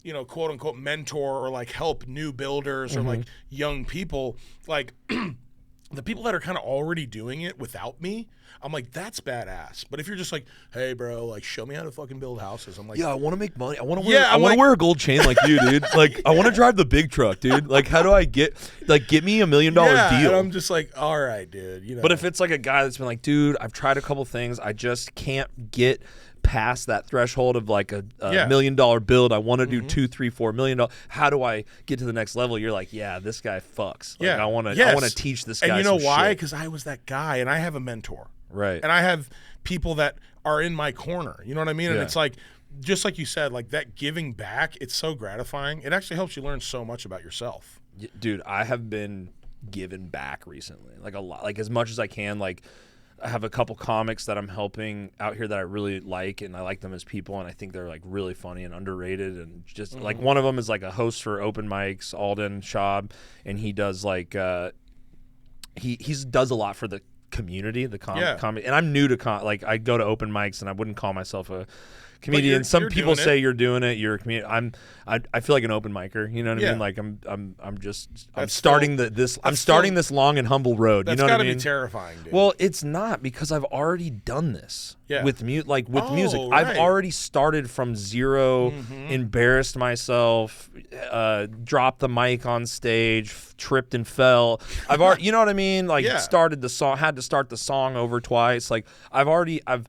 you know, quote unquote mentor or like help new builders or like young people, like the people that are kind of already doing it without me, I'm like, that's badass. But if you're just like, hey, bro, like, show me how to fucking build houses, I'm like, yeah, I want to make money. I want to wear. I want to wear a gold chain like you, dude. Like, I want to drive the big truck, dude. Like, how do I get me $1 million deal? And I'm just like, all right, dude. You know. But if it's like a guy that's been like, dude, I've tried a couple things, I just can't get past that threshold of like a $1 million build. I want to do $2, $3, $4 million. How do I get to the next level? You're like, yeah, this guy fucks. Like, I want to teach this guy. And you know why? Shit. Because I was that guy, and I have a mentor. Right. And I have people that are in my corner. You know what I mean? And it's like, just like you said, like that giving back, it's so gratifying. It actually helps you learn so much about yourself. Dude, I have been giving back recently. Like a lot, like as much as I can. Like I have a couple comics that I'm helping out here that I really like, and I like them as people, and I think they're like really funny and underrated. And just like one of them is like a host for open mics, Alden Schaub, and he does like he does a lot for the community, the comedy. And I'm new to like I go to open mics, and I wouldn't call myself a comedian. Some people say you're doing it. You're a comedian. I feel like an open micer. You know what I mean? Like I'm starting this long and humble road. You know what I mean? That's gotta be terrifying, dude. Well, it's not, because I've already done this with music. Right. I've already started from zero, embarrassed myself, dropped the mic on stage, tripped and fell. I've already, you know what I mean? Like started the song, had to start the song over twice. Like I've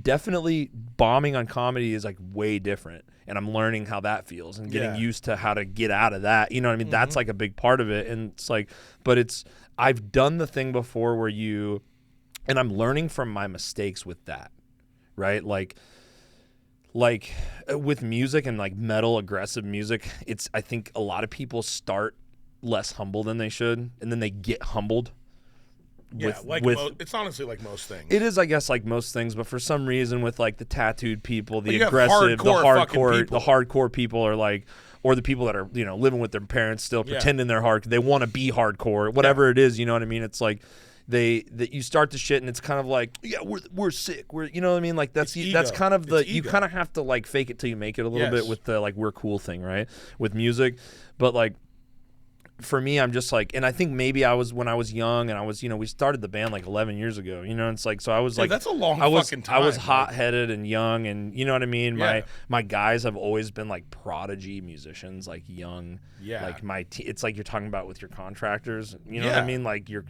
definitely bombing on comedy is like way different, and I'm learning how that feels and getting used to how to get out of that. You know what I mean? That's like a big part of it. And it's like, but I've done the thing before where and I'm learning from my mistakes with that, right? Like with music and like metal, aggressive music, I think a lot of people start less humble than they should, and then they get humbled. Yeah, it's honestly like most things. It is, I guess, like most things, but for some reason with like the tattooed people, the you have aggressive, hardcore the hardcore people are like, or the people that are, you know, living with their parents still pretending they're hard, they want to be hardcore, whatever it is, you know what I mean? It's like that you start the shit and it's kind of like, yeah, we're sick. We're, you know what I mean? Like that's kind of you kind of have to like fake it till you make it a little bit with the like we're cool thing, right? With music. But like for me, I'm just like, and I think maybe when I was young and I was, you know, we started the band like 11 years ago, you know, and it's like, so I was like, that's a long fucking time. I was hot-headed and young and you know what I mean? Yeah. My guys have always been like prodigy musicians, like young, like it's like you're talking about with your contractors, you know what I mean? Like your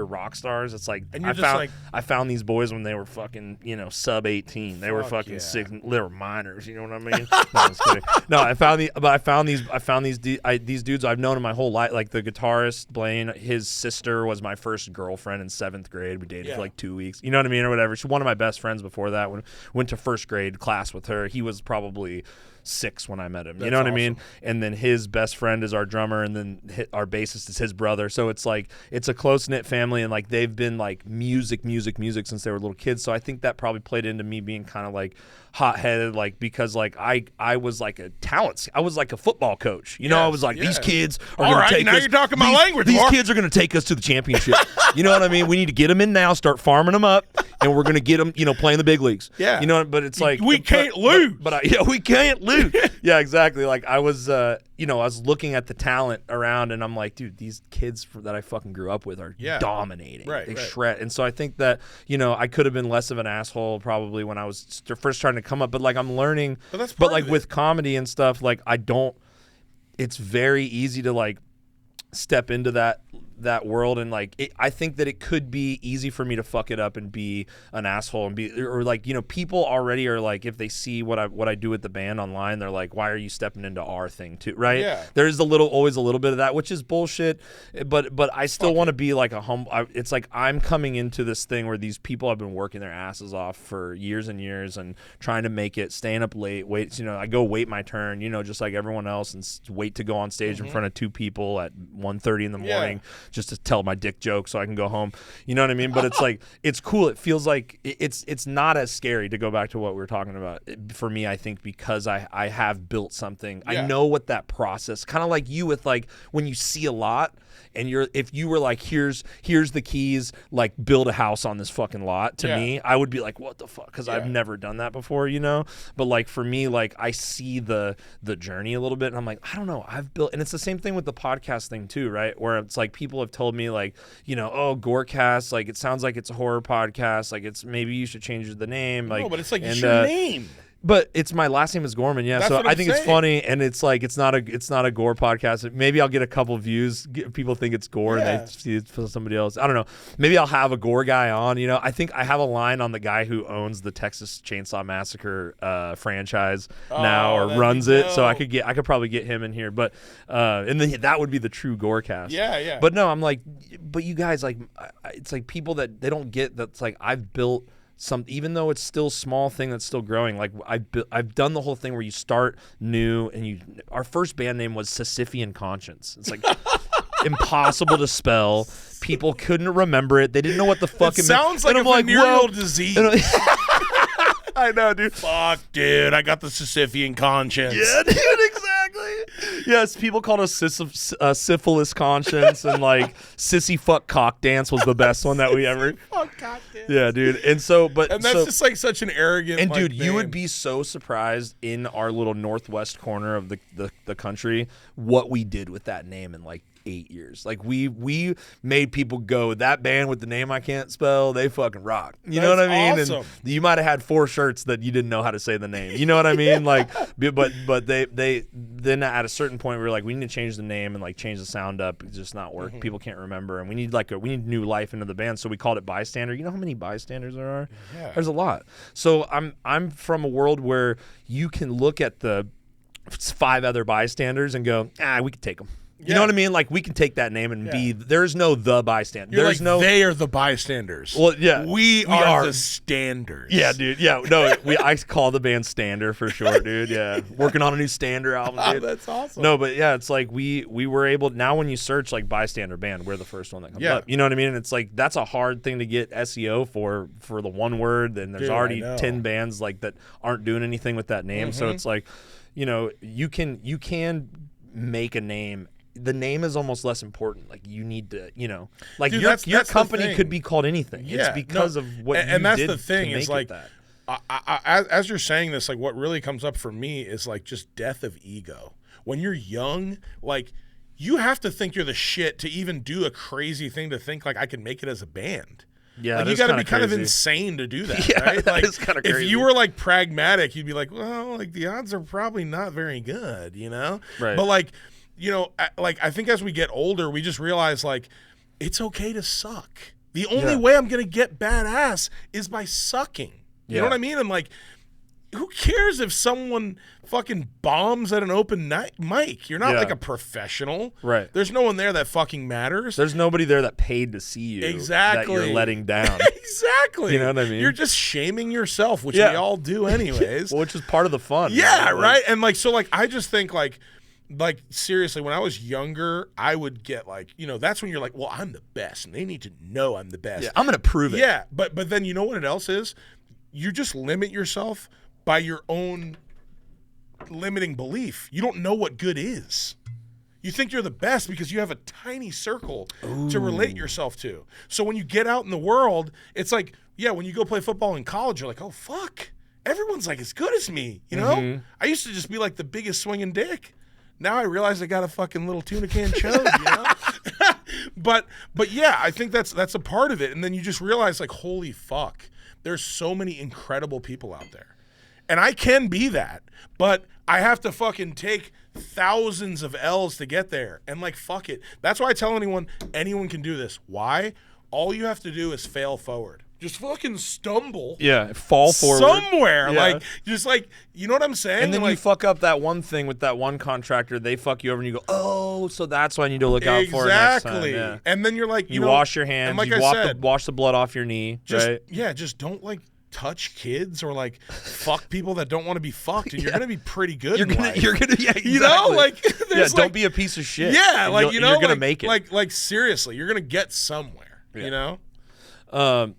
rock stars. It's like, and I found these boys when they were fucking, you know, sub 18. They were fucking sick. They were minors, you know what I mean? No, I'm just kidding. No, I found these dudes I've known in my whole life. Like the guitarist Blaine, his sister was my first girlfriend in 7th grade. We dated for like 2 weeks, you know what I mean, or whatever. She's one of my best friends before that. Went to 1st grade class with her. He was probably 6 when I met him. You know what I mean? And then his best friend is our drummer, and then our bassist is his brother. So it's like it's a close knit family, and like they've been like music since they were little kids. So I think that probably played into me being kind of like hot headed, like because like I was like a talent. I was like a football coach. You know, I was like these kids are going to take us. Now you're talking my language. These kids are going to take us to the championship. You know what I mean? We need to get them in now, start farming them up, and we're going to get them, you know, playing the big leagues. Yeah. You know, but it's like we can't lose. But we can't lose. Yeah, exactly. Like I was, you know, I was looking at the talent around, and I'm like, dude, these kids that I fucking grew up with are dominating. They shred. And so I think that, you know, I could have been less of an asshole probably when I was first trying to come up, but like I'm learning. But like with comedy and stuff, like it's very easy to like step into that world, and like I think that it could be easy for me to fuck it up and be an asshole and be, or like, you know, people already are like, if they see what I do with the band online, they're like, why are you stepping into our thing too, right? Yeah. There's always a little bit of that, which is bullshit, but I still want to be like a humble. It's like I'm coming into this thing where these people have been working their asses off for years and years and trying to make it, staying up late, you know, I go wait my turn, you know, just like everyone else, and wait to go on stage in front of 2 people at 1:30 in the morning. Just to tell my dick joke so I can go home. You know what I mean? But it's like, it's cool. It feels like it's not as scary, to go back to what we were talking about. For me, I think because I have built something. I know what that process, kind of like you with like when you see a lot and if you were like, here's the keys, like build a house on this fucking lot, to me, I would be like, what the fuck? Because I've never done that before, you know? But like for me, like I see the journey a little bit, and I'm like, I don't know, I've built, and it's the same thing with the podcast thing too, right? Where it's like people have told me like, you know, oh, GORCAST, like it sounds like it's a horror podcast, like it's, maybe you should change the name. Like, no, but it's like, it's your name. But it's my last name is Gorman, yeah. So I think it's funny, and it's like it's not a gore podcast. Maybe I'll get a couple views. People think it's gore, and they see it for somebody else. I don't know. Maybe I'll have a gore guy on. You know, I think I have a line on the guy who owns the Texas Chainsaw Massacre franchise now, or runs it. So I could probably get him in here. But and then that would be the true GORCAST. Yeah, yeah. But no, I'm like, but you guys, like, it's like people that they don't get that's like I've built. Even though it's still a small thing that's still growing, like I've done the whole thing where you start new, and our first band name was Sisyphean Conscience. It's like impossible to spell. People couldn't remember it. They didn't know what the fuck it meant. Sounds like a venereal disease. I know, dude. Fuck, dude. I got the Sisyphean Conscience. Yeah, dude, exactly. Yes, people called us syphilis conscience, and like sissy fuck cock dance was the best one that we ever. Fuck cock dance. Yeah, dude. And so, that's just like such an arrogant. And dude, name. You would be so surprised in our little northwest corner of the country what we did with that name in like 8 years. Like we made people go, that band with the name I can't spell, they fucking rock. You know what I mean? Awesome. And you might have had 4 shirts that you didn't know how to say the name. You know what I mean? Like, but they then at a certain point we were like, we need to change the name and like change the sound up. It's just not work. People can't remember, and we need new life into the band. So we called it Bystander. You know how many bystanders there are? Yeah. There's a lot. So I'm from a world where you can look at the 5 other bystanders and go, we could take them. You know what I mean? Like, we can take that name and be. There's no the bystander. You're there's like, no. they are the bystanders. Well, yeah, we are the standers. Yeah, dude. Yeah, no, I call the band Stander for sure, dude. Yeah, working on a new Stander album, dude. That's awesome. No, but yeah, it's like we were able. Now, when you search like bystander band, we're the first one that comes up. You know what I mean? And it's like that's a hard thing to get SEO for the one word. And there's already 10 bands like that aren't doing anything with that name. So it's like, you know, you can make a name. The name is almost less important. Like, you need to, you know, like, dude, your company could be called anything. Yeah, it's because of what you and that's did the thing to is make like, it as you're saying this, like, what really comes up for me is like just death of ego. When you're young, like, you have to think you're the shit to even do a crazy thing to think like I can make it as a band. Yeah, like, you got to be kind of insane to do that, right? That like, is kind of crazy. if you were like pragmatic, you'd be like, well, like the odds are probably not very good, you know? Right. But like, you know, like I think as we get older, we just realize like it's okay to suck. The only way I'm gonna get badass is by sucking. You know what I mean? I'm like, who cares if someone fucking bombs at an open mic? You're not like a professional. Right. There's no one there that fucking matters. There's nobody there that paid to see you. Exactly. That you're letting down. Exactly. You know what I mean? You're just shaming yourself, which we all do anyways. Well, which is part of the fun. Yeah, right? And like, so like, I just think like seriously, when I was younger, I would get like, you know, that's when you're like, well, I'm the best and they need to know I'm the best. Yeah, I'm going to prove it. Yeah. But then you know what else is? You just limit yourself by your own limiting belief. You don't know what good is. You think you're the best because you have a tiny circle to relate yourself to. So when you get out in the world, it's like, yeah, when you go play football in college, you're like, oh, fuck. Everyone's like as good as me, you know? I used to just be like the biggest swinging dick. Now I realize I got a fucking little tuna can chode, you know? But yeah, I think that's a part of it. And then you just realize, like, holy fuck, there's so many incredible people out there. And I can be that, but I have to fucking take thousands of L's to get there. And like, fuck it. That's why I tell anyone can do this. Why? All you have to do is fail forward. Just fucking stumble. Yeah, fall forward. Somewhere. Yeah. Like, just like, you know what I'm saying? And then like, you fuck up that one thing with that one contractor, they fuck you over and you go, oh, so that's what I need to look out for next time. Exactly. Yeah. And then you're like, You wash your hands, like you wash the blood off your knee, just, right? Yeah, just don't like touch kids or like fuck people that don't want to be fucked, and you're gonna be pretty good. You're gonna, yeah, exactly. You know, like, don't be a piece of shit. Yeah, like, you know, you're gonna like, make it. Like seriously, you're gonna get somewhere. Yeah. You know.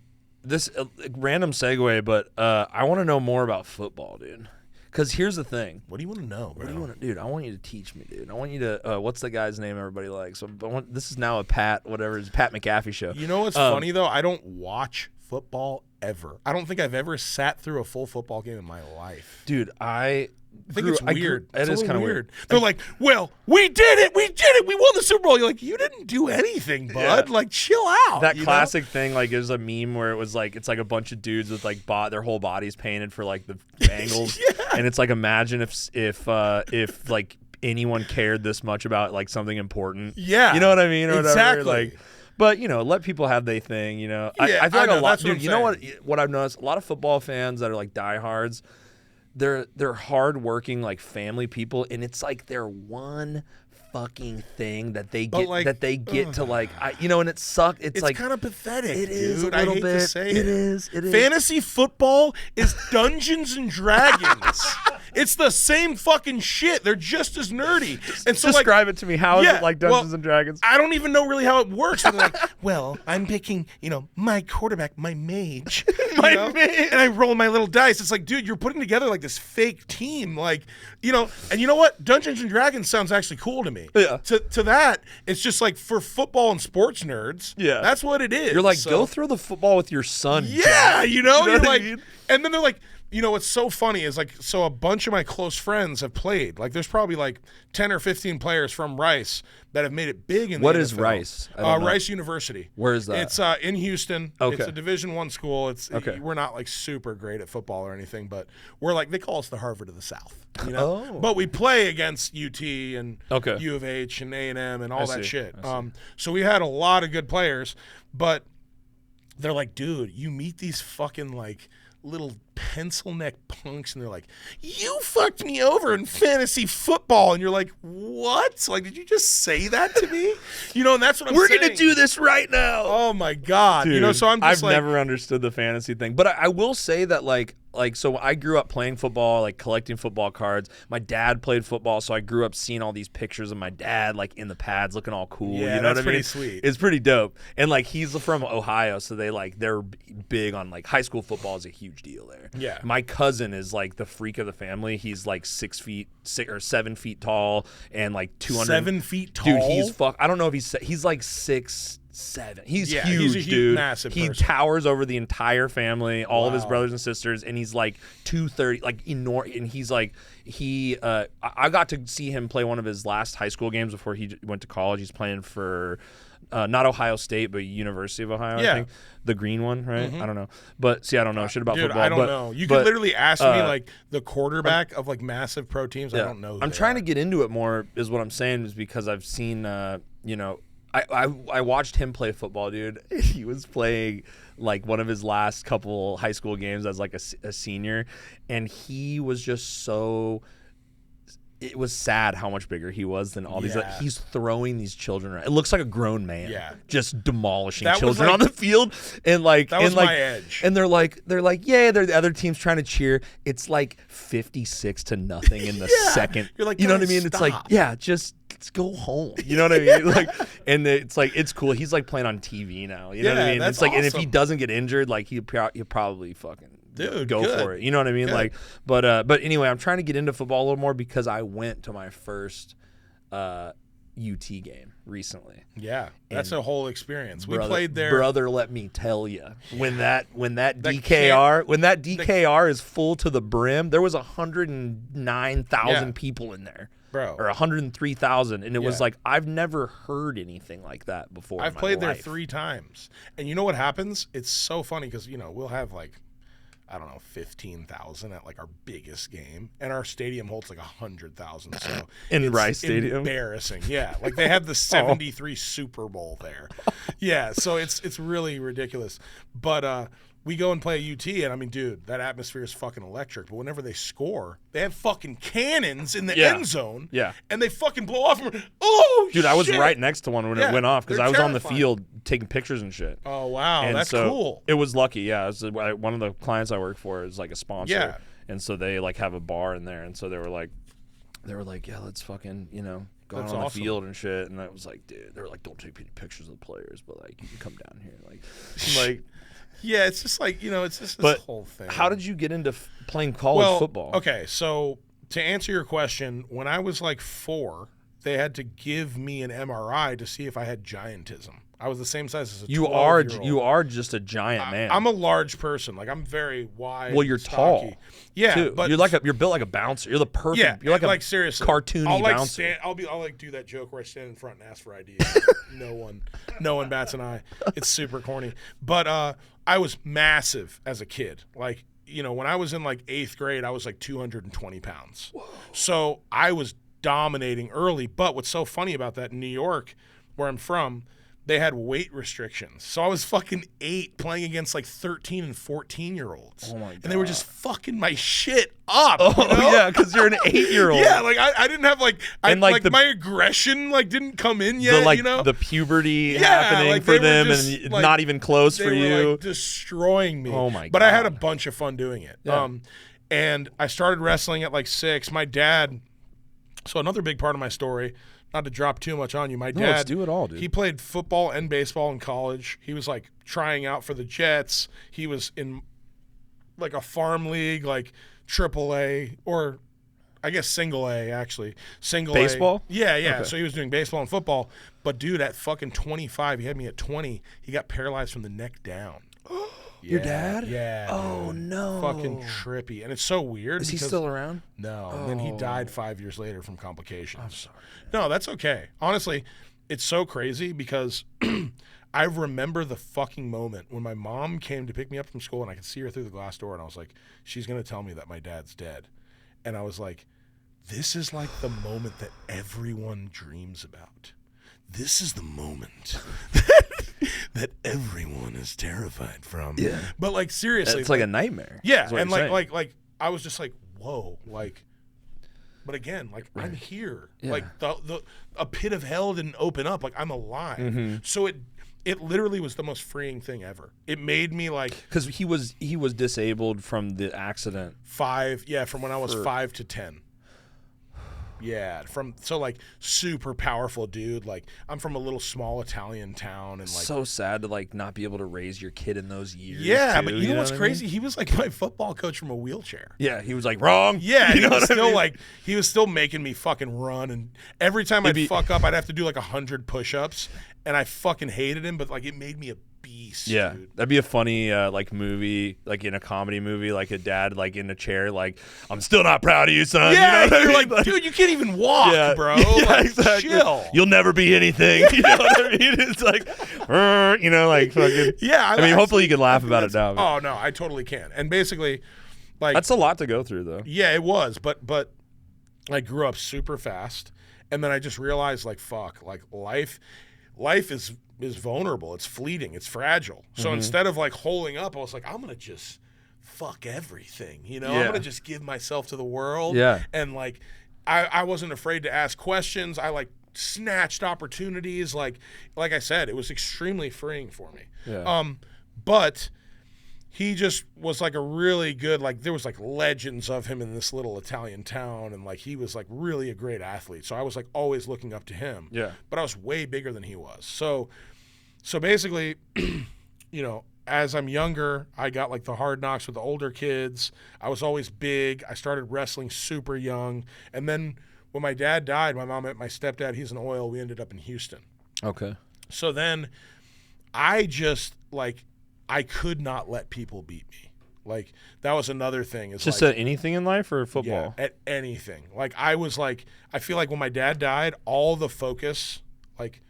This random segue, but I want to know more about football, dude. Because here's the thing. What do you want to know, bro? What do you want to, dude? I want you to teach me, dude. I want you to. What's the guy's name everybody likes? This is now a Pat McAfee show. You know what's funny though? I don't watch football ever. I don't think I've ever sat through a full football game in my life. Dude, I think it's weird. It is kind of weird. They're like, well, we did it. We won the Super Bowl. You're like, you didn't do anything, bud. Yeah. Like, chill out. That classic thing, like, there's a meme where it was like, it's like a bunch of dudes with like their whole bodies painted for like the Bengals, and it's like, imagine if like anyone cared this much about like something important. Yeah, you know what I mean, or exactly. Whatever. Like, but you know, let people have their thing. You know, Yeah, I feel like a lot. that's what Dude, I'm you know what I've noticed? A lot of football fans that are like diehards. They're hardworking, like family people, and it's like their one fucking thing that they get to like, and it sucks. It's like kind of pathetic. It is dude. a little I hate bit. to say It is. Fantasy football is Dungeons and Dragons. It's the same fucking shit. They're just as nerdy. And so describe it to me. How is it like Dungeons and Dragons? I don't even know really how it works. They're like, well, I'm picking, my quarterback, my mage, and I roll my little dice. It's like, dude, you're putting together like this fake team, like, and you know what? Dungeons and Dragons sounds actually cool to me. Yeah. To that, it's just like for football and sports nerds. Yeah. That's what it is. You're like, go throw the football with your son. Yeah, Jack. you're like, and then they're like, what's so funny is like, so a bunch of my close friends have played. Like, there's probably like 10 or 15 players from Rice that have made it big in the What NFL. is Rice? I don't know. Rice University. Where is that? It's in Houston. Okay. It's a Division I school. Okay. We're not like super great at football or anything, but we're like, they call us the Harvard of the South. Oh. But we play against UT and Okay. U of H and A&M and all I that see. shit. I see. So we had a lot of good players, but they're like, dude, you meet these fucking like little pencil neck punks, and they're like, "You fucked me over in fantasy football," and you're like, "What? Like, did you just say that to me?" You know, and that's what We're saying. gonna do this right now. Oh my god, Dude, you know. So I've never understood the fantasy thing, but I will say that so I grew up playing football, like collecting football cards. My dad played football, so I grew up seeing all these pictures of my dad like in the pads looking all cool. Yeah, you know that's what I mean? pretty sweet. It's pretty dope. And like he's from Ohio, so they're big on like high school football is a huge deal there. Yeah. My cousin is like the freak of the family. He's like 6 or 7 feet tall and like 200. 7 feet tall. Dude, I don't know if he's like 6'7". He's Yeah, huge, he's a dude. massive he person. towers over the entire family, all of his Wow. brothers and sisters, and he's like 230, like enormous. And he's like I got to see him play one of his last high school games before he went to college. He's playing for not Ohio State, but University of Ohio. Yeah. I think the green one, right? I don't know, but see, I don't know shit about Dude, football. I don't know. You could literally ask me like the quarterback of like massive pro teams. I don't know. Who I'm they trying are. to get into it more, is what I'm saying, is because I've seen, I watched him play football, dude. He was playing like one of his last couple high school games as like a senior, and he was just so. It was sad how much bigger he was than all these. Yeah. He's throwing these children around. It looks like a grown man. Yeah. Just demolishing That was children like- on the field, and like That was and like, my edge. And they're like, yeah, they're the other team's trying to cheer. It's like 56-0 in the Yeah. second. You're like, you know what I guys, mean? It's like, stop. yeah, just let's go home. You know what I mean? Like, and it's like it's cool. He's like playing on TV now. You know what I Yeah, mean? that's It's like, and if he awesome. doesn't get injured, like he'll probably fucking. Dude, go good. for it. You know what I mean? Good. Like, but anyway, I'm trying to get into football a little more because I went to my first UT game recently. Yeah, that's And a whole experience. We Brother- played there. Brother, let me tell you, when that can't- DKR is full to the brim, there was 109,000 Yeah. people in there. Bro. Or 103,000, and it was Yeah. like I've never heard anything like that before. I've in my played there life. 3 times. And you know what happens? It's so funny because, you know, we'll have like, I don't know, 15,000 at like our biggest game. And our stadium holds like 100,000. So In it's Rice Stadium? embarrassing. Yeah. Like they have the 73 Super Bowl there. Yeah. So it's really ridiculous. But we go and play at UT, and I mean, dude, that atmosphere is fucking electric. But whenever they score, they have fucking cannons in the Yeah. end zone. Yeah. And they fucking blow off. And oh, Dude, I was shit. right next to one when Yeah, it went off because they're I was on the terrifying. field taking pictures and shit. Oh, wow. And That's so cool. It was lucky, yeah. It was one of the clients I work for is like a sponsor. Yeah. And so they like have a bar in there, and so they were like, yeah, let's fucking, go out That's on awesome. the field and shit. And I was like, dude, they were like, don't take any pictures of the players, but like you can come down here. Like, I'm like, Yeah, it's just like, it's just this but whole thing. how did you get into playing college football? Okay, so to answer your question, when I was like 4, they had to give me an MRI to see if I had giantism. I was the same size as a You 12-year-old. are just a giant man. I'm a large person. Like, I'm very wide. Well, you're stocky. tall. Yeah, too. but you're built like a bouncer. You're the perfect. yeah, you're like a seriously, cartoony I'll like bouncer. I'll like do that joke where I stand in front and ask for ID. no one bats an eye. It's super corny. But I was massive as a kid. Like, when I was in like 8th grade, I was like 220 pounds. Whoa. So I was dominating early. But what's so funny about that in New York, where I'm from, they had weight restrictions. So I was fucking 8 playing against like 13 and 14-year-olds. Oh my God. And they were just fucking my shit up. Oh you know? yeah, because you're an 8-year-old. Yeah, like I didn't have like And, like, my aggression like didn't come in yet. the puberty Yeah, happening like, for they were them just, and like, not even close they for were you. like destroying me. Oh, my But I had a God. bunch of fun doing it. Yeah. And I started wrestling at like 6. My dad. So another big part of my story. Not to drop too much on you, my No, dad. let's do it all, dude. He played football and baseball in college. He was like trying out for the Jets. He was in like a farm league, like AAA, or I guess single A actually. Single Baseball? A. Yeah. Okay. So he was doing baseball and football. But dude, at fucking 25, he had me at 20. He got paralyzed from the neck down. Your dad? Yeah. Oh, dude. no. Fucking trippy, and it's so weird. Is he because- still around? No. And then he died 5 years later from complications. I'm sorry. No, that's okay. Honestly, it's so crazy because I remember the fucking moment when my mom came to pick me up from school and I could see her through the glass door and I was like, she's going to tell me that my dad's dead. And I was like, this is like the moment that everyone dreams about. this is the moment that everyone is terrified from. Yeah. But like seriously, it's like a nightmare. Yeah, what and you're saying. like I was just like, whoa, like. But again, like I'm here. Yeah. Like a pit of hell didn't open up. Like I'm alive. Mm-hmm. So it literally was the most freeing thing ever. It made me like because he was disabled from the accident. from when I was 5 to 10. Yeah, like super powerful dude. Like I'm from a little small Italian town, and like So sad to like not be able to raise your kid in those years. yeah, too, but you know what's what I mean? crazy? He was like my football coach from a wheelchair. Yeah, he was like wrong. Yeah, you he know was what I still mean? like he was still making me fucking run, and every time I'd fuck up, I'd have to do like 100 push-ups, and I fucking hated him, but like it made me a beast. Yeah, dude. that'd be a funny like movie, like in a comedy movie, like a dad like in a chair, like I'm still not proud of you, son. Yeah, you know what you're I mean? like, dude, you can't even walk, bro. Yeah, Like, exactly. chill. You'll never be anything. You know what I mean? It's like, you know, like fucking. Yeah, I mean, hopefully you can laugh about it now. Oh no, I totally can. And basically, like That's a lot to go through, though. yeah, it was, but I grew up super fast, and then I just realized, like, fuck, like life is vulnerable. It's fleeting. It's fragile. So instead of like holding up, I was like, I'm gonna just fuck everything. You know, I'm Yeah. gonna just give myself to the world. Yeah. And like, I wasn't afraid to ask questions. I like snatched opportunities. Like I said, it was extremely freeing for me. Yeah. But he just was like a really good, like there was like legends of him in this little Italian town, and like he was like really a great athlete. So I was like always looking up to him. Yeah. But I was way bigger than he was. So basically, you know, as I'm younger, I got like the hard knocks with the older kids. I was always big. I started wrestling super young. And then when my dad died, my mom met my stepdad. He's in oil. We ended up in Houston. Okay. So then I just like, I could not let people beat me. Like that was another thing. Is Just like, at anything in life or football? yeah, at anything. Like I was like, I feel like when my dad died, all the focus, like,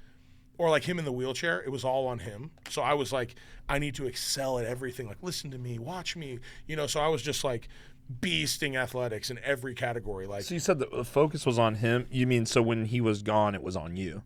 or like him in the wheelchair, it was all on him. So I was like, I need to excel at everything. Like, listen to me, watch me, you know. So I was just like beasting athletics in every category. Like, So you said the focus was on him. You mean so when he was gone, it was on you?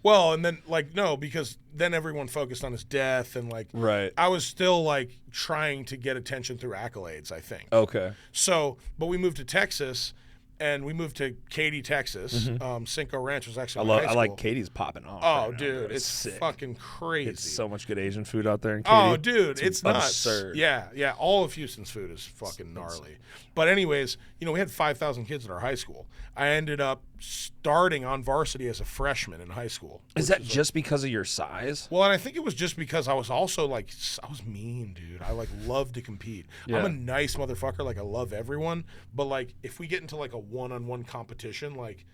well, and then like no, because then everyone focused on his death, and like, Right. I was still like trying to get attention through accolades, I think. Okay. So, but we moved to Texas, and we moved to Katy, Texas. Cinco Ranch was actually my high I school. like Katie's popping off. Oh, right now, dude, bro. it's sick. fucking crazy. It's so much good Asian food out there in Katy. Oh, dude, it's nuts. absurd. Yeah, all of Houston's food is fucking gnarly. But anyways, you know, we had 5,000 kids in our high school. I ended up starting on varsity as a freshman in high school. Is that just because of your size? Well, and I think it was just because I was also like, I was mean, dude. I like love to compete. Yeah. I'm a nice motherfucker. Like I love everyone. But like if we get into like a one-on-one competition, like,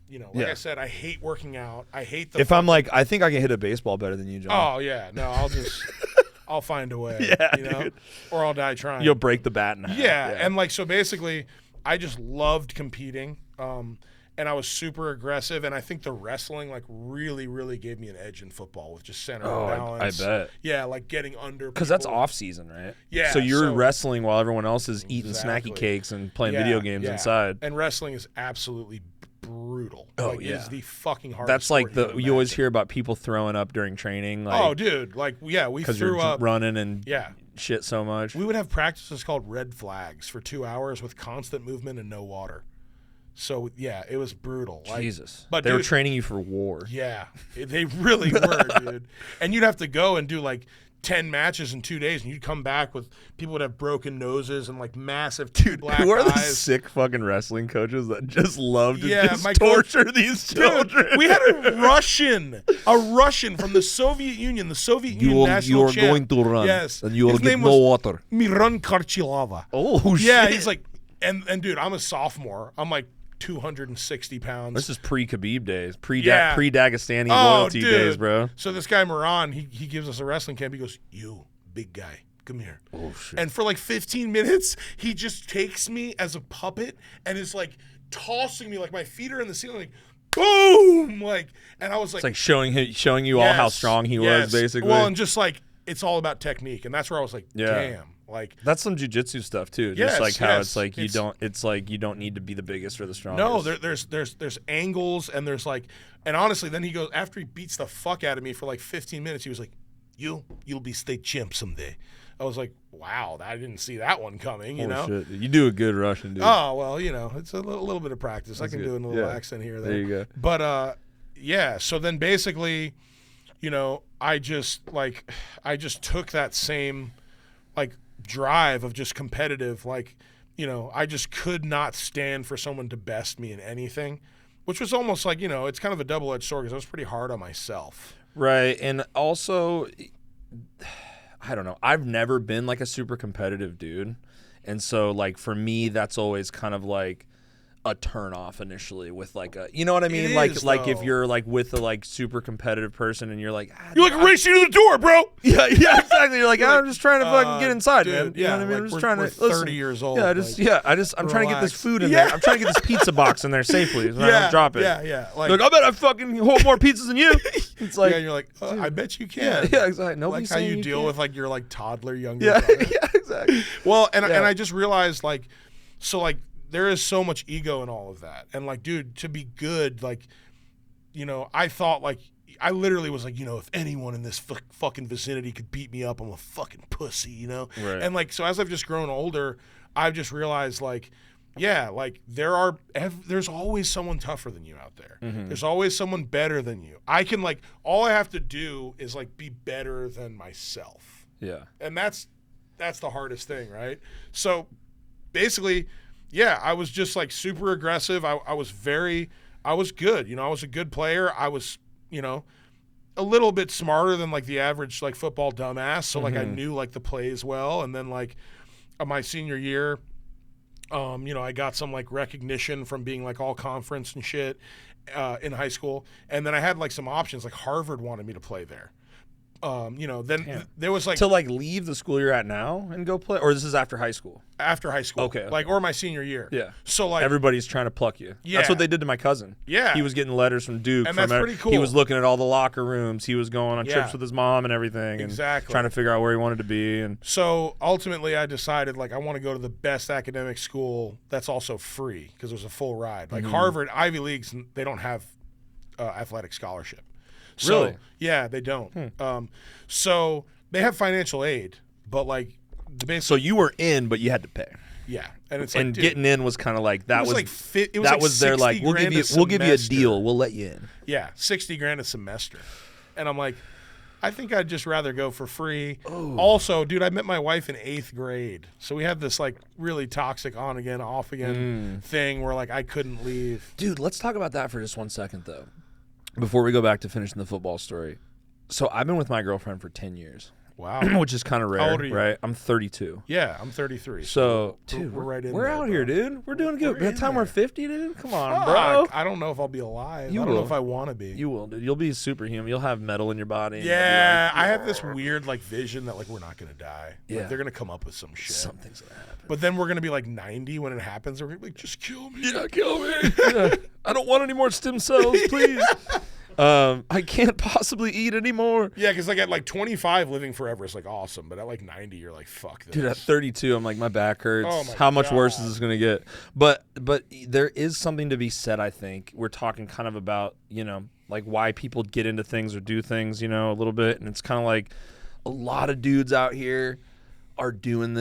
you know, like Yeah. I said, I hate working out. I hate the. If I'm like, I think I can hit a baseball better than you, John. Oh yeah, no, I'll find a way. Yeah, you know, dude. or I'll die trying. You'll break the bat in half. Yeah, and like so basically, I just loved competing, and I was super aggressive, and I think the wrestling like really gave me an edge in football with just center Oh, balance. I bet. Yeah, like getting under. Because that's people. off season, right? Yeah, So you're so- wrestling while everyone else is eating Exactly. snacky cakes and playing Yeah, video games yeah. inside. And wrestling is absolutely brutal. Oh, like, yeah. it is the fucking hardest. That's like sport you always imagine. hear about people throwing up during training. Like, Oh, dude, like yeah, we because threw you're up. running and Yeah. shit so much. We would have practices called red flags for 2 hours with constant movement and no water. So yeah, it was brutal. Like, Jesus. but They were dude, training you for war. Yeah, they really were, dude. And you'd have to go and do like 10 matches in 2 days, and you'd come back with people would have broken noses and like massive black Who are the eyes. sick fucking wrestling coaches that just love to Yeah, just my coach- torture these children? Dude, we had a Russian from the Soviet Union, national champ. to run. Yes, And you will his get name no was water. Miran Karchilova. Oh, shit. Yeah, he's like, and dude, I'm a sophomore. I'm like 260 pounds. This is pre-Khabib days, Yeah. pre-Dagestani Oh, loyalty dude. days, bro. So this guy Miran, he gives us a wrestling camp. He goes, "You big guy, come here." Oh, shit. And for like 15 minutes, he just takes me as a puppet and is like tossing me, like my feet are in the ceiling, like boom, like. And I was like, It's like showing you all how yes, strong he yes. was, basically. Well, and just like it's all about technique, and that's where I was like, Yeah. damn, Like that's some jujitsu stuff too. Yes, Just like how yes. it's like you don't need to be the biggest or the strongest. No, there's angles and there's like, and honestly, then he goes after he beats the fuck out of me for like 15 minutes. He was like, "You'll be state champ someday." I was like, "Wow, I didn't see that one coming." You know, shit. You do a good Russian, dude. Oh well, it's a little bit of practice. I can do a little accent here or there. There you go. But yeah. So then basically, I just took that same like drive of just competitive, like, I just could not stand for someone to best me in anything, which was almost like, it's kind of a double-edged sword because I was pretty hard on myself. Right. And also, I don't know. I've never been like a super competitive dude. And so like for me, that's always kind of like a turn off initially with like a, you know what I mean? Like if you're like with a like super competitive person and you're like, you're like racing to the door, bro. Yeah, exactly. You're like, I'm just trying to fucking get inside, dude, man. You know what I mean? I'm just trying to we're 30 years old. Yeah, I'm trying to get this food in there. I'm trying to get this pizza box in there safely so I don't drop it. Yeah. Like I bet I fucking hold more pizzas than you. It's like, and you're like, I bet you can. Yeah, exactly. Nobody's like how saying you deal can't. with like your like toddler younger. Yeah, brother. yeah, exactly. Well, and I just realized like, so like there is so much ego in all of that, and like, dude, to be good, like, I thought like I literally was like, if anyone in this fucking vicinity could beat me up, I'm a fucking pussy, Right. And like, so as I've just grown older, I've just realized like, yeah, like there's always someone tougher than you out there. Mm-hmm. There's always someone better than you. I can like, all I have to do is like be better than myself. Yeah. And that's the hardest thing, right? So basically, yeah, I was just like super aggressive. I was good. I was a good player. I was, a little bit smarter than like the average like football dumbass. So like I knew like the plays well. And then like my senior year, I got some like recognition from being like all conference and shit in high school. And then I had like some options, like Harvard wanted me to play there. There was like to like leave the school you're at now and go play, or this is after high school? After high school, okay. Like or my senior year. Yeah. So like everybody's trying to pluck you. Yeah. That's what they did to my cousin. Yeah. He was getting letters from Duke. And that's pretty cool. He was looking at all the locker rooms. He was going on trips with his mom and everything. Exactly. And trying to figure out where he wanted to be. And so ultimately, I decided like I want to go to the best academic school that's also free because it was a full ride. Like Harvard, Ivy Leagues, they don't have athletic scholarship. So, really? Yeah, they don't. So they have financial aid, but like the basic. So you were in, but you had to pay. Yeah, and it's like, and dude, getting in was kind of like that was like their like we'll give you a deal, we'll let you in. Yeah, $60,000 a semester, and I'm like, I think I'd just rather go for free. Ooh. Also, dude, I met my wife in 8th grade, so we had this like really toxic on again, off again thing where like I couldn't leave. Dude, let's talk about that for just 1 second though. Before we go back to finishing the football story. So I've been with my girlfriend for 10 years. Wow. Which is kind of rare, How old are you? right? I'm 32. Yeah, I'm 33. So, dude, we're right in we're there, out bro. here, dude. We're doing good. By the time we're 50, dude, come on, Fuck. bro. I don't know if I'll be alive. You I don't will. know if I want to be. You will, dude. You'll be superhuman. You'll have metal in your body. Yeah, I have this weird like vision that like we're not going to die. Yeah. Like, they're going to come up with some shit. Something's going to happen. But then we're going to be like 90 when it happens. We're going to be like, just kill me. Yeah, kill me. Yeah. I don't want any more stem cells, please. I can't possibly eat anymore. Yeah, because like at like 25, living forever is like awesome, but at like 90, you're like, fuck this. Dude, at 32, I'm like, my back hurts. Oh my How much worse God. is this going to get? But there is something to be said, I think. We're talking kind of about, like why people get into things or do things, a little bit. And it's kind of like a lot of dudes out here are doing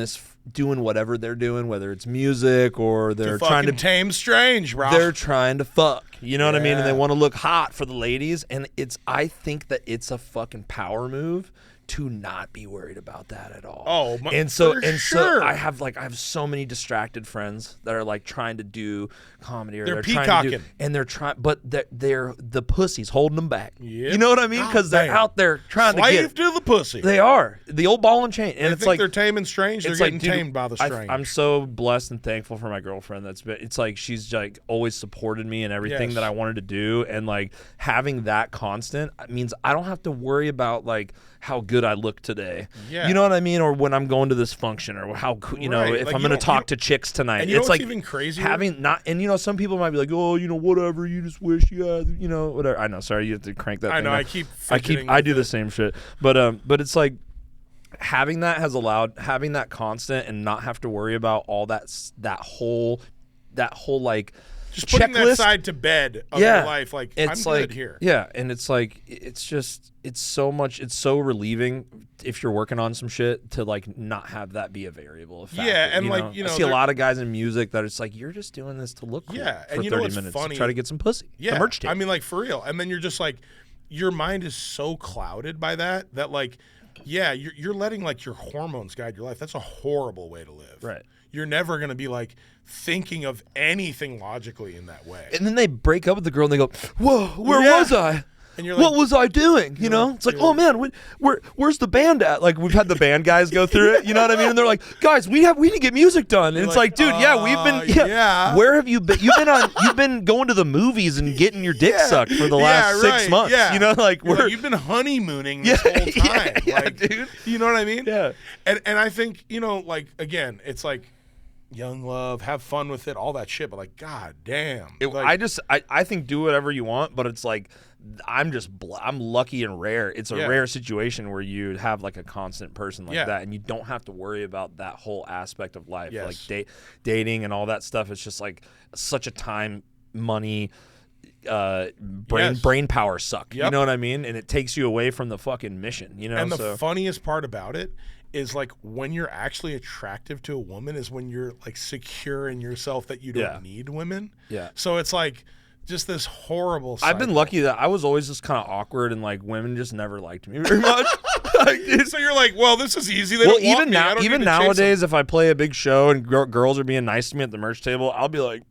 whatever they're doing, whether it's music or they're trying to tame strange, bro. They're trying to fuck. You know what I mean? And they want to look hot for the ladies. And I think that it's a fucking power move to not be worried about that at all. Oh, so sure. I have so many distracted friends that are like trying to do comedy or They're trying peacocking. to do, and they're trying, but they're the pussies holding them back. Yep. You know what I mean? Because they're out there trying to get Slave to the pussy. They are the old ball and chain, and They it's think like they're tame and strange. They're getting tamed by the strange. I'm so blessed and thankful for my girlfriend. It's like she's like always supported me in everything that I wanted to do, and like having that constant means I don't have to worry about like how good I look today. Yeah. You know what I mean? Or when I'm going to this function, or how if Like, I'm going to talk to chicks tonight. And you know it's what's like even crazier? having not, and some people might be like, oh, whatever. You just wish you had, whatever. I know. Sorry, you have to crank that. I thing know. down. I keep. I do the same shit, but it's like having that has allowed having that constant and not have to worry about all that whole like just putting checklist. that side to bed of your life. Like, it's I'm like, good here. Yeah, and it's like it's so relieving if you're working on some shit to like not have that be a variable of factor. Yeah, and you like know? you know, I see a lot of guys in music that it's like you're just doing this to look cool Yeah, for and you 30 know what's minutes funny? to try to get some pussy. Yeah, the merch tape. I mean, like for real. And then you're just like, your mind is so clouded by that like, yeah, you're letting like your hormones guide your life. That's a horrible way to live. Right. You're never gonna be like thinking of anything logically in that way. And then they break up with the girl and they go, "Whoa, where Yeah. was I? And you're like, what was I doing?" You know, it's like, "Oh man, where's the band at?" Like we've had the band guys go through it. You know what I mean? And they're like, "Guys, we need to get music done." And it's like, "Dude, yeah, we've been. Yeah. Where have you been? You've been going to the movies and getting your dick sucked for the last 6 months. Yeah. You know, like you've been honeymooning this whole time. Yeah, like, dude. You know what I mean? Yeah. And I think, you know, like again, it's like young love, have fun with it, all that shit. But like, god damn. I think do whatever you want, but it's like I'm lucky and rare. It's a rare situation where you have like a constant person like that, and you don't have to worry about that whole aspect of life, like dating and all that stuff. It's just like such a time, money, brain power suck. Yep. You know what I mean? And it takes you away from the fucking mission. You know. And the funniest part about it is like when you're actually attractive to a woman is when you're like secure in yourself that you don't need women. Yeah. So it's like just this horrible cycle. I've been lucky that I was always just kind of awkward and like women just never liked me very much. So you're like, well, this is easy. They don't want me. Even nowadays, if I play a big show and girls are being nice to me at the merch table, I'll be like,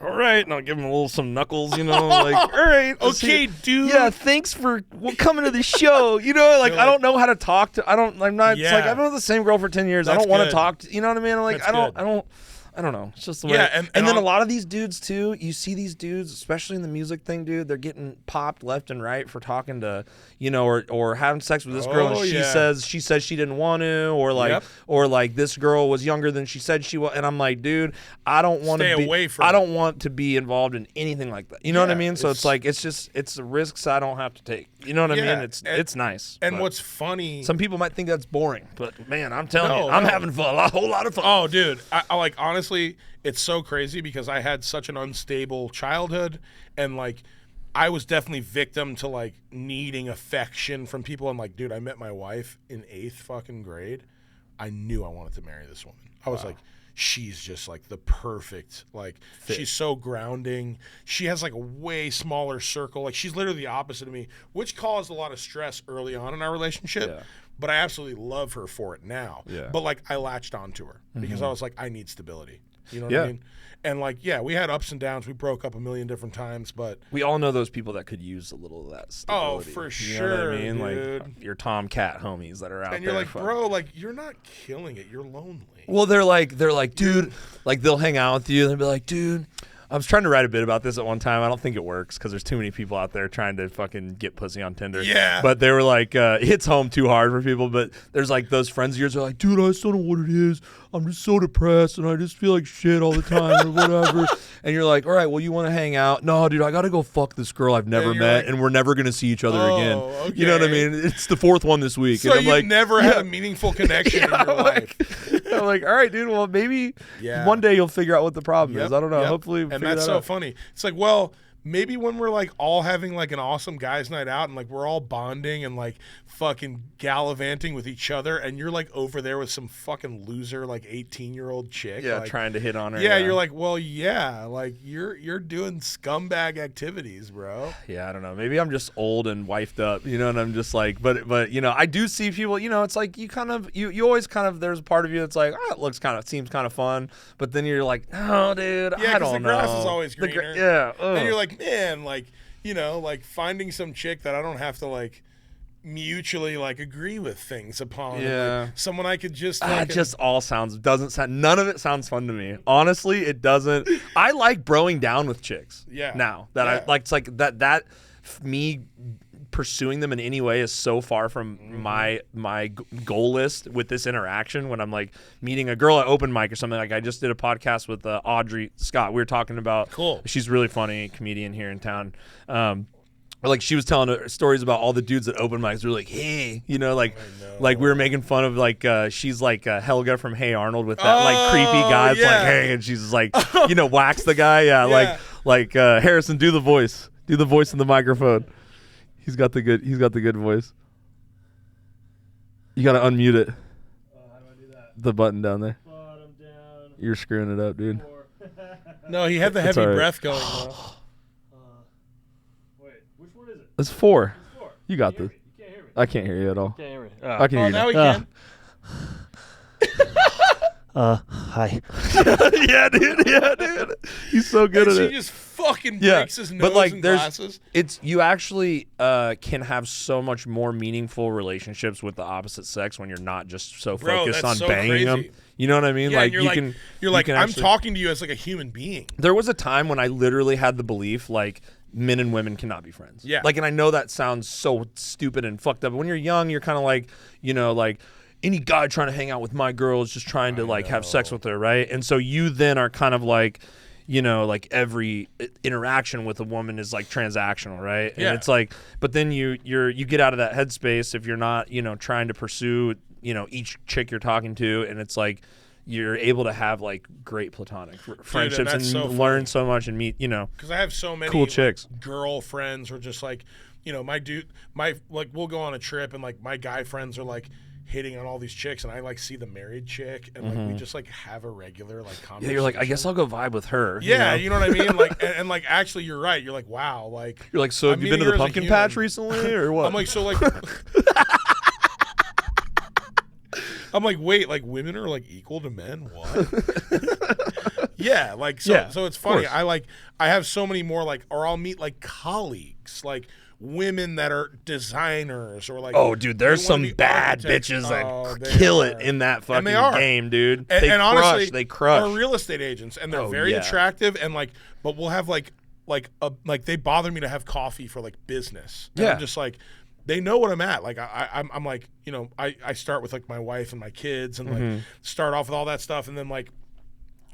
all right, and I'll give them some knuckles, you know, like, all right. Okay, dude. Yeah, thanks for coming to the show. You know, like, I don't know how to talk to, I'm not, it's like, I've been with the same girl for 10 years. I don't want to talk to, you know what I mean? I'm like, I don't know. It's just the way. Yeah, and then a lot of these dudes too. You see these dudes, especially in the music thing, dude. They're getting popped left and right for talking to, you know, or having sex with this girl, and she says she didn't want to, or like this girl was younger than she said she was, and I'm like, dude, I don't want to be away from. I don't want to be involved in anything like that. You know what I mean? So it's like it's the risks I don't have to take. You know what I mean? It's nice. And what's funny? Some people might think that's boring, but man, I'm telling you, I'm having fun, a whole lot of fun. Oh, dude, I like honestly. It's so crazy because I had such an unstable childhood, and like I was definitely victim to like needing affection from people. And like, dude, I met my wife in 8th fucking grade. I knew I wanted to marry this woman. I was like, she's just like the perfect, like fit. She's so grounding. She has like a way smaller circle. Like she's literally the opposite of me, which caused a lot of stress early on in our relationship. Yeah. But I absolutely love her for it now. Yeah. But like I latched onto her because I was like, I need stability. You know what I mean? And like, yeah, we had ups and downs. We broke up a million different times, but we all know those people that could use a little of that stability. Oh, for sure. You know what I mean? Dude. Like your Tomcat homies that are out there. And you're like, bro, like you're not killing it. You're lonely. Well, they're like, dude, like they'll hang out with you and they'll be like, dude. I was trying to write a bit about this at one time. I don't think it works because there's too many people out there trying to fucking get pussy on Tinder. Yeah. But they were like, it hits home too hard for people. But there's like those friends of yours are like, dude, I just don't know what it is. I'm just so depressed and I just feel like shit all the time or whatever. And you're like, all right, well, you want to hang out? No, dude, I got to go fuck this girl I've never met and we're never going to see each other again. Okay. You know what I mean? It's the 4th one this week. So and I'm you like, never had a meaningful connection in your life. I'm like, all right, dude, well, maybe one day you'll figure out what the problem is. I don't know. Hopefully and that's so funny. It's like, well, maybe when we're like all having like an awesome guys' night out and like we're all bonding and like fucking gallivanting with each other and you're like over there with some fucking loser like 18-year-old chick. Yeah, like, trying to hit on her. Yeah, you're like, well, yeah, like you're doing scumbag activities, bro. Yeah, I don't know. Maybe I'm just old and wifed up, you know, and I'm just like, but you know, I do see people, you know, it's like you kind of, you always kind of, there's a part of you that's like, it seems kind of fun, but then you're like, oh, dude, I don't know. The grass is always greener. Yeah. And you're like, man, like, you know, like finding some chick that I don't have to like mutually like agree with things upon. Yeah. Like, someone I could just it just all none of it sounds fun to me. Honestly, it doesn't. I like broing down with chicks. Yeah. Now that I like, it's like that me pursuing them in any way is so far from my goal list with this interaction. When I'm like meeting a girl at open mic or something, like I just did a podcast with Audrey Scott. We were talking about, cool. She's really funny comedian here in town. Or like she was telling stories about all the dudes at open mics. They're like, hey, you know, like we were making fun of like she's like Helga from Hey Arnold with that like creepy guy. It's like, hey, and she's like, you know, wax the guy. Yeah. Like Harrison, do the voice in the microphone. He's got the good voice. You gotta unmute it. How do I do that? The button down there. Bottom down. You're screwing it up, dude. No, he had the heavy all right. breath going though. Wait, which one is it? It's 4. It's 4. You got this. You can't hear me. I can't hear you at all. Can't hear me. I can hear you Now now. he can. Hi. Yeah, dude. He's so good And at she it. just fucking breaks his nose but like and there's glasses. you actually can have so much more meaningful relationships with the opposite sex when you're not just so Bro, focused that's on so banging them. crazy. You know what I mean? Yeah, like and you're like, I'm actually, talking to you as like a human being. There was a time when I literally had the belief like men and women cannot be friends. Yeah. Like, and I know that sounds so stupid and fucked up. But when you're young, you're kind of like, you know, like any guy trying to hang out with my girl is just trying to like have sex with her, right? And so you then are kind of like, you know, like every interaction with a woman is like transactional, right? And Yeah. it's like, but then you get out of that headspace if you're not, you know, trying to pursue, you know, each chick you're talking to, and it's like you're able to have like great platonic friendships and that's so learn funny. so much and meet, you know. Because I have so many Cool chicks. like, girlfriends or just like, you know, like we'll go on a trip and like my guy friends are like hitting on all these chicks and I like see the married chick and like we just like have a regular like conversation. Yeah, you're like, I guess I'll go vibe with her. Yeah, you you know what I mean? Like and like actually you're right. You're like, wow, like are like, so have I'm you been to meeting the her as a pumpkin human. patch recently or what? I'm like, so like I'm like, wait, like women are like equal to men? What? Yeah, like so Yeah, so it's of funny. course. I have so many more like, or I'll meet like colleagues, like women that are designers or like, oh, dude, there's they wanna some be bad architects. bitches Oh, that they kill are. it in that fucking they are. game, dude. And, They and crush. honestly, They crush. are real estate agents, and they're Oh, very yeah. attractive, and like, but we'll have like they bother me to have coffee for like business. And Yeah. I'm just like, they know what I'm at. Like I'm like, you know, I start with like my wife and my kids and like start off with all that stuff, and then like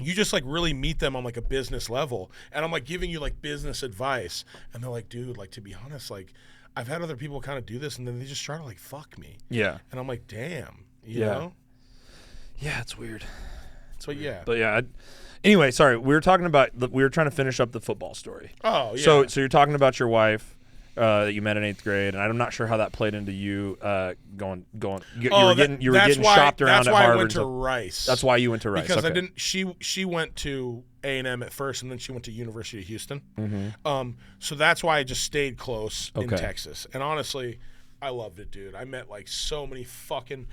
you just like really meet them on like a business level, and I'm like giving you like business advice, and they're like, dude, like to be honest, like I've had other people kind of do this, and then they just try to like fuck me, Yeah. and I'm like, damn, you Yeah. know. Yeah, it's weird. But yeah. But yeah. Anyway, sorry. We were talking about. We were trying to finish up the football story. Oh yeah. So you're talking about your wife that you met in 8th grade, and I'm not sure how that played into you going. You were getting shopped around that's at why Harvard. I went to and stuff. Rice. That's why you went to Rice. Because okay. I didn't. She went to A&M at first, and then she went to University of Houston. So that's why I just stayed close in Okay. Texas. And honestly, I loved it, dude. I met like so many fucking.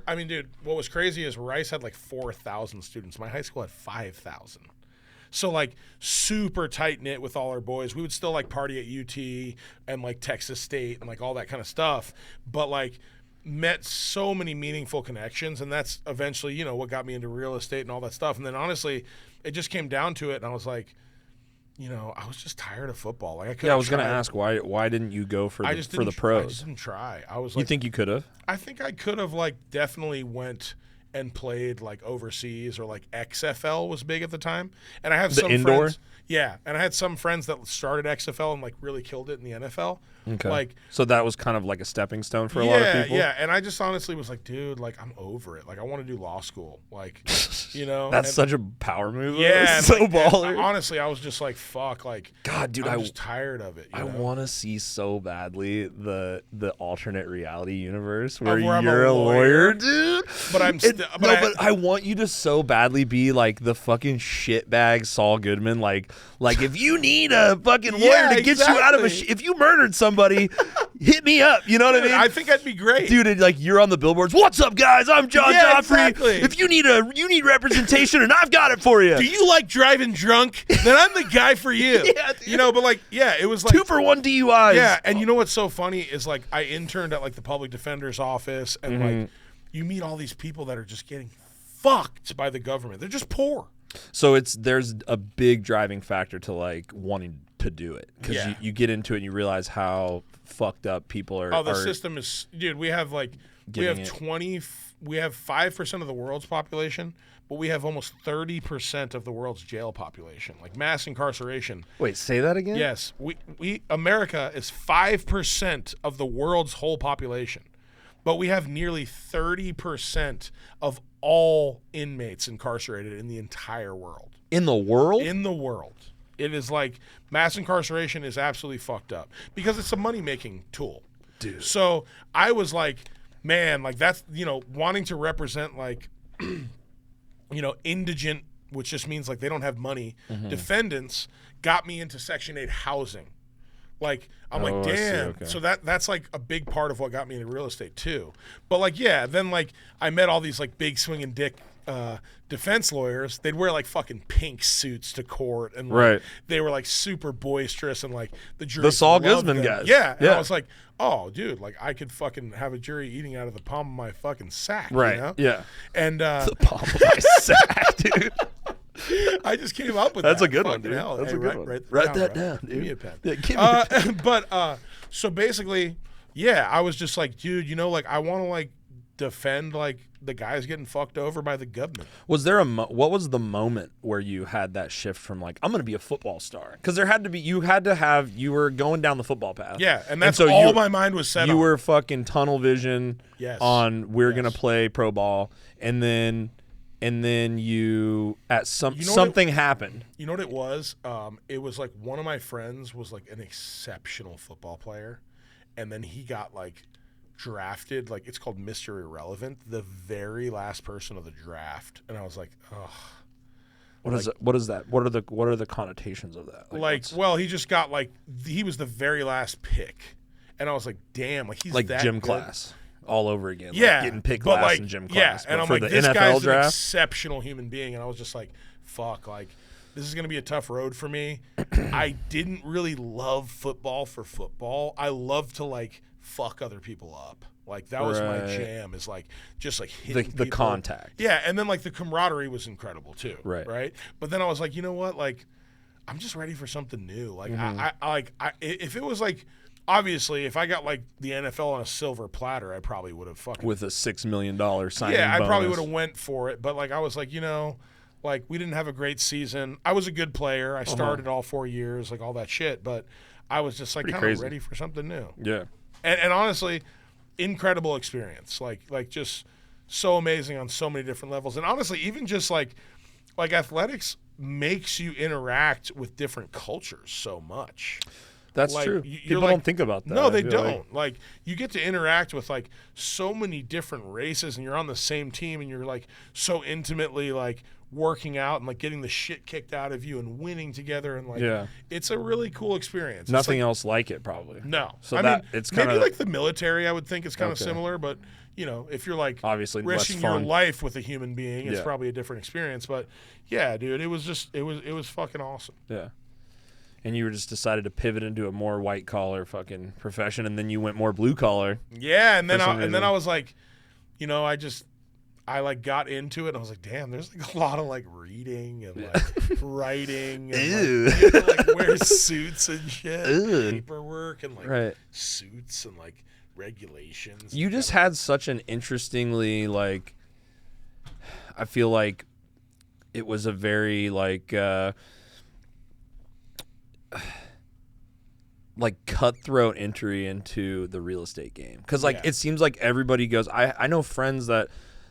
I mean, dude. What was crazy is Rice had like 4,000 students. My high school had 5,000. So like super tight knit with all our boys. We would still like party at UT and like Texas State and like all that kind of stuff. But like met so many meaningful connections, and that's eventually, you know, what got me into real estate and all that stuff. And then honestly, it just came down to it, and I was like, you know, I was just tired of football. Like I couldn't. Yeah, I was gonna try. ask why didn't you go for I the just for the didn't- I pros? just didn't try. I was You like, think you could have? I think I could have like definitely went and played like overseas, or like XFL was big at the time. And I have some indoor? friends. Yeah, and I had some friends that started XFL and like really killed it in the NFL. Okay. Like, So that was kind of like a stepping stone for a lot of people. yeah. And I just honestly was like, dude, like I'm over it. Like I want to do law school. Like, you know, That's and- such a power move. yeah, It's so and, baller. honestly, I was just like, fuck, like, God, dude, I'm just tired of it. You I know? want to see so badly the alternate reality universe where, where I'm you're a a lawyer. lawyer, dude. But I'm It- still. but I want you to so badly be like the fucking shitbag Saul Goodman. Like if you need a fucking lawyer Yeah, to get you out of a exactly. if you murdered somebody, hit me up. You know what I mean? I think I'd be great. Dude, like you're on the billboards. What's up, guys? I'm John Yeah, Gioffre. exactly. If you need representation, and I've got it for you. Do you like driving drunk? Then I'm the guy for you. Yeah, dude. You know, but like, yeah, it was like 2 for 1 DUIs. Yeah, and you know what's so funny is like I interned at like the public defender's office, and like you meet all these people that are just getting fucked by the government. They're just poor. So there's a big driving factor to like wanting to do it, because Yeah. you get into it and you realize how fucked up people are. Oh, the are system is, dude. We have like we Getting have it. we have 5% of the world's population, but we have almost 30% of the world's jail population, like mass incarceration. Wait, say that again? Yes, we America is 5% of the world's whole population, but we have nearly 30% of all inmates incarcerated in the entire world. In the world? In the world. It is like mass incarceration is absolutely fucked up because it's a money-making tool. Dude. So I was like, man, like that's, wanting to represent like, indigent, which just means like they don't have money, defendants got me into Section 8 housing. Like, I'm like, I see, damn. okay. So that's like a big part of what got me into real estate too. But like, yeah, then like I met all these like big swinging dick defense lawyers. They'd wear like fucking pink suits to court, and like, Right. they were like super boisterous, and like the jury. The Saul Goodman guys. Yeah. And Yeah. I was like, oh, dude, like I could fucking have a jury eating out of the palm of my fucking sack. Right. You know? Yeah. And The palm of my sack, dude. I just came up with That's that. a good one, Fucking dude. hell. That's Hey, a good one. Write that bro. down, Give dude. me a pen. Yeah, give me a pen. But so basically, yeah, I was just like, dude, like I want to like defend like the guys getting fucked over by the government. Was there what was the moment where you had that shift from like, I'm going to be a football star? Because there had to be, you were going down the football path. Yeah, and that's so all my mind was set on. You were fucking tunnel vision Yes. on we're Yes. going to play pro ball. And then you, at You know something happened. You know what it was? It was like one of my friends was like an exceptional football player, and then he got like drafted, like it's called Mr. Irrelevant, the very last person of the draft, and I was like, ugh. What is that? What are the connotations of that? Well, he just got like he was the very last pick, and I was like, damn, like he's like that gym good. class all over again. Yeah, like getting picked but last like, in gym yeah, class. and But I'm for like, the this NFL guy's an draft, exceptional human being, and I was just like, fuck, like this is gonna be a tough road for me. I didn't really love football for football. I love to like fuck other people up. Like that was my Right. jam. Is like just like hitting the people. contact. Yeah, and then like the camaraderie was incredible too. Right. Right. But then I was like, you know what? Like, I'm just ready for something new. Like if it was like. Obviously, if I got like the NFL on a silver platter, I probably would have fucking with a $6 million signing I probably bonus. would have went for it. But like I was like, like we didn't have a great season. I was a good player. I started all 4 years, like all that shit. But I was just like Pretty kind of crazy. ready for something new. Yeah. And honestly, incredible experience. Like just so amazing on so many different levels. And honestly, even just like athletics makes you interact with different cultures so much. That's Like, true. you're People like- don't think about that. No, I they feel don't. Like you get to interact with like so many different races, and you're on the same team, and you're like so intimately like working out and like getting the shit kicked out of you and winning together, and like Yeah. it's a really cool experience. It's Nothing like, else like it, probably. No, So I that mean, it's maybe kind of like the military. I would think it's kind of Okay. similar, but if you're like obviously less risking your fun. life with a human being, it's Yeah. probably a different experience. But yeah, dude, it was fucking awesome. Yeah. And you were just decided to pivot into a more white collar fucking profession, and then you went more blue collar. Yeah, and then For some reason. I was like, I like got into it, and I was like, damn, there's like a lot of like reading and like writing, and Ew. like, you have to, like wear suits and shit, Ew. paperwork and like Right. suits and like regulations. You and just kinda- had such an interestingly like. I feel like it was a very like cutthroat entry into the real estate game, because like Yeah. it seems like everybody goes. I know friends that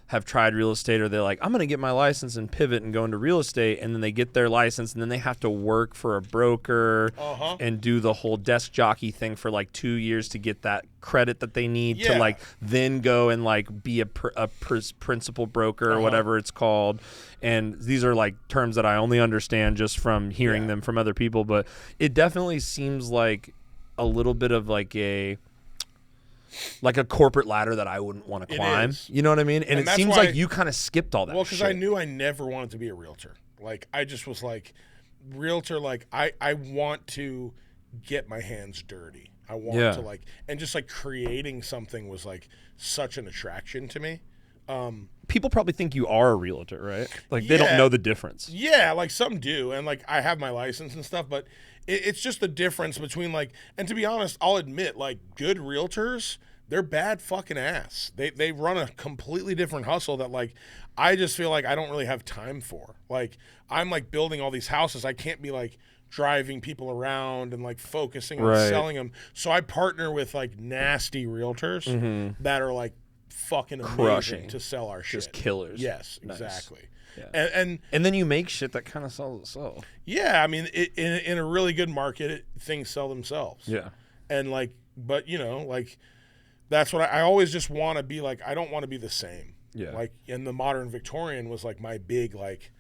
have tried real estate, or they're like, I'm gonna get my license and pivot and go into real estate, and then they get their license and then they have to work for a broker Uh-huh. and do the whole desk jockey thing for like 2 years to get that credit that they need to Yeah. like then go and like be a principal broker or Uh-huh. whatever it's called. And these are like terms that I only understand just from hearing Yeah. them from other people, but it definitely seems like a little bit of like a corporate ladder that I wouldn't want to It climb. is. You know what I mean? And it that's seems why- like you kind of skipped all that. Well, because shit. I knew I never wanted to be a realtor. Like I just was like, realtor. Like I want to get my hands dirty. I want Yeah. to like, and just like creating something was like such an attraction to me. People probably think you are a realtor, right? Like they don't Yeah. know the difference. Yeah, like some do, and like I have my license and stuff, but it's just the difference between like, and to be honest, I'll admit, like good realtors, they're bad fucking ass. They run a completely different hustle that like I just feel like I don't really have time for. Like I'm like building all these houses. I can't be like driving people around and like focusing on selling them. So I partner with like nasty realtors that are like fucking amazing Crushing. to sell our shit. Just killers. Yes, Nice. exactly. Yeah. And then you make shit that kind of sells itself. yeah, I mean, in a really good market, things sell themselves. Yeah. And like, but you know, like that's what I always just want to be like. I don't want to be the same. Yeah. Like, and the modern Victorian was like my big like.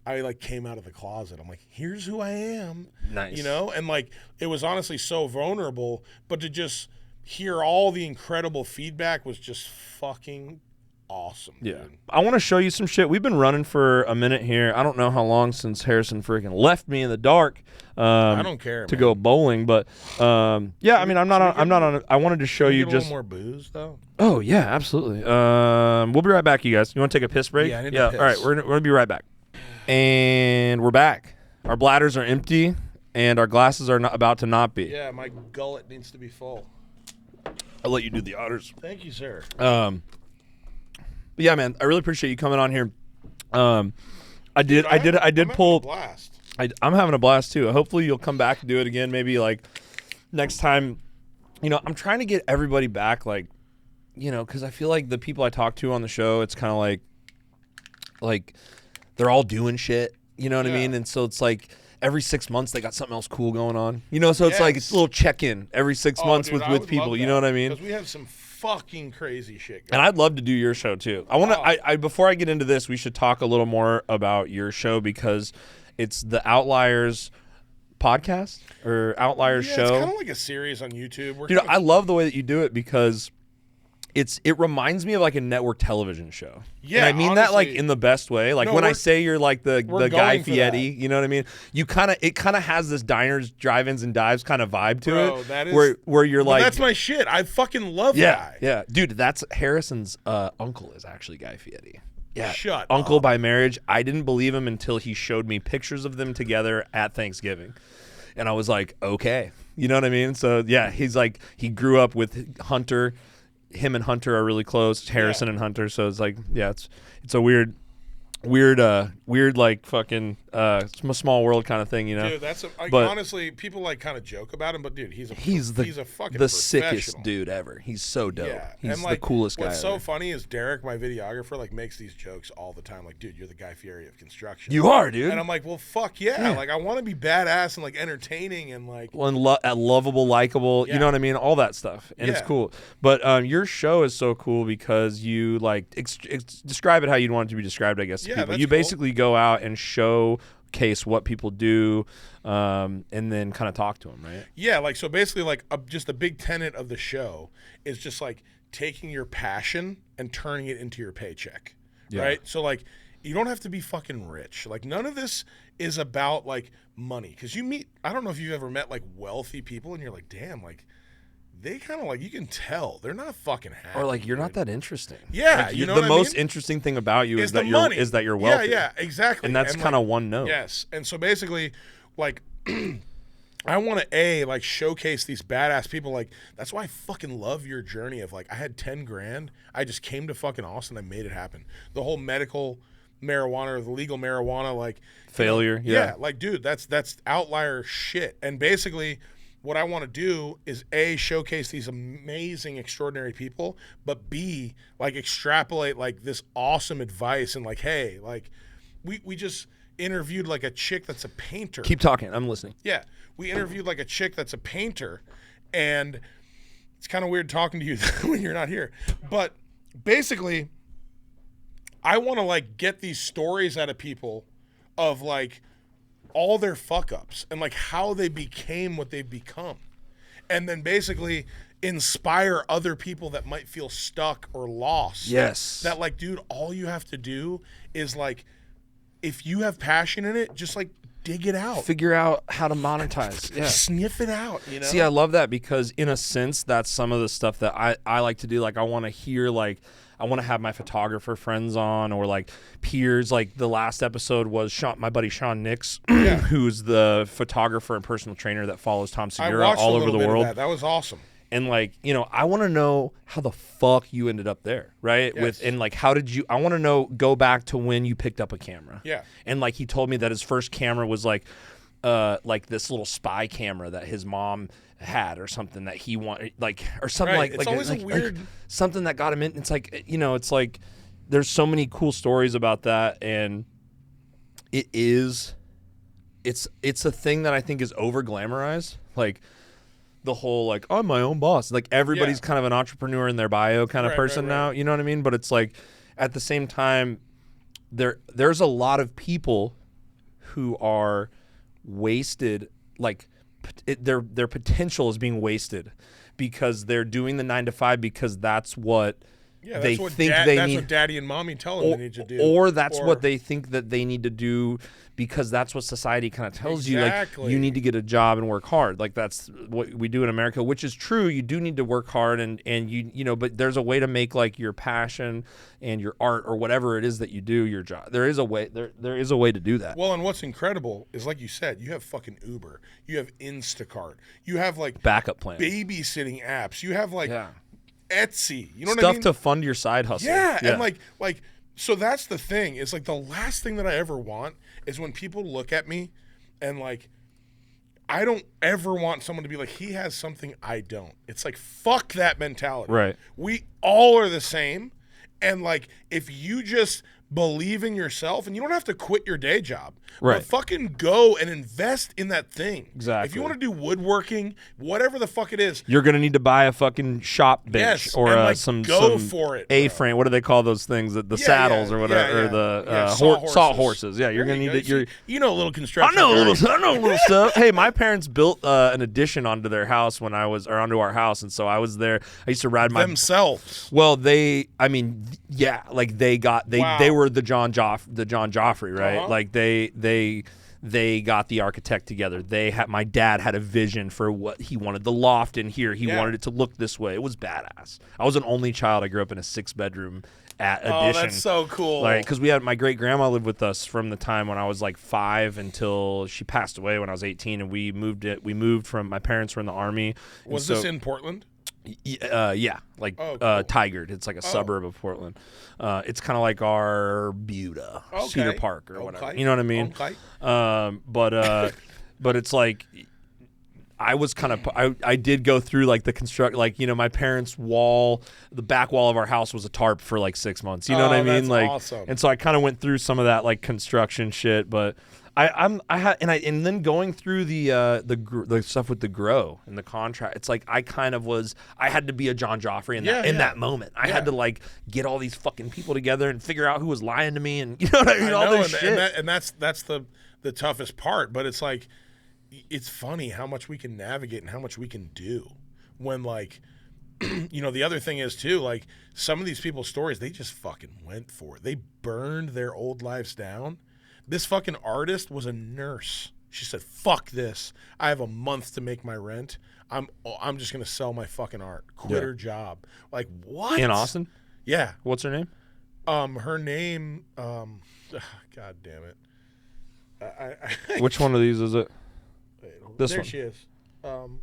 I like came out of the closet. I'm like, here's who I am. Nice. You know, and like it was honestly so vulnerable, but to just hear all the incredible feedback was just fucking awesome. Yeah. Dude. I want to show you some shit. We've been running for a minute here. I don't know how long since Harrison freaking left me in the dark. I don't care to man. go bowling, but yeah. I mean, I'm not on. I wanted to show Can you get a just. little more booze though. Oh yeah, absolutely. We'll be right back, you guys. You want to take a piss break? Yeah, I need to piss. All right, we're gonna be right back. And we're back. Our bladders are empty, and our glasses are not about to not be. Yeah, my gullet needs to be full. I'll let you do the honors. Thank you, sir. But yeah, man, I really appreciate you coming on here. I did I'm having pull. a blast. I'm having a blast too. Hopefully you'll come back and do it again. Maybe like next time. You know, I'm trying to get everybody back. Like, you know, because I feel like the people I talk to on the show, it's kind of like they're all doing shit. You know what I mean? And so it's like every 6 months they got something else cool going on. You know, so it's like it's a little check-in every 6 months Dude, I with would people. love You that, know what I mean? Because we have some fucking crazy shit And going. I'd love to do your show too. I want to. I before I get into this, we should talk a little more about your show because it's the Outliers podcast or Outliers Yeah, show. it's kind of like a series on YouTube. We're Dude, kind of- I love the way that you do it because it reminds me of like a network television show. Yeah, and I mean that like honestly- in the best way. Like No, when I we're- say you're like the we're Guy going for Fieri, that. you know what I mean? It kind of has this diners, drive-ins, and dives kind of vibe to Bro, it. that is- where you're Well, like, that's my shit. I fucking love yeah, that. yeah, dude. That's Harrison's uncle is actually Guy Fieri. Yeah, Shut uncle up. by marriage. I didn't believe him until he showed me pictures of them together at Thanksgiving, and I was like, okay, you know what I mean? So yeah, he's like he grew up with Hunter. Him and Hunter are really close. Harrison and Hunter. So it's like, yeah, it's a weird like fucking small world kind of thing, you know. Dude, that's like But- honestly, people like kind of joke about him, but dude, he's a fucking the sickest professional. dude ever. He's so dope. Yeah, He's and like the coolest guy. What's so ever. funny is Derek, my videographer, like makes these jokes all the time. Like, dude, you're the Guy Fieri of construction. You are, dude. And I'm like, well, fuck yeah. Like, I want to be badass and like entertaining and like. Well, and lovable, likable, you Yeah. know what I mean? All that stuff. And it's Yeah. cool. But your show is so cool because you like describe it how you'd want it to be described, I guess, to Yeah, people. that's You cool. basically go out and showcase what people do and then kind of talk to them, right? Yeah, like so basically like just a big tenet of the show is just like taking your passion and turning it into your paycheck. Yeah. Right? So like you don't have to be fucking rich. Like none of this is about like money cuz I don't know if you've ever met like wealthy people and you're like, "Damn, like they kind of like you can tell they're not fucking happy." Or like you're dude. not that interesting. Yeah, Like, you know the what I most mean? interesting thing about you is the that money. you're wealthy. Yeah, exactly. And that's kind of one note. Yes. And so basically, like, I want to like showcase these badass people. Like, that's why I fucking love your journey of like, I had 10 grand. I just came to fucking Austin. I made it happen. The whole medical marijuana or the legal marijuana, like Failure. you know, Yeah. like, dude, that's outlier shit. And basically, what I want to do is A, showcase these amazing, extraordinary people, but B, like extrapolate like this awesome advice and like, hey, like we just interviewed like a chick that's a painter. Keep talking. I'm listening. Yeah. We interviewed like a chick that's a painter, and it's kind of weird talking to you when you're not here. But basically, I want to like get these stories out of people of like all their fuck ups and like how they became what they've become. And then basically inspire other people that might feel stuck or lost. Yes. That like, dude, all you have to do is like, if you have passion in it, just like dig it out. Figure out how to monetize. Yeah. Sniff it out, you know? See, I love that because in a sense, that's some of the stuff that I like to do. Like I want to hear, like, I want to have my photographer friends on or like peers. Like the last episode was my buddy Sean Nix, who's the photographer and personal trainer that follows Tom I Segura watched all a over little the bit world. of that. That was awesome. And like, you know, I want to know how the fuck you ended up there, right? Yes. And like, how did you? I want to know. Go back to when you picked up a camera. Yeah. And like, he told me that his first camera was like this little spy camera that his mom had or something that he wanted, like, or something Right. like. It's always a weird something that got him in. It's like, you know, it's like there's so many cool stories about that, and it's a thing that I think is over glamorized, like. The whole like I'm my own boss, like everybody's kind of an entrepreneur in their bio kind of person now, you know what I mean? But it's like at the same time there's a lot of people who are wasted, like their potential is being wasted because they're doing the 9 to 5 because that's what they think they that's need. what daddy and mommy tell them they need to do. Or that's what they think that they need to do because that's what society kind of tells you. Like, you need to get a job and work hard. Like, that's what we do in America, which is true. You do need to work hard and you know, but there's a way to make like your passion and your art or whatever it is that you do your job. There is a way. There is a way to do that. Well, and what's incredible is, like you said, you have fucking Uber, you have Instacart, you have like backup plan, babysitting apps, you have like Etsy, you know stuff what I mean? to fund your side hustle. Yeah, and like so that's the thing. Is like the last thing that I ever want is when people look at me and like I don't ever want someone to be like, he has something I don't. It's like, fuck that mentality. Right. We all are the same. And like, if you just believe in yourself, and you don't have to quit your day job, right? But fucking go and invest in that thing. Exactly. If you want to do woodworking, whatever the fuck it is, you're gonna need to buy a fucking shop bench or like, some for it, A-frame. What do they call those things? The saddles or whatever, or the salt horses. Yeah, you're gonna need it. You know a little construction. I know a little stuff. Hey, my parents built an addition onto their house onto our house, and so I was there. I used to ride themselves. Well, they were the John Gioffre, right? Uh-huh. Like they got the architect together. My dad had a vision for what he wanted the loft in here. He wanted it to look this way. It was badass. I was an only child. I grew up in a 6-bedroom addition. Oh, that's so cool. Like, because we had my great grandma lived with us from the time when I was like 5 until she passed away when I was 18, and we moved from, my parents were in the Army. Was this in Portland? Yeah, like cool. Tigard. It's like a suburb of Portland. It's kind of like our Buda, Cedar Park or whatever. You know what I mean? Okay. But it's like I was kind of I did go through like the construct, like, you know, my parents' wall, the back wall of our house was a tarp for like 6 months. You know what I mean? That's like, awesome. And so I kind of went through some of that like construction shit, but. And then going through the stuff with the grow and the contract, it's like I had to be a John Gioffre in that moment. I had to like get all these fucking people together and figure out who was lying to me, and you know what I mean, all this shit. And that's the toughest part. But it's like, it's funny how much we can navigate and how much we can do when, like, you know, the other thing is too, like, some of these people's stories, they just fucking went for it. They burned their old lives down. This fucking artist was a nurse. She said, fuck this. I have a month to make my rent. I'm just going to sell my fucking art. Quit her job. Like, what? In Austin? Yeah. What's her name? Her name, God damn it. Which one of these is it? This there one. She is. I'm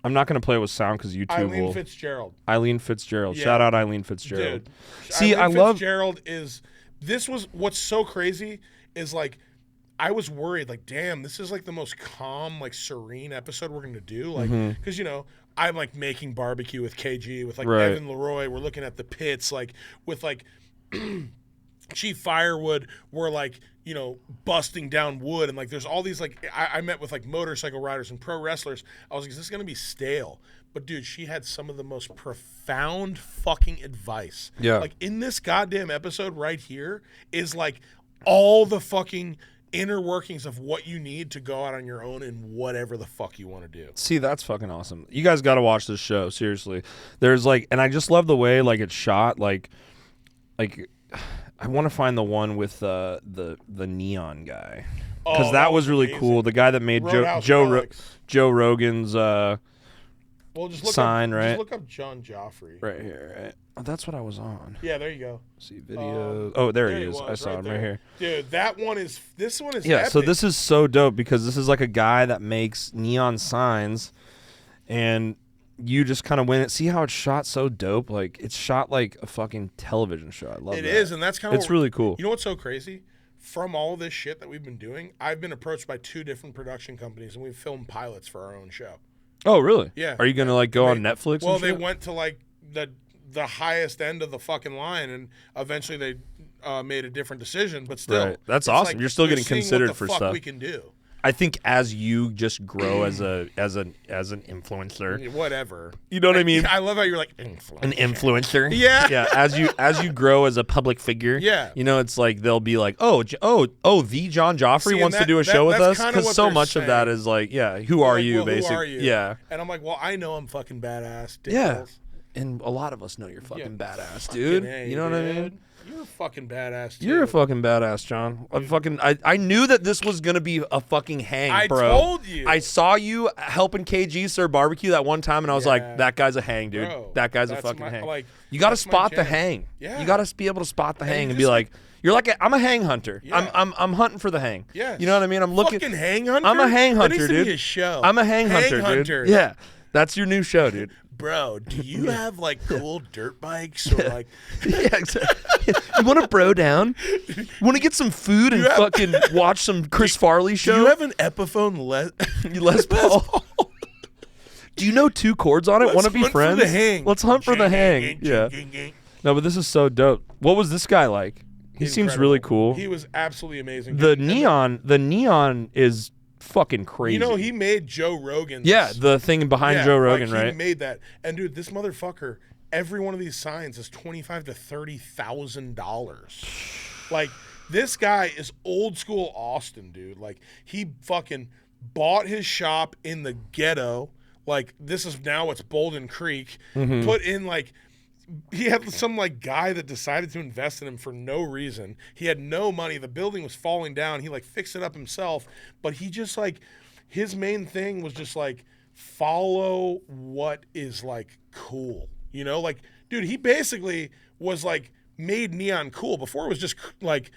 not going to play it with sound because YouTube Eileen Fitzgerald. Eileen Fitzgerald. Yeah. Shout out Eileen Fitzgerald. Dude. See, Eileen Fitzgerald is... This was what's so crazy is, like, I was worried, like, damn, this is like the most calm, like, serene episode we're going to do. Like, because, you know, I'm like making barbecue with KG, with like Evan Leroy. We're looking at the pits, like, with like Chief Firewood. We're like, you know, busting down wood. And like, there's all these, like, I met with like motorcycle riders and pro wrestlers. I was like, is this going to be stale? But dude, she had some of the most profound fucking advice. Yeah. Like, in this goddamn episode right here is like all the fucking inner workings of what you need to go out on your own and whatever the fuck you want to do. See, that's fucking awesome. You guys got to watch this show, seriously. There's like, and I just love the way like it's shot. Like I want to find the one with the neon guy, because that was really amazing. Cool. The guy that made Joe Rogan's well, just look sign, up, right? Just look up John Gioffre. Right here, right? Oh, that's what I was on. Yeah, there you go. See videos. Oh, there he is. I saw him right here. Dude, this one is yeah. epic. So this is so dope because this is like a guy that makes neon signs, and you just kind of went see how it's shot so dope. Like it's shot like a fucking television show. I love It that. is, and that's kind of it's really cool. You know what's so crazy? From all this shit that we've been doing, I've been approached by 2 different production companies, and we've filmed pilots for our own show. Oh, really? Yeah. Are you gonna like go on Netflix? Well, and they shit? went to like the highest end of the fucking line, and eventually they made a different decision. But still, Right. That's it's awesome. like You're still getting seeing considered what the for fuck stuff. we can do. I think as you just grow as an influencer, Whatever. you know what I mean? I love how you're like An influencer. Yeah. Yeah. As you grow as a public figure. Yeah. You know, it's like they'll be like, the John Joffre See, and wants to do a that- show with that's us, kinda because what so they're much of that saying. is like, yeah, who are Like, you, well, basically? Who are you? Yeah. And I'm like, well, I know I'm fucking badass. Yeah. Dickles. And a lot of us know you're fucking Yeah. badass, dude. Fucking A, You know what I mean? dude. You're a fucking badass, too. You're a fucking badass, John. I knew that this was gonna be a fucking hang, I bro. told you. I saw you helping KG serve barbecue that one time, and I was Yeah. like, "That guy's a hang, dude. Bro, that guy's a that's fucking my- hang." like, You got to that's my spot the jam. hang. Yeah. You got to be able to spot the And hang you and be just, like, "You're like I'm a hang hunter. Yeah. I'm hunting for the hang." Yes. You know what I mean? I'm looking. Fucking hang hunter. I'm a hang That hunter, needs to dude. Be a show. I'm a hang hunter, dude. Yeah, that's your new show, dude. Bro, do you have like cool dirt bikes or like? Yeah, exactly. You want to bro down? You want to get some food and fucking watch some Chris Farley show? Do you have an Epiphone Les Paul? Do you know 2 chords on it? Want to be hunt for friends? the hang. Let's hunt for the hang. Yeah. No, but this is so dope. What was this guy like? He seems really cool. He was absolutely amazing. The And neon is fucking crazy. You know, he made Joe Rogan's. yeah, the thing behind Yeah, Joe Rogan, like, right? He made that, and dude, this motherfucker. Every one of these signs is $25,000 to $30,000. Like this guy is old school Austin, dude. Like he fucking bought his shop in the ghetto. Like this is now what's Bolden Creek. Mm-hmm. Put in like. He had some like guy that decided to invest in him for no reason. He had no money. The building was falling down. He like fixed it up himself, but he just like his main thing was just like follow what is like cool. You know, like dude, he basically was like made neon cool. Before it was just like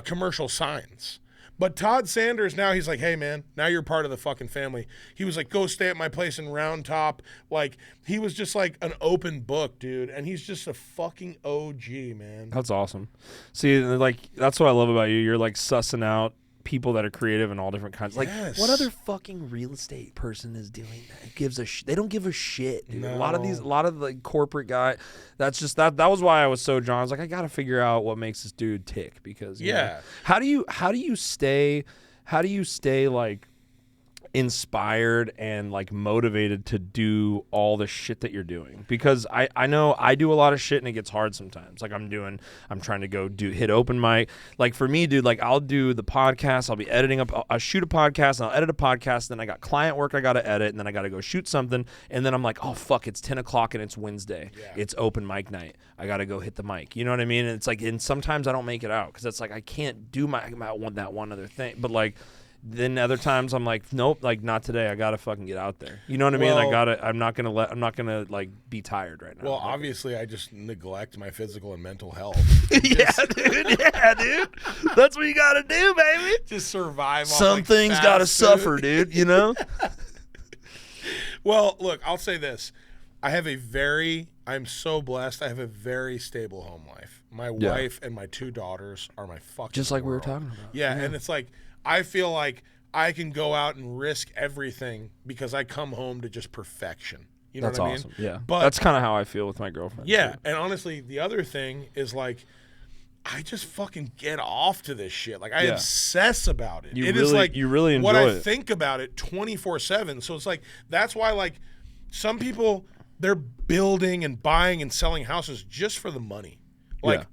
commercial signs. But Todd Sanders, now he's like, hey, man, now you're part of the fucking family. He was like, go stay at my place in Round Top. Like, he was just like an open book, dude. And he's just a fucking OG, man. That's awesome. See, like that's what I love about you. You're like sussing out people that are creative and all different kinds. Like, Yes. what other fucking real estate person is doing that? Gives a they don't give a shit, dude. A lot of the corporate guy. That's just that was why I was so drawn. I was like, I got to figure out what makes this dude tick because you know, how do you stay like inspired and like motivated to do all the shit that you're doing? Because I know I do a lot of shit and it gets hard sometimes. Like I'm trying to go hit open mic. Like for me, dude, like I'll do the podcast, I'll be editing up, I'll shoot a podcast and I'll edit a podcast, then I got client work I gotta edit, and then I gotta go shoot something, and then I'm like, oh fuck, it's 10 o'clock and it's Wednesday. Yeah. It's open mic night. I gotta go hit the mic. You know what I mean? And it's like, and sometimes I don't make it out because it's like I can't do that one other thing. But like then other times I'm like, nope, like not today. I gotta fucking get out there. You know what I mean? Well, I'm not gonna like be tired right now. Well, obviously, I just neglect my physical and mental health. yeah, dude. Yeah, dude. That's what you gotta do, baby. Just survive. Some things gotta suffer, dude. You know. Well, look, I'll say this. I'm so blessed. I have a very stable home life. My wife and my 2 daughters are my fucking Just like we were world. talking about. Yeah, and it's like I feel like I can go out and risk everything because I come home to just perfection. You know That's what I mean? awesome. Yeah. But that's kind of how I feel with my girlfriend. yeah, too. and honestly, the other thing is like I just fucking get off to this shit. Like I Yeah. obsess about it. You It really- is like you really what enjoy I it. think about it 24/7. So it's like that's why like some people they're building and buying and selling houses just for the money. Like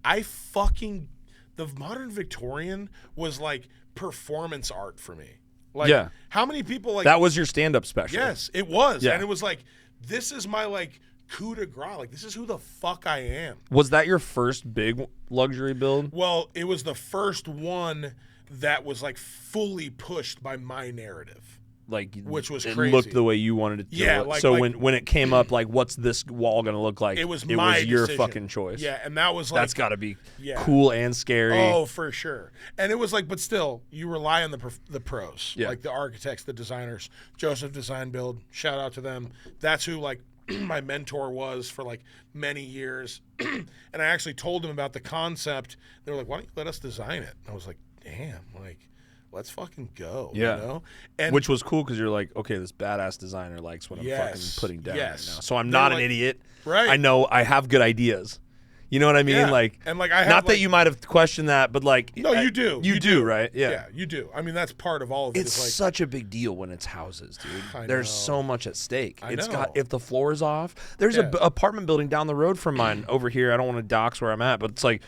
the modern Victorian was like performance art for me. Like Yeah. how many people like That was your stand-up special. yes, it was. Yeah. And it was like this is my like coup de grace. Like this is who the fuck I am. Was that your first big luxury build? Well, it was the first one that was like fully pushed by my narrative. which was it crazy. looked the way you wanted it to. Yeah, look. So when it came up, like, what's this wall gonna look like? It was your decision. fucking choice. Yeah, and that was like that's got to be cool and scary. Oh, for sure. And it was like, but still, you rely on the pros, Yeah. like the architects, the designers. Joseph Design Build, shout out to them. That's who like my mentor was for like many years. And I actually told them about the concept. They were like, why don't you let us design it? And I was like, damn, like, let's fucking go. Yeah. You know? And which was cool because you're like, okay, this badass designer likes what I'm fucking putting down right now. So I'm not an idiot. Right. I know I have good ideas. You know what I mean? Yeah. Like, and like I have, not that like, you might have questioned that, but like, no, you do. You do, right? Yeah. Yeah, you do. I mean, that's part of all of it. It's like, such a big deal when it's houses, dude. I There's know. so much at stake. I It's know. got if the floor is off. There's Yeah. a apartment building down the road from mine over here. I don't want to dox where I'm at, but it's like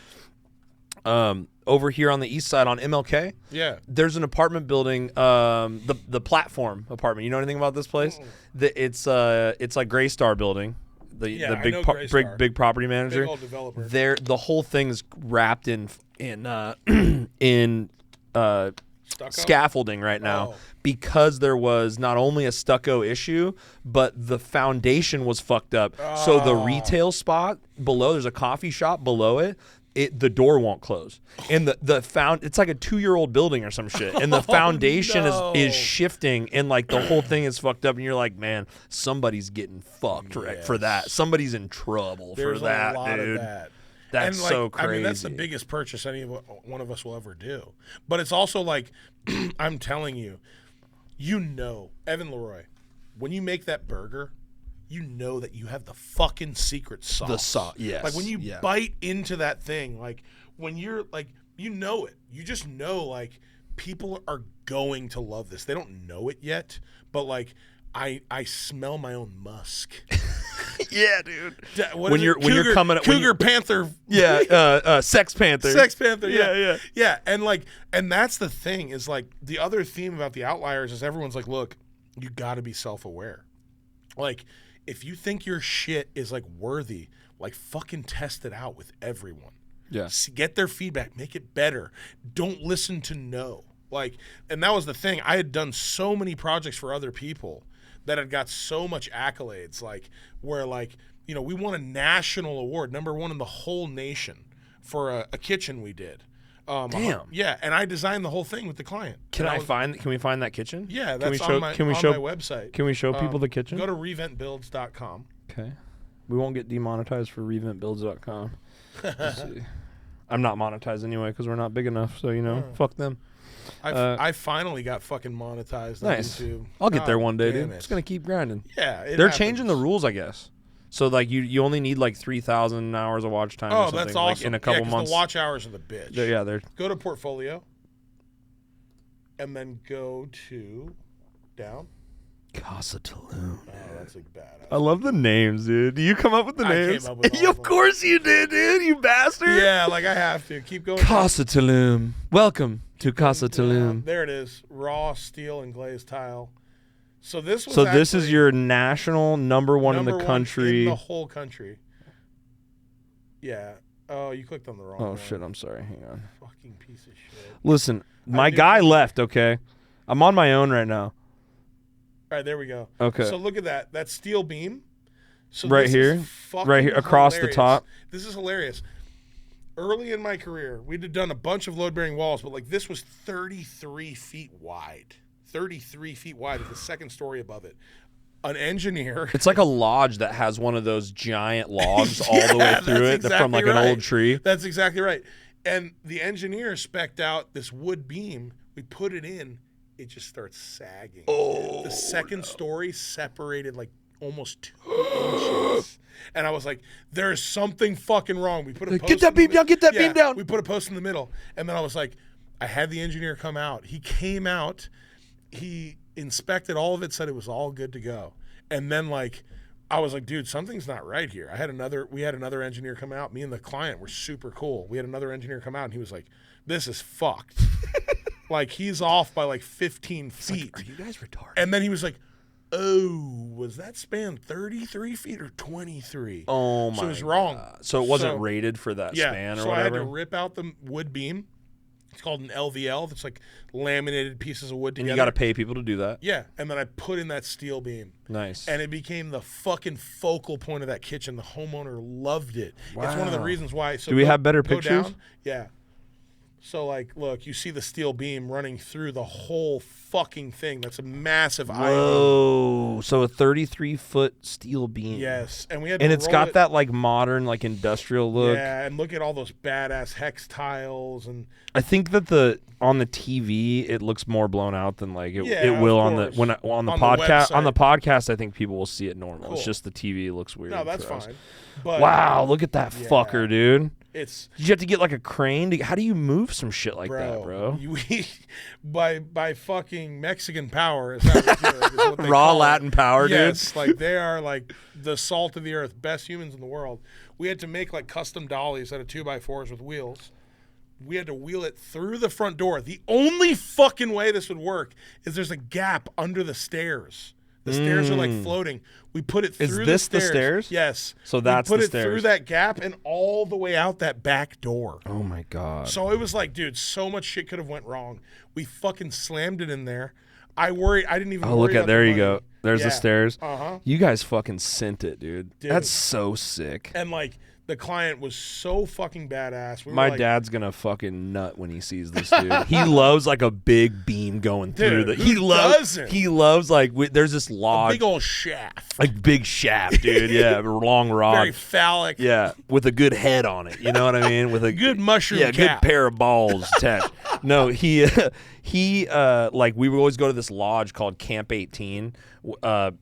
over here on the east side on MLK. yeah. There's an apartment building, the platform apartment. You know anything about this place? It's like Gray Star building. Yeah, the I big know Gray Star. big property manager. Big old developer. The whole thing is wrapped in Stucco? scaffolding right now Oh. because there was not only a stucco issue, but the foundation was fucked up. So the retail spot below, there's a coffee shop below it. The door won't close, and it's like a 2-year-old building or some shit, and the foundation no. is shifting, and like the whole thing is fucked up, and you're like, man, somebody's getting fucked right for that. Somebody's in trouble There's for that, a lot dude. of that. That's And, like, so crazy. I mean, that's the biggest purchase one of us will ever do. But it's also like, I'm telling you, Evan Leroy, when you make that burger, you know that you have the fucking secret sauce. The sauce, yes. Like when you yeah. bite into that thing, like when you're like, you know it. You just know like people are going to love this. They don't know it yet, but like I smell my own musk. Yeah, dude. When you're coming at Cougar Panther. Yeah, Sex Panther. Sex Panther. Yeah. Yeah, and that's the thing is like the other theme about the Outliers is everyone's like, look, you got to be self-aware. Like if you think your shit is like worthy, like fucking test it out with everyone. Yeah. Get their feedback, make it better. Don't listen to no. Like, and that was the thing. I had done so many projects for other people that had got so much accolades, like where like, you know, we won a national award, #1 in the whole nation for a kitchen we did. Damn. Yeah, and I designed the whole thing with the client. Can we find that kitchen? Yeah, Can we that's show, on my can we show, my website. Can we show people the kitchen? Go to reventbuilds.com. Okay. We won't get demonetized for reventbuilds.com. Let's see. I'm not monetized anyway because we're not big enough, so, you know, fuck them. I finally got fucking monetized Nice. on YouTube. I'll get there one day, damn dude. it. Just going to keep grinding. Yeah, They're changing the rules, I guess. So, like, you only need, like, 3,000 hours of watch time or Oh, something. that's like, awesome. in a couple months. The watch hours are the bitch. They're Go to portfolio, and then go to down. Casa Tulum. Oh, that's like badass. I love the names, dude. Do you come up with the I came names? up with all Of of them. course you did, dude. You bastard. Yeah, like I have to keep going. Casa Tulum. Welcome to Casa Tulum. There it is. Raw steel and glazed tile. So this was. So this is actually your national #1 in number the one country. in the whole country. Yeah. Oh, you clicked on the wrong. Oh one. shit! I'm sorry. Hang on. Fucking piece of shit. Listen, my do guy think- left. Okay, I'm on my own right now. All right, there we go. Okay. So look at that. That steel beam. So Right this is here? fucking Right here, across the hilarious. top? This is hilarious. Early in my career, we'd done a bunch of load-bearing walls, but like this was 33 feet wide. 33 feet wide with the second story above it. An engineer. It's like a lodge that has one of those giant logs all the way through it that's from like exactly an old right. tree. That's exactly right. And the engineer spec'd out this wood beam. We put it in. It just starts sagging. The second story separated like almost 2 inches. And I was like, there's something fucking wrong. We put a post Get that in the beam down, get that yeah, beam down. We put a post in the middle. And then I was like, I had the engineer come out. He came out. He inspected all of it, said it was all good to go. And then like, I was like, dude, something's not right here. We had another engineer come out. Me and the client were super cool. We had another engineer come out and he was like, this is fucked. Like he's off by like 15 feet. Are you guys retarded? And then he was like, oh, was that span 33 feet or 23? Oh my! So it was wrong. God. So it wasn't So- rated for that Yeah. span or so I had whatever. to rip out the wood beam, It's called an LVL. That's like laminated pieces of wood together. And you got to pay people to do that. Yeah, and then I put in that steel beam. Nice. And it became the fucking focal point of that kitchen. The homeowner loved it. Wow. It's one of the reasons why. So do we have better pictures? Down, yeah. So, like, look, you see the steel beam running through the whole fucking thing. That's a massive Whoa. So a 33-foot steel beam. Yes. And we had and to it's roll got it. that, like, modern, like, industrial look. Yeah, and look at all those badass hex tiles. And I think that on the TV, it looks more blown out than, like, it Yeah, will of on the course. on the On the podcast. website. On the podcast, I think people will see it normal. Cool. It's just the TV looks weird. No, that's for us. fine. But Wow, look at that Yeah. fucker, dude. It's Did you have to get like a crane? How do you move some shit like that, bro? By fucking Mexican power is how we do it, is what they Raw call it. Latin power, Yes, like they are like the salt of the earth, best humans in the world. We had to make like custom dollies out of 2x4s with wheels. We had to wheel it through the front door. The only fucking way this would work is there's a gap under the stairs. The stairs are like floating. We put it through Is this the the stairs. stairs? Yes. So that's we put the it through stairs. that gap and all the way out that back door. Oh my god. So it was like, dude, so much shit could have went wrong. We fucking slammed it in there. I worried. I didn't even. Oh, worry look at about there the you go. money. There's the Yeah. stairs. Uh-huh. You guys fucking sent it, dude. Dude. That's so sick. And like the client was so fucking badass. We were My like, dad's gonna fucking nut when he sees this dude. He loves like a big beam going through Dude, the. who doesn't? He loves like there's this a log, big old shaft, like big shaft, dude. Yeah, long rod. very phallic. Yeah, with a good head on it. You know what I mean? With a Good mushroom yeah, cap. good pair of balls attached. No, he like we would always go to this lodge called Camp 18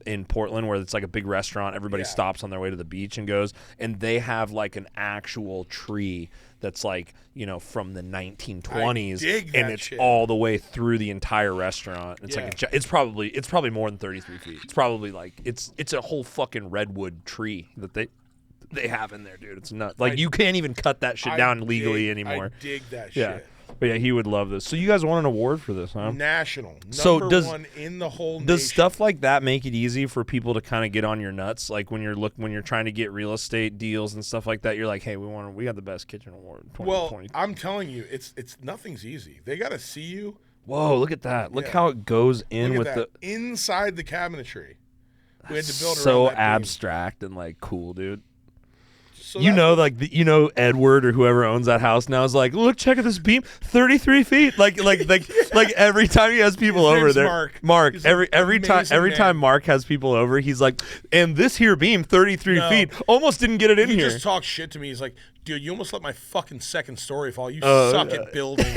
in Portland, where it's like a big restaurant. Everybody Yeah. stops on their way to the beach and goes, and they have like an actual tree that's like, you know, from the 1920s, I dig and that it's shit. all the way through the entire restaurant. It's Yeah. like it's probably more than 33 feet. It's probably like it's a whole fucking redwood tree that they have in there, dude. It's nuts. Like you can't even cut that shit down legally anymore. I dig that Yeah. shit. But yeah, he would love this. So you guys won an award for this, huh? National. So Number does- one in the whole Does nation. stuff like that make it easy for people to kind of get on your nuts? Like when you're trying to get real estate deals and stuff like that, you're like, hey, we got the best kitchen award. 2020. Well, I'm telling you, it's nothing's easy. They got to see you. Whoa, look at that! Look Yeah. how it goes in Look at with that. Inside the cabinetry. We had to build so around that beam. abstract and like cool, dude. So You that's know, like Edward or whoever owns that house now is like, look, check at this beam, 33 feet. Like every time he has people His over name's there, Mark. He's an every amazing time man. Mark has people over, he's like, and this here beam, 33 No. feet, almost didn't get it in He here. just talks shit to me. He's like, dude, you almost let my fucking second story fall. You Oh, suck yeah. at building.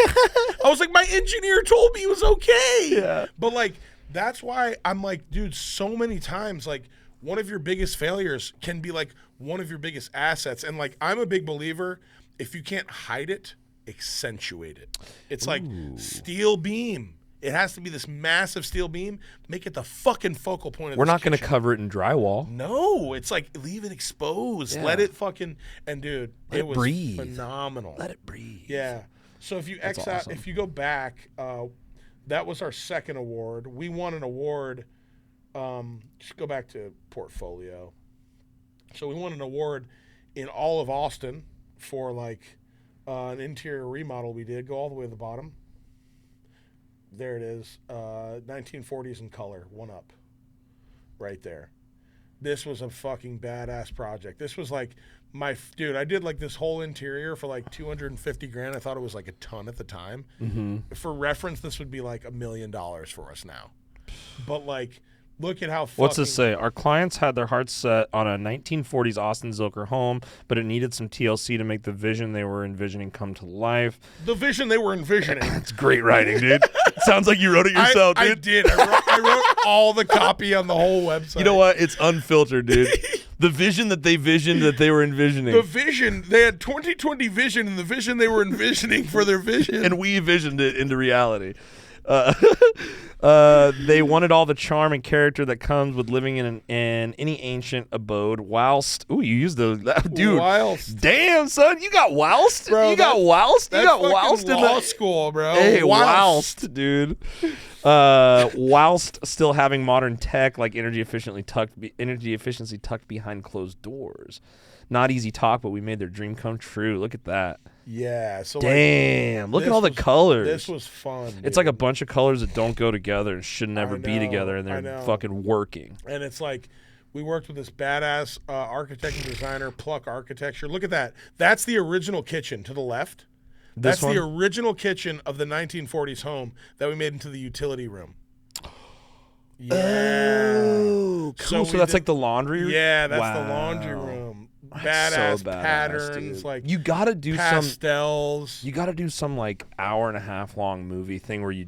I was like, my engineer told me it was okay. Yeah. But like, that's why I'm like, dude, so many times, like, one of your biggest failures can be like one of your biggest assets. And like, I'm a big believer, if you can't hide it, accentuate it. It's like steel beam. It has to be this massive steel beam. Make it the fucking focal point of We're this not going to kitchen. cover it in drywall. No, it's like leave it exposed. Yeah. Let it fucking and dude, Let it was breathe. phenomenal. Let it breathe. Yeah. So if you That's awesome. if you go back, that was our second award. We won an award. Just go back to portfolio. So we won an award in all of Austin for like an interior remodel we did. Go all the way to the bottom. There it is. 1940s in color, one up. Right there. This was a fucking badass project. This was like dude, I did like this whole interior for like 250 grand. I thought it was like a ton at the time. Mm-hmm. For reference, this would be like $1 million for us now. But like, look at how fucking... What's this say? Our clients had their hearts set on a 1940s Austin Zilker home, but it needed some TLC to make the vision they were envisioning come to life. The vision they were envisioning. It's great writing, dude. Sounds like you wrote it yourself, I dude. did. I wrote all the copy on the whole website. You know what? It's unfiltered, dude. The vision that they visioned that they were envisioning. The vision, they had 2020 vision, and the vision they were envisioning for their vision. And we visioned it into reality. They wanted all the charm and character that comes with living in any ancient abode whilst... Ooh, you used those... Dude. Whilst. Damn, son. You got whilst? Bro, you got whilst? You That's got fucking whilst in law the... school, bro. Hey, whilst, dude. Whilst still having modern tech like energy efficiency tucked behind closed doors. not easy talk, but we made their dream come true. Look at that. Yeah. So Damn. Look at all the colors. This was fun. It's dude. like a bunch of colors that don't go together and should never be together, and I they're know. fucking working. And it's like we worked with this badass architect and designer, Pluck Architecture. Look at that. That's the original kitchen to the left. That's the original kitchen of the 1940s home that we made into the utility room. Yeah. Oh, cool. So that's like the laundry room? Yeah, that's the laundry room. Badass, patterns, dude. like you gotta do pastels. You gotta do some like hour-and-a-half long movie thing where you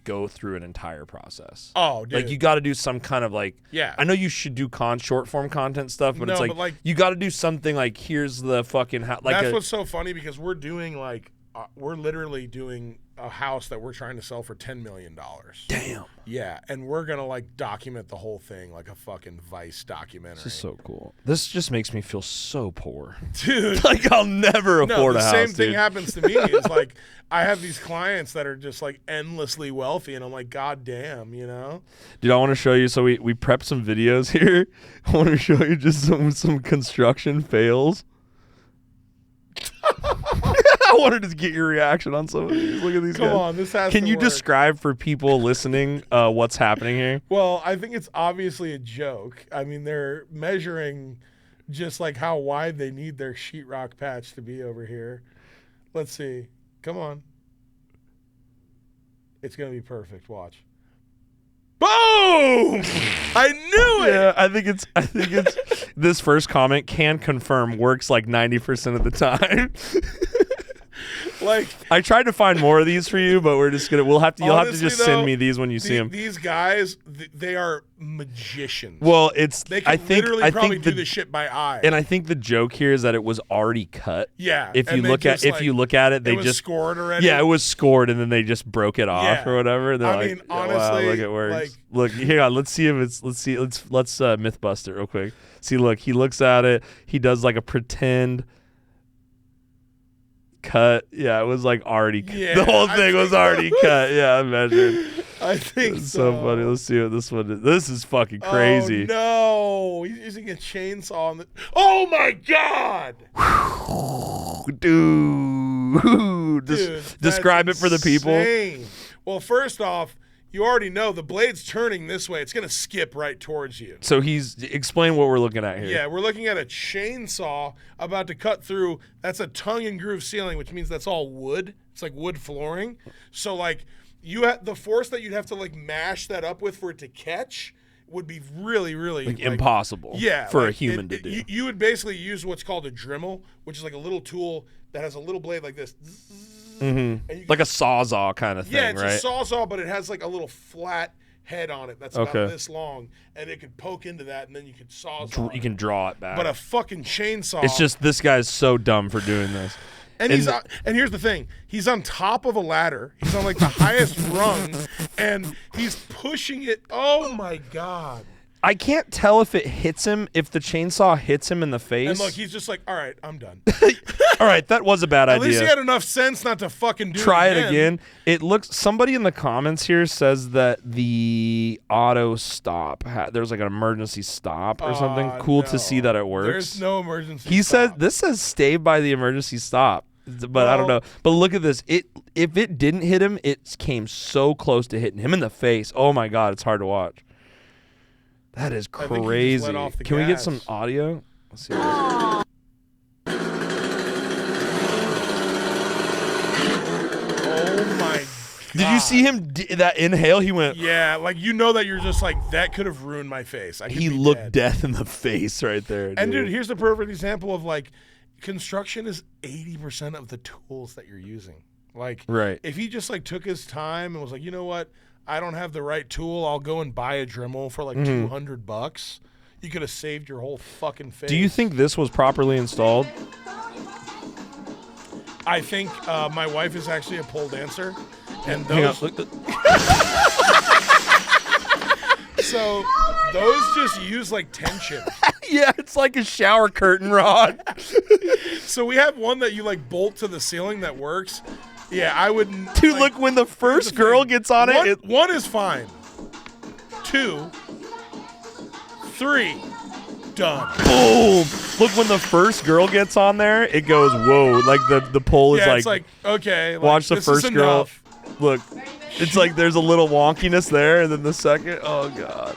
go through an entire process. Oh, dude. Like you gotta do some kind of like. Yeah. I know you should do short form content stuff, but No, it's but, like, you gotta do something like here's the fucking that's what's so funny because we're doing like we're literally doing a house that we're trying to sell for $10 million. Damn. Yeah, and we're gonna like document the whole thing like a fucking Vice documentary. This is so cool. This just makes me feel so poor, dude. Like I'll never afford the a house. same thing dude. happens to me. Is like I have these clients that are just like endlessly wealthy, and I'm like, God damn, you know. Dude, I want to show you. So we prepped some videos here. I want to show you just some construction fails. I wanted to get your reaction on some of these. Look at these guys. Come on, this has Can to you work. describe for people listening what's happening here? Well, I think it's obviously a joke. I mean, they're measuring just like how wide they need their sheetrock patch to be over here. Let's see. Come on. It's going to be perfect. Watch. Boom! I knew it. Yeah, I think it's this first comment can confirm works like 90% of the time. Like I tried to find more of these for you, but we'll have to honestly, just though, send me these when you see them. These guys, they are magicians. Well, they can literally probably do this shit by eye. And I think the joke here is that it was already cut. Yeah. If you look at it, they just scored already. Yeah, it was scored, and then they just broke it off or whatever. They're I mean, honestly, wow, look, it works. like, look, hang on, let's see if it's. Let's Mythbuster real quick. See, look, he looks at it. He does like a pretend cut. Yeah, it was like already cut. Yeah, The whole thing was already cut. Yeah, I measured. I think It's so funny. Let's see what this one is. This is fucking crazy. Oh, no. He's using a chainsaw on the. Oh, my God. Dude. Describe it for the people. Insane. Well, first off, you already know the blade's turning this way. It's going to skip right towards you. So explain what we're looking at here. Yeah, we're looking at a chainsaw about to cut through. That's a tongue and groove ceiling, which means that's all wood. It's like wood flooring. So like the force that you'd have to like mash that up with for it to catch would be really, really like impossible. Yeah, for a human to do. You would basically use what's called a Dremel, which is like a little tool that has a little blade like this. Mm-hmm. Like a sawzall kind of thing, yeah, it's right? a sawzall, but it has like a little flat head on it that's about this long, and it could poke into that, and then you could sawzall. You can draw it back. But a fucking chainsaw. It's just this guy's so dumb for doing this. And and here's the thing: he's on top of a ladder. He's on like the highest rung, and he's pushing it. Oh my God! I can't tell if it hits him, if the chainsaw hits him in the face. And look, he's just like, all right, I'm done. All right, that was a bad idea. At least he had enough sense not to fucking Try it again. It looks. Somebody in the comments here says that the auto stop. There's like an emergency stop or something. Cool to see that it works. There's no emergency. He stop. said this says stay by the emergency stop, but I don't know. But look at this. If it didn't hit him, it came so close to hitting him in the face. Oh my God, it's hard to watch. That is crazy. Can we get some audio? Let's see. Oh my God. Did you see him that inhale? He went. Yeah, like you know that you're just like that could have ruined my face. He looked death in the face right there. Dude. And dude, here's the perfect example of like construction is 80% of the tools that you're using. Like, right. If he just like took his time and was like, you know what, I don't have the right tool, I'll go and buy a Dremel for like $200. You could have saved your whole fucking face. Do you think this was properly installed? I think my wife is actually a pole dancer, and Hang those. on, So those just use like tension. Yeah, it's like a shower curtain rod. So we have one that you like bolt to the ceiling that works. Yeah, I wouldn't. Dude, like, look, when the first girl gets on it. One is fine. 2, 3, done. Boom. Look, when the first girl gets on there, it goes, whoa. Like, the pole is Yeah, it's like, okay. Like, watch the this is first girl. enough. Look, it's like there's a little wonkiness there, and then the second, oh, God.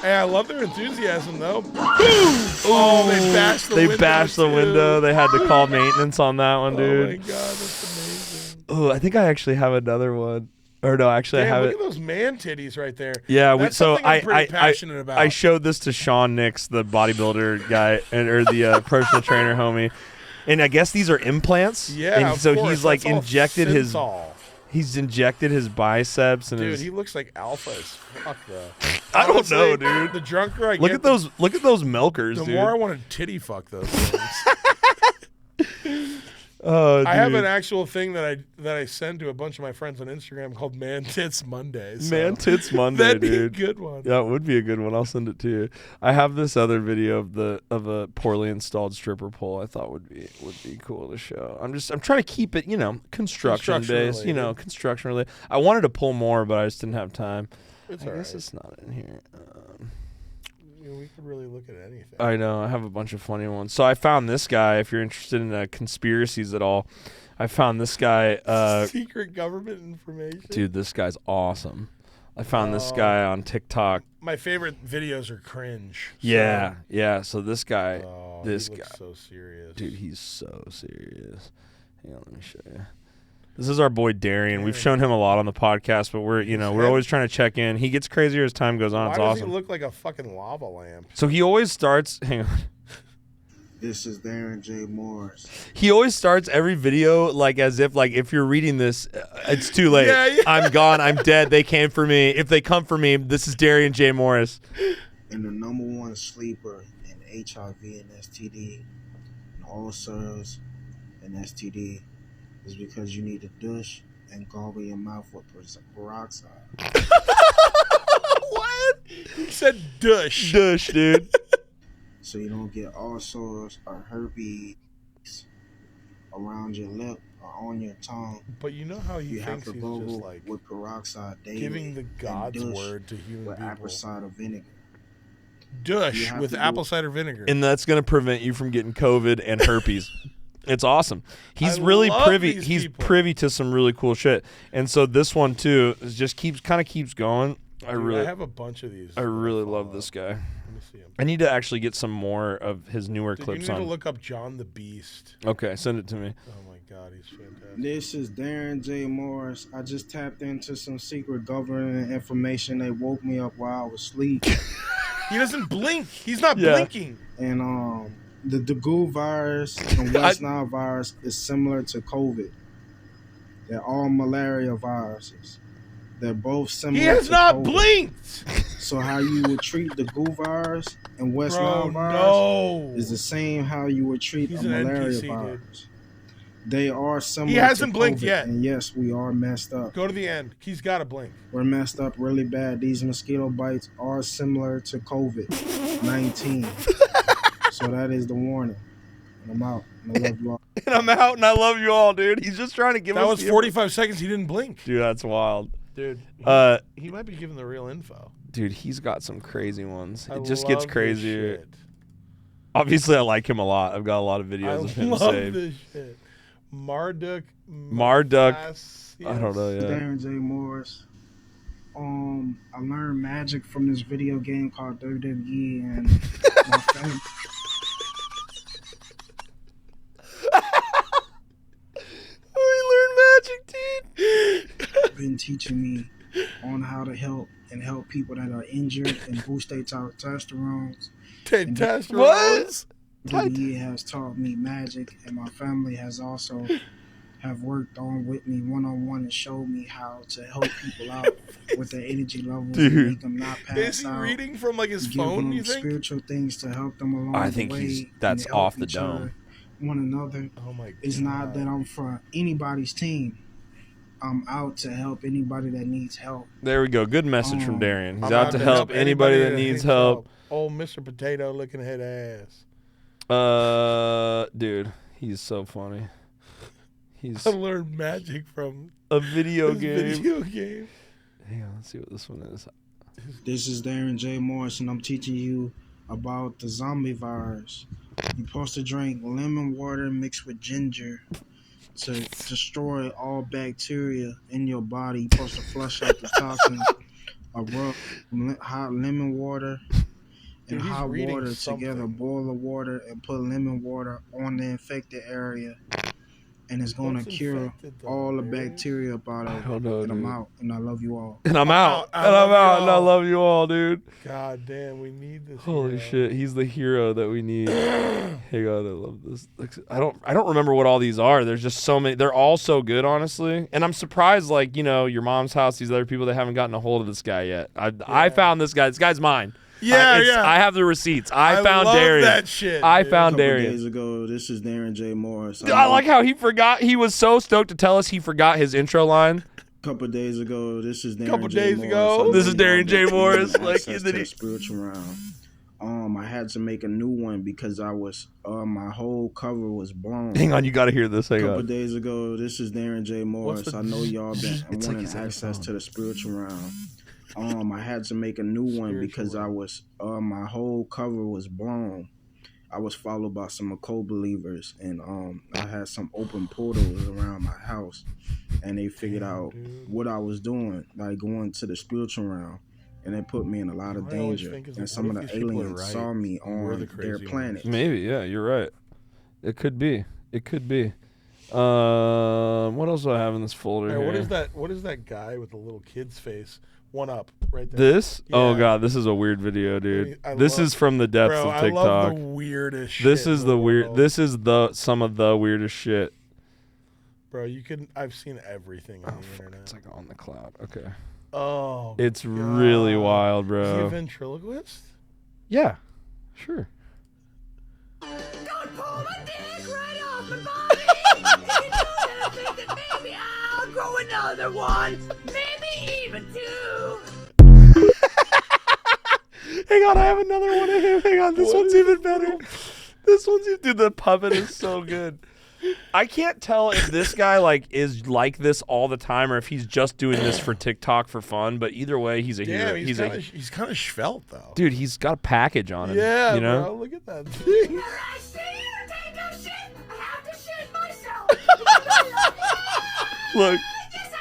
Hey, I love their enthusiasm, though. Boom! Oh, they bashed the window. They bashed the too. window. They had to call maintenance on that one, dude. Oh, my God. That's amazing. Oh, I think I actually have another one. Or no, actually, Damn, I have look it. at those man titties right there. Yeah, That's so something I'm pretty passionate about. I showed this to Sean Nix, the bodybuilder guy, or the personal trainer homie, and I guess these are implants. Yeah, and of so course. he's like That's all injected his Synthol. he's injected his biceps and Dude, his. he looks like alpha as fuck, though. I don't Honestly, know, dude. The drunker I Look get, at those milkers, the dude. more I want to titty fuck those things. Oh, dude. I have an actual thing that I send to a bunch of my friends on Instagram called Man Tits Monday. So Man Tits Monday, that'd be dude. a good one. Yeah, it would be a good one. I'll send it to you. I have this other video of a poorly installed stripper pole. I thought would be cool to show. I'm trying to keep it, construction based, related. construction related. I wanted to pull more, but I just didn't have time. It's I all guess right. it's not in here. We could really look at anything. I know. I have a bunch of funny ones. So I found this guy. If you're interested in conspiracies at all, I found this guy. Secret government information. Dude, this guy's awesome. I found this Oh. guy on TikTok. My favorite videos are cringe. So- Yeah, yeah. So this guy, Oh, this he guy, looks so serious. dude, he's so serious. Hang on, let me show you. This is our boy Darian. We've shown him a lot on the podcast, but we're always trying to check in. He gets crazier as time goes on. Why It's does awesome. he look like a fucking lava lamp? So he always starts. Hang on. This is Darren J. Morris. He always starts every video like as if you're reading this, it's too late. Yeah. I'm gone. I'm dead. They came for me. If they come for me, this is Darian J. Morris. And the number one sleeper in HIV and STD and ulcers and STD is because you need to douche and gargle your mouth with peroxide. What? He said dush. Dush, dude. So you don't get ulcers or herpes around your lip or on your tongue. But you know how he You have thinks to he's gargle just like with peroxide daily. giving the and God's douche word to human with people. apple cider vinegar. Dush You have with to do apple it. cider vinegar. And that's going to prevent you from getting COVID and herpes. It's awesome. He's I really love privy. these He's people. privy to some really cool shit. And so this one too is just keeps going. Dude, I have a bunch of these. I that really follow. love this guy. Let me see him. I need to actually get some more of his newer Dude, you clips need on. to look up John the Beast. Okay, send it to me. Oh my God, he's fantastic. This is Darren J. Morris. I just tapped into some secret government information. They woke me up while I was asleep. He doesn't blink. He's not Yeah. blinking. And the Daegu virus and West Nile virus is similar to COVID. They're all malaria viruses. They're both similar He has to not COVID. blinked. So how you would treat the Daegu virus and West Bro, Nile virus no. is the same how you would treat He's a an malaria NPC, dude. virus. They are similar. He hasn't to blinked COVID, yet. And yes, we are messed up. Go to the end. He's got to blink. We're messed up really bad. These mosquito bites are similar to COVID-19. So that is the warning. And I'm out. And I love you all. And I'm out, and I love you all, dude. He's just trying to give That us was the 45 seconds. He didn't blink. Dude, that's wild. Dude, He he might be giving the real info. Dude, he's got some crazy ones. I It just gets love this crazier. shit. Obviously, I like him a lot. I've got a lot of videos of I him love saved. this shit. Marduk. I don't know. Yeah. Darren J. Morris. I learned magic from this video game called WWE and my family. We learned magic, dude. Been teaching me on how to help people that are injured and boost their testosterone. Testosterone. WWE has taught me magic, and my family has also have worked on with me one-on-one and showed me how to help people out with their energy levels Dude. and make them not pass Is he out. reading from like his Give phone, them you think? spiritual things to help them along I the think way. that's and help off the each dome. other, one another. Oh my God. It's not that I'm for anybody's team. I'm out to help anybody that needs help. There we go. Good message from Darian. He's I'm out to help anybody that needs help. Old Mr. Potato looking head ass. Dude, he's so funny. He's I learned magic from a video this game. video game. Hang on, let's see what this one is. This is Darren J. Morris, and I'm teaching you about the zombie virus. You're supposed to drink lemon water mixed with ginger to destroy all bacteria in your body. You're supposed to flush out the toxins. Rub hot lemon water and Dude, he's hot reading water something. together. Boil the water and put lemon water on the infected area, and it's going to What's cure infected, though, all the dude? bacteria about it. I don't know, And I'm dude. out, and I love you all. And I'm out. I And I'm love you out. And I all. love you all, dude. God damn, we need this. Holy hero. shit, he's the hero that we need. Hang on, I love this. I don't remember what all these are. There's just so many. They're all so good, honestly. And I'm surprised, like, you know, your mom's house, these other people that haven't gotten a hold of this guy yet. I found this guy. This guy's mine. Yeah, It's- yeah. I have the receipts. I found love Darian. that shit. I dude. found A couple Darian. days ago, this is Darren J. Morris. I like how he forgot. He was so stoked to tell us he forgot his intro line. Couple days ago, this is Darren Couple J. days Morris. ago. I know This is y'all Darren J. been Morris, getting like, access and then to he- the spiritual realm. I had to make a new one because I was my whole cover was blown. Hang on, you got to hear this. Hang Couple on. days ago, this is Darren J. Morris. the- I know y'all been It's like wanting he's on the access phone. to the spiritual realm. I had to make a new one because I was my whole cover was blown. I was followed by some occult believers, and I had some open portals around my house, and they figured out what I was doing, like going to the spiritual realm, and it put me in a lot of I always danger. think is, And some what of if the these people are aliens right? saw me We're the on their crazy planet. Maybe, yeah, you're right. It could be. It could be. What else do I have in this folder Hey, here? what is that guy with the little kid's face? One up right there. This? Oh Yeah. god, this is a weird video, dude. I This love- is from the depths Bro, of I TikTok. love the weirdest shit. This is in the weird. world. This is the some of the weirdest shit. Bro, I've seen everything on the internet. It's like on the cloud. Okay. Oh, It's really God. wild, Is he a bro. ventriloquist? Yeah. Sure. Don't pull my dick right off my body. You know that I think that maybe I'll grow another one, maybe even two. Hang on, I have another one of him. Hang on, this one's even better. This one's even, dude. The puppet is so good. I can't tell if this guy like is like this all the time or if he's just doing this for TikTok for fun. But either way, he's a hero. Damn, he's kind of svelte though. Dude, he's got a package on him. Yeah, you know. bro, look at that thing. When I see you take a shit, I have to shit myself. Because I love you. Look. Yes, I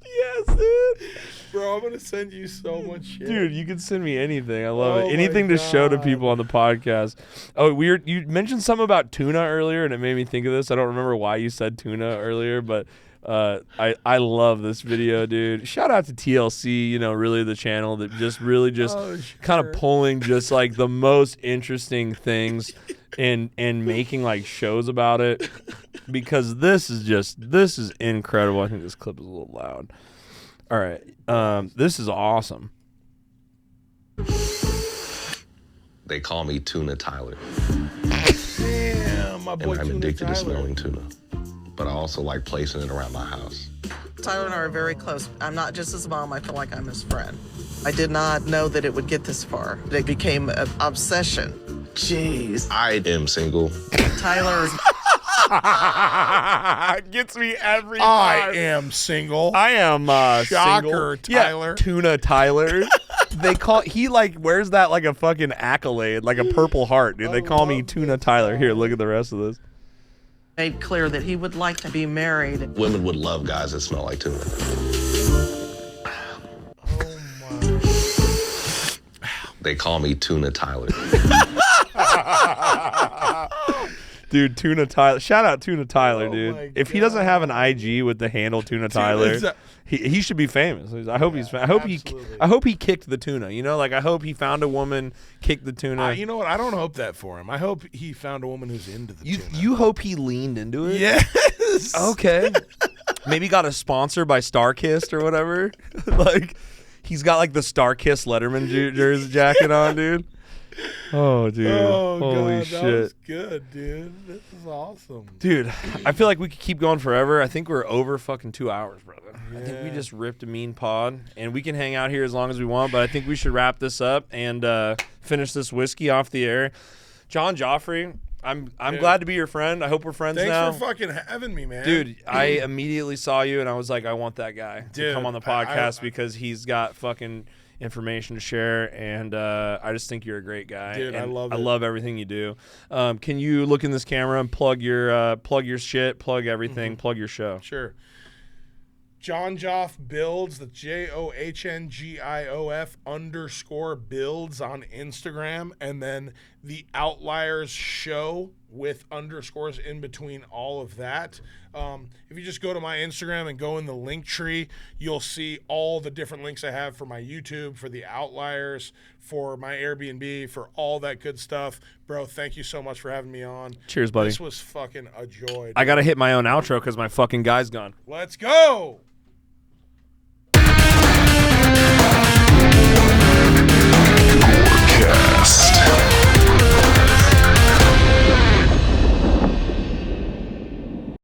Yes, dude. Bro, I'm gonna send you so much shit. Dude, you can send me anything. I love Oh it. Anything my to show to God. people on the podcast. Oh, weird. You mentioned something about tuna earlier, and it made me think of this. I don't remember why you said tuna earlier, but I love this video, dude. Shout out to TLC. You know, really the channel that just Oh, kind sure. of pulling just like the most interesting things and making like shows about it because this is incredible. I think this clip is a little loud. All right. This is awesome. They call me Tuna Tyler, Damn, my boy and I'm Tuna addicted to Tyler. smelling tuna. But I also like placing it around my house. Tyler and I are very close. I'm not just his mom, I feel like I'm his friend. I did not know that it would get this far. It became an obsession. Jeez. I am single. Tyler's Gets me every I time. am single. I am Shocker, single. Tyler. Yeah, Tuna Tyler. They call he like wears that like a fucking accolade, like a purple heart, dude. They call me Tuna Tyler. Here, look at the rest of this. made clear that he would like to be married. Women would love guys that smell like tuna. They call me Tuna Tyler. Dude, Tuna Tyler. Shout out Tuna Tyler, Oh dude. my If he doesn't have an IG with the handle Tuna Tyler, is that- he should be famous. I hope he's. I hope absolutely. I hope he kicked the tuna. You know, like I hope he found a woman, kicked the tuna. You know what? I don't hope that for him. I hope he found a woman who's into the you tuna. you hope he leaned into it. Yes. Okay. Maybe got a sponsor by StarKist or whatever. Like he's got like the StarKist Letterman jersey jacket on, dude. Oh, dude. Oh, Holy God, shit. that was good, dude. This is awesome. Dude, I feel like we could keep going forever. I think we're over fucking 2 hours, brother. I think we Yeah. just ripped a mean pod, and we can hang out here as long as we want, but I think we should wrap this up and finish this whiskey off the air. John Gioffre, I'm Dude. glad to be your friend. I hope we're friends Thanks now. for fucking having me, man. Dude, I immediately saw you and I was like, I want that guy to Dude, come on the podcast because he's got fucking information to share, and I just think you're a great guy. Dude, and I love it. I love everything you do. Can you look in this camera and plug your shit, plug everything, plug your show? Sure. John Gioff Builds, the JOHNGIOF_builds on Instagram, and then the Outliers show with underscores in between all of that. If you just go to my Instagram and go in the link tree, you'll see all the different links I have for my YouTube, for the Outliers, for my Airbnb, for all that good stuff. Bro, thank you so much for having me on. Cheers, buddy. This was fucking a joy. I got to hit my own outro because my fucking guy's gone. Let's go.